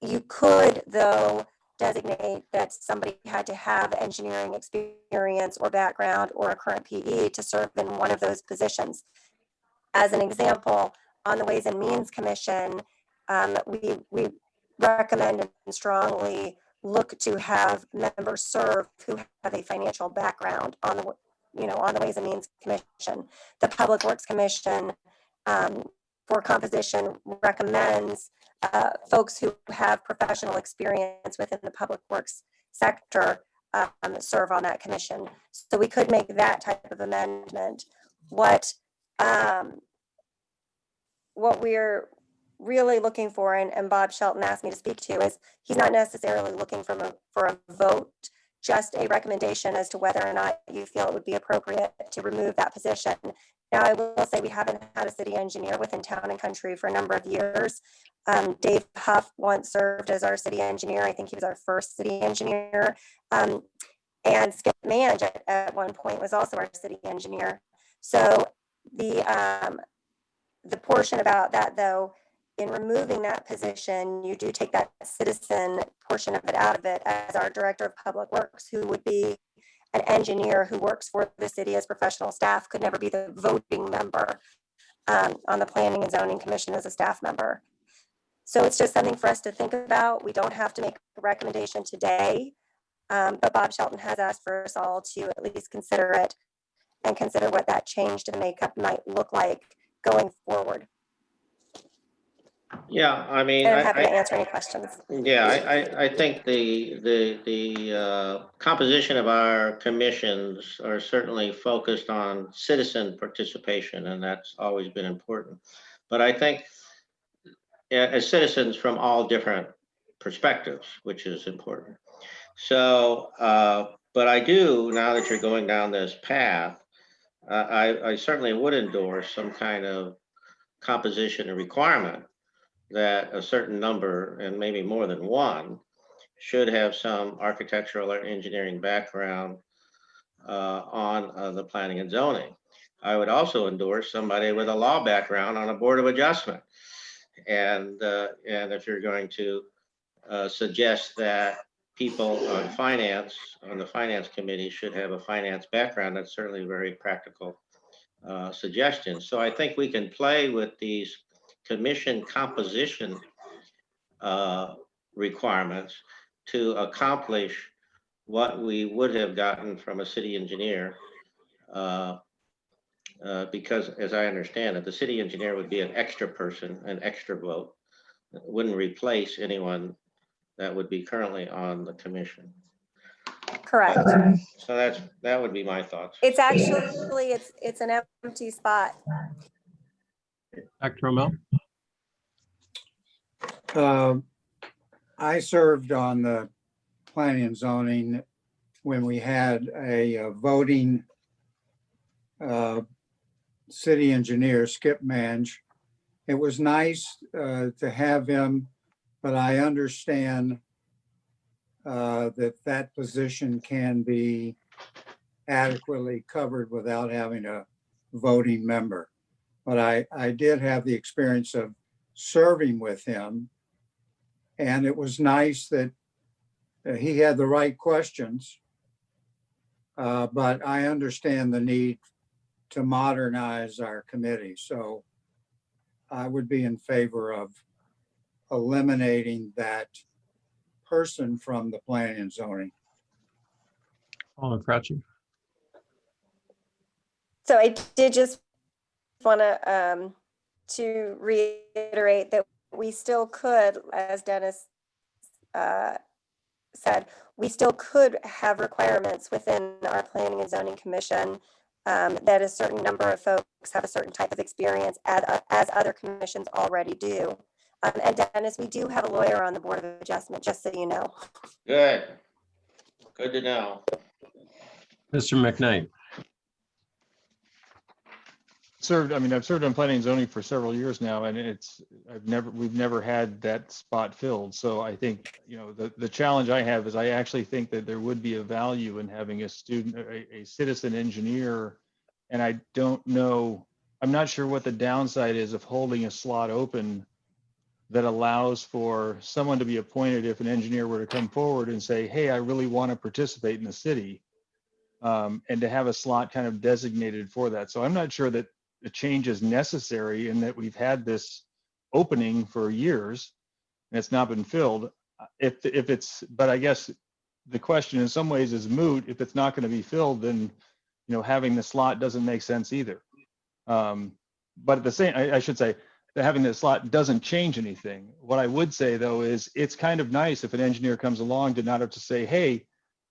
You could, though, designate that somebody had to have engineering experience or background or a current PE to serve in one of those positions. As an example, on the Ways and Means Commission, we recommend and strongly look to have members serve who have a financial background on the, on the Ways and Means Commission. The Public Works Commission, for composition, recommends folks who have professional experience within the public works sector serve on that commission. So we could make that type of amendment. What we're really looking for, and Bob Shelton asked me to speak to, is he's not necessarily looking for a vote, just a recommendation as to whether or not you feel it would be appropriate to remove that position. Now, I will say we haven't had a city engineer within Town and Country for a number of years. Dave Huff once served as our city engineer. I think he was our first city engineer. And Skip Mange at one point was also our city engineer. So the portion about that, though, in removing that position, you do take that citizen portion of it out of it, as our director of public works, who would be an engineer who works for the city as professional staff, could never be the voting member on the Planning and Zoning Commission as a staff member. So it's just something for us to think about. We don't have to make a recommendation today, but Bob Shelton has asked for us all to at least consider it and consider what that change to the makeup might look like going forward. Yeah, I mean, And I'm happy to answer any questions. yeah, I think the composition of our commissions are certainly focused on citizen participation, and that's always been important. But I think as citizens from all different perspectives, which is important. So, but I do, now that you're going down this path, I certainly would endorse some kind of composition and requirement that a certain number, and maybe more than one, should have some architectural or engineering background on the planning and zoning. I would also endorse somebody with a law background on a board of adjustment. And if you're going to suggest that people on finance, on the finance committee, should have a finance background, that's certainly a very practical suggestion. So I think we can play with these commission composition requirements to accomplish what we would have gotten from a city engineer, because as I understand it, the city engineer would be an extra person, an extra vote. It wouldn't replace anyone that would be currently on the commission. Correct. So that would be my thoughts. It's actually, it's an empty spot. Dr. Rommel? I served on the planning and zoning when we had a voting city engineer, Skip Mange. It was nice to have him, but I understand that position can be adequately covered without having a voting member. But I did have the experience of serving with him, and it was nice that he had the right questions, but I understand the need to modernize our committee. So I would be in favor of eliminating that person from the planning and zoning. Alderman Fauci? So I did just want to reiterate that we still could, as Dennis said, we still could have requirements within our planning and zoning commission that a certain number of folks have a certain type of experience as other commissions already do. And Dennis, we do have a lawyer on the Board of Adjustment, just so you know. Good. Good to know. Mr. McKnight? I've served on planning and zoning for several years now, and we've never had that spot filled. So I think, the challenge I have is I actually think that there would be a value in having a citizen engineer. And I don't know, I'm not sure what the downside is of holding a slot open that allows for someone to be appointed if an engineer were to come forward and say, hey, I really want to participate in the city, and to have a slot kind of designated for that. So I'm not sure that the change is necessary, in that we've had this opening for years and it's not been filled. if it's, but I guess the question in some ways is moot. If it's not going to be filled, then, having the slot doesn't make sense either. But at the same, I should say that having the slot doesn't change anything. What I would say though is it's kind of nice if an engineer comes along to not have to say, hey,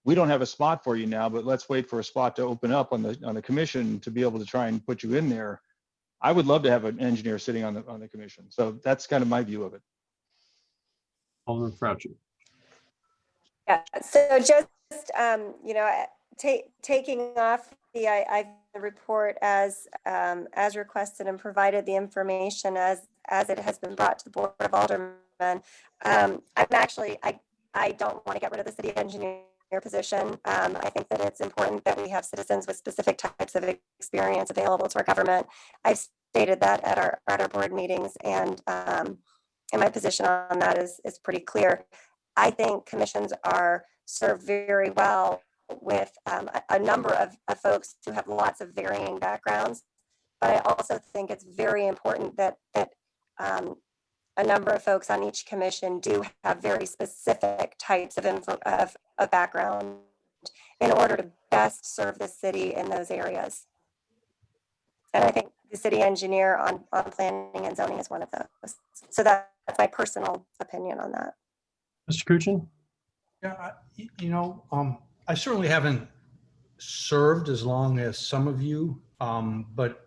we don't have a spot for you now, but let's wait for a spot to open up on the commission to be able to try and put you in there. I would love to have an engineer sitting on the commission. So that's kind of my view of it. Alderman Fauci. Yeah, so just, taking off the report as requested and provided the information as it has been brought to the Board of Aldermen. I don't want to get rid of the city engineer position. I think that it's important that we have citizens with specific types of experience available to our government. I've stated that at our board meetings, and my position on that is pretty clear. I think commissions are served very well with a number of folks who have lots of varying backgrounds, but I also think it's very important that a number of folks on each commission do have very specific types of background in order to best serve the city in those areas. And I think the city engineer on planning and zoning is one of those. So that's my personal opinion on that. Mr. Kuchin? Yeah, I certainly haven't served as long as some of you, but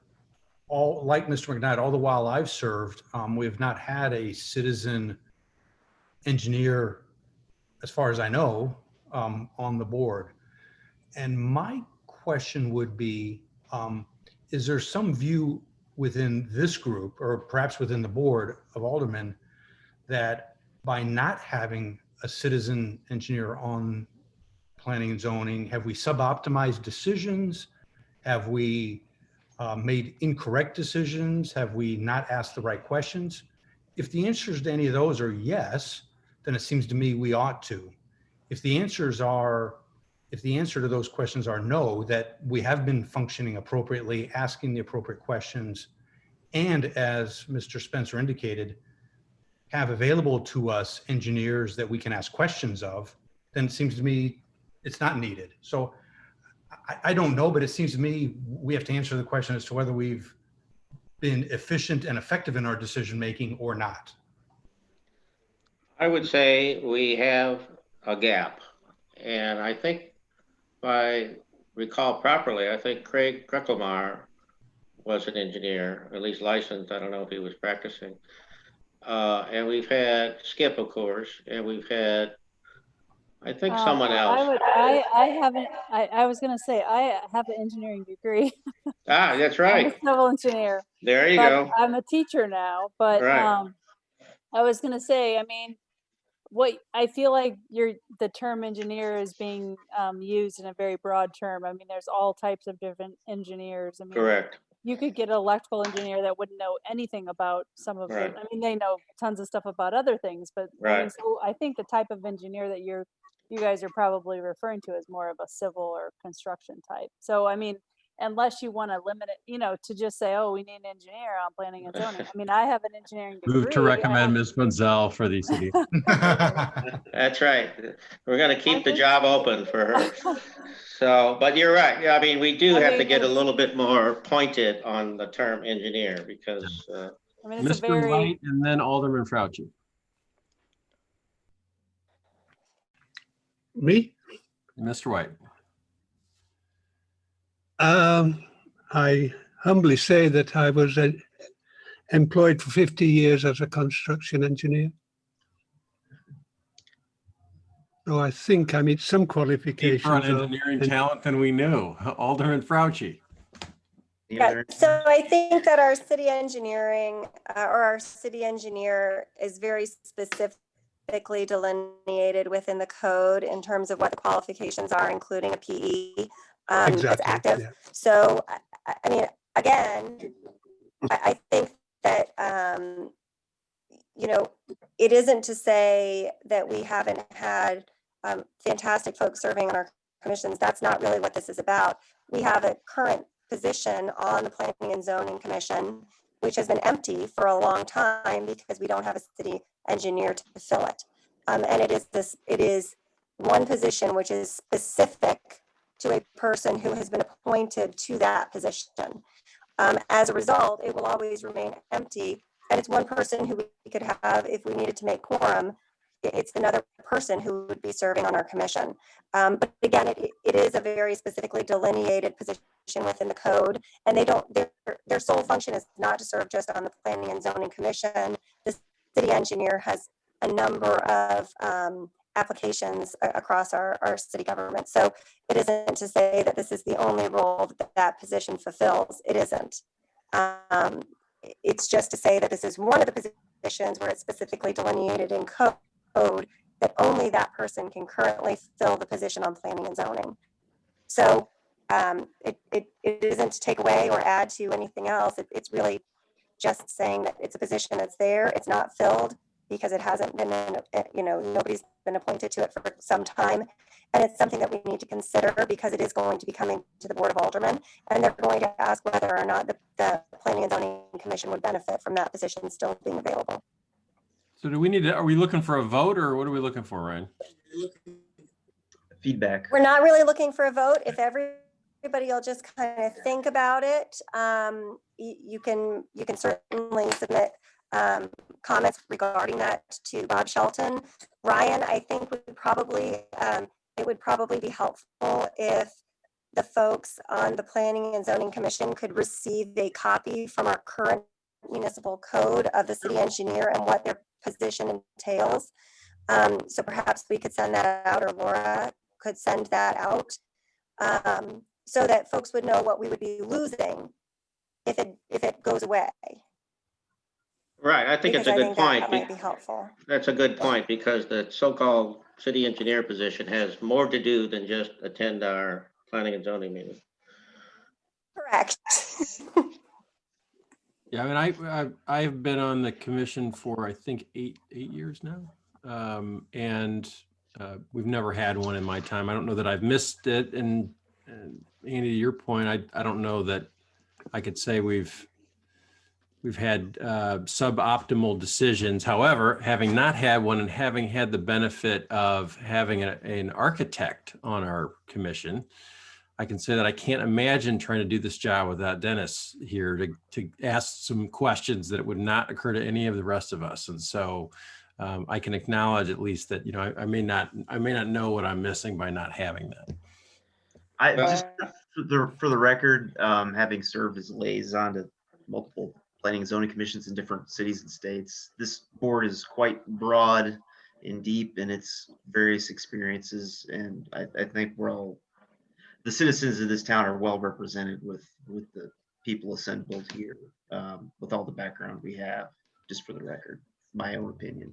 like Mr. McKnight, all the while I've served, we have not had a citizen engineer, as far as I know, on the board. And my question would be, is there some view within this group, or perhaps within the Board of Aldermen, that by not having a citizen engineer on planning and zoning, have we sub-optimized decisions? Have we made incorrect decisions? Have we not asked the right questions? If the answers to any of those are yes, then it seems to me we ought to. If the answer to those questions are no, that we have been functioning appropriately, asking the appropriate questions, and as Mr. Spencer indicated, have available to us engineers that we can ask questions of, then it seems to me it's not needed. So I don't know, but it seems to me we have to answer the question as to whether we've been efficient and effective in our decision-making or not. I would say we have a gap. And I think, if I recall properly, I think Craig Kreckelmeyer was an engineer, at least licensed. I don't know if he was practicing. And we've had Skip, of course, and we've had, I think, someone else. I was going to say, I have an engineering degree. Ah, that's right. I'm a civil engineer. There you go. I'm a teacher now, but Right. I was going to say, I mean, what I feel like the term engineer is being used in a very broad term. I mean, there's all types of different engineers. I mean, Correct. you could get an electrical engineer that wouldn't know anything about some of Right. it. I mean, they know tons of stuff about other things, but I mean, Right. so I think the type of engineer that you guys are probably referring to is more of a civil or construction type. So, I mean, unless you want to limit it, to just say, oh, we need an engineer on planning and zoning. I mean, I have an engineering degree. Move to recommend Ms. Menzel for the city. That's right. We're going to keep the job open for her. So, but you're right. Yeah, I mean, we do have to get a little bit more pointed on the term engineer because. I mean, it's Mr. White and then Alderman Fauci. Me? Mr. White. I humbly say that I was employed for 50 years as a construction engineer. So I think I meet some qualifications. Deeper on engineering talent than we knew. Alderman Fauci. Yeah, so I think that our city engineering or our city engineer is very specifically delineated within the code in terms of what the qualifications are, including a PE that's active. Yeah. So, I mean, again, I think that, it isn't to say that we haven't had fantastic folks serving on our commissions. That's not really what this is about. We have a current position on the Planning and Zoning Commission, which has been empty for a long time because we don't have a city engineer to fill it. And it is one position which is specific to a person who has been appointed to that position. As a result, it will always remain empty. And it's one person who we could have, if we needed to make quorum, it's another person who would be serving on our commission. But again, it is a very specifically delineated position within the code, and their sole function is not to serve just on the Planning and Zoning Commission. The city engineer has a number of applications across our city government. So it isn't to say that this is the only role that position fulfills. It isn't. It's just to say that this is one of the positions where it's specifically delineated in code that only that person can currently fill the position on planning and zoning. So it isn't to take away or add to anything else. It's really just saying that it's a position that's there. It's not filled because it hasn't been, nobody's been appointed to it for some time. And it's something that we need to consider because it is going to be coming to the Board of Aldermen, and they're going to ask whether or not the Planning and Zoning Commission would benefit from that position still being available. So do we need to, are we looking for a vote or what are we looking for, Ryan? Feedback. We're not really looking for a vote. If everybody will just kind of think about it, you can certainly submit comments regarding that to Bob Shelton. Ryan, I think would probably it would probably be helpful if the folks on the Planning and Zoning Commission could receive a copy from our current municipal code of the city engineer and what their position entails. So perhaps we could send that out, or Laura could send that out, so that folks would know what we would be losing if it goes away. Right, I think it's a good point. That might be helpful. That's a good point, because the so-called city engineer position has more to do than just attend our planning and zoning meeting. Correct. Yeah, I mean, I've been on the commission for, I think, eight years now. And we've never had one in my time. I don't know that I've missed it. And Andy, to your point, I don't know that I could say we've had suboptimal decisions. However, having not had one and having had the benefit of having an architect on our commission, I can say that I can't imagine trying to do this job without Dennis here to ask some questions that would not occur to any of the rest of us. And so I can acknowledge at least that, I may not know what I'm missing by not having that. I just for the record, having served as a liaison to multiple planning and zoning commissions in different cities and states, this board is quite broad and deep in its various experiences, and I think the citizens of this town are well represented with the people assembled here, with all the background we have. Just for the record, my own opinion.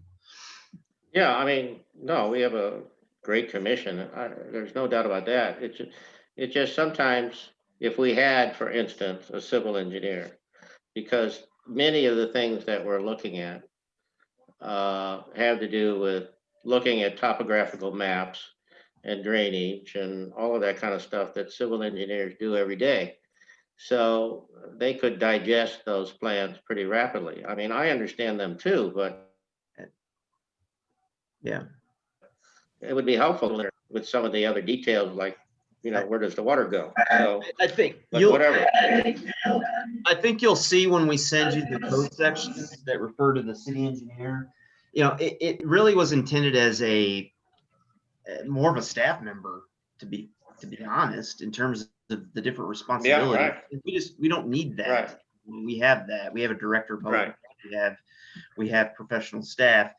Yeah, I mean, no, we have a great commission. There's no doubt about that. It's just sometimes if we had, for instance, a civil engineer, because many of the things that we're looking at have to do with looking at topographical maps and drainage and all of that kind of stuff that civil engineers do every day. So they could digest those plans pretty rapidly. I mean, I understand them too, but yeah, it would be helpful with some of the other details, like, where does the water go? So I think whatever. I think you'll see when we send you the code sections that refer to the city engineer. It really was intended as more of a staff member, to be honest, in terms of the different responsibilities. Yeah, right. We don't need that. Right. We have that. We have a director of Right. we have professional staff.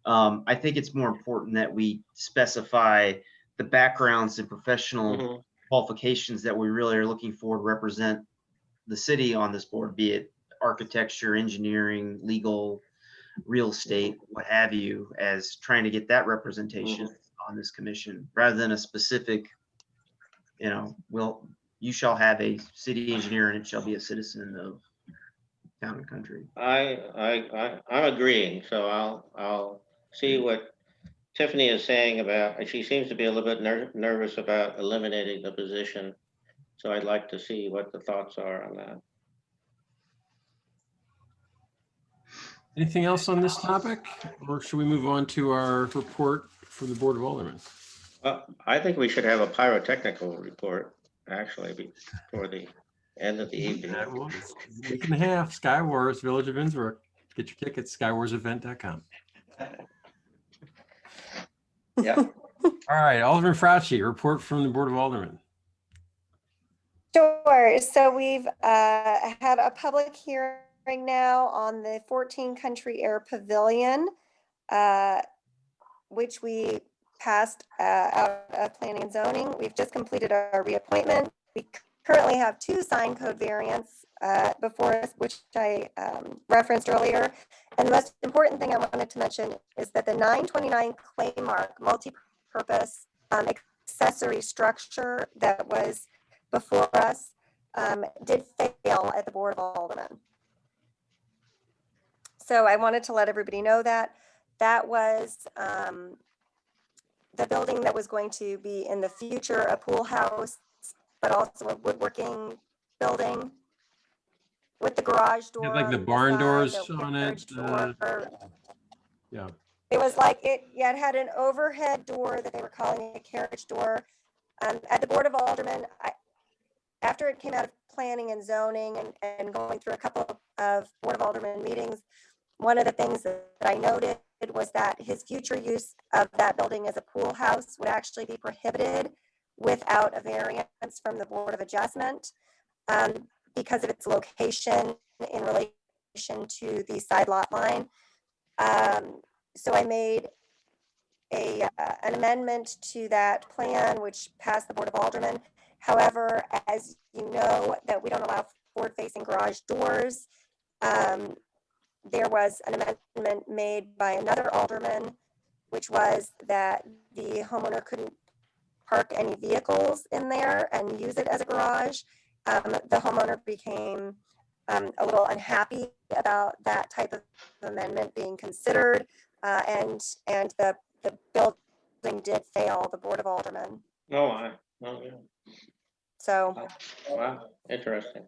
I think it's more important that we specify the backgrounds and professional qualifications that we really are looking for to represent the city on this board, be it architecture, engineering, legal, real estate, what have you, as trying to get that representation on this commission, rather than a specific, you shall have a city engineer and it shall be a citizen of town and country. I'm agreeing. So I'll see what Tiffany is saying about. She seems to be a little bit nervous about eliminating the position. So I'd like to see what the thoughts are on that. Anything else on this topic, or should we move on to our report from the Board of Aldermen? I think we should have a pyrotechnical report, actually, before the end of the evening. Well, it's a week and a half, Sky Wars, Village of Innsbruck. Get your tickets, skywarsevent.com. Yeah. All right, Alderman Frauci, report from the Board of Aldermen. Sure. So we've had a public hearing now on the 14 Country Air Pavilion, which we passed out of planning and zoning. We've just completed our reappointment. We currently have 2 sign code variants before us, which I referenced earlier. And the most important thing I wanted to mention is that the 929 Claymark multi-purpose accessory structure that was before us did fail at the Board of Aldermen. So I wanted to let everybody know that that was the building that was going to be in the future a pool house, but also a woodworking building with the garage door. Like the on barn side, doors the on carriage it. door. Yeah. It was like it had an overhead door that they were calling a carriage door. At the Board of Aldermen, after it came out of planning and zoning and going through a couple of Board of Aldermen meetings, one of the things that I noted was that his future use of that building as a pool house would actually be prohibited without a variance from the Board of Adjustment because of its location in relation to the side lot line. So I made an amendment to that plan, which passed the Board of Aldermen. However, as you know, that we don't allow forward-facing garage doors. There was an amendment made by another alderman, which was that the homeowner couldn't park any vehicles in there and use it as a garage. The homeowner became a little unhappy about that type of amendment being considered, and the building did fail the Board of Aldermen. Oh, yeah. So, Wow, interesting.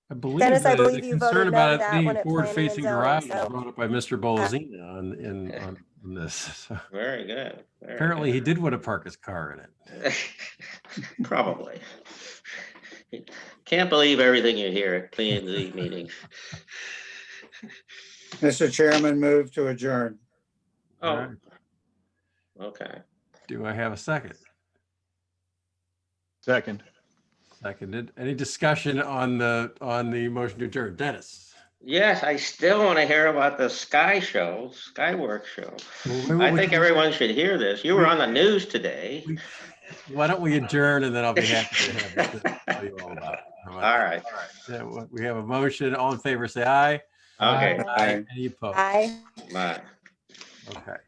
I believe Dennis, I the believe you concern voted no to about it that being one at planning and forward-facing zoning, garage was so- brought up by Mr. Bolzina on this. So Very good. Very apparently, he good. did want to park his car in it. Probably. Can't believe everything you hear at P&Z meetings. Mr. Chairman, move to adjourn. All Oh, right. okay. Do I have a second? Second. Seconded. Any discussion on the motion to adjourn? Dennis? Yes, I still want to hear about the Skyworks show. Well, I think everyone should hear this. You were on the news today. Why don't we adjourn and then I'll be happy to have to tell you all about it. How about All that? right. So we have a motion. All in favor, say aye. Okay. Aye. Any opposed? Aye. Bye. Okay.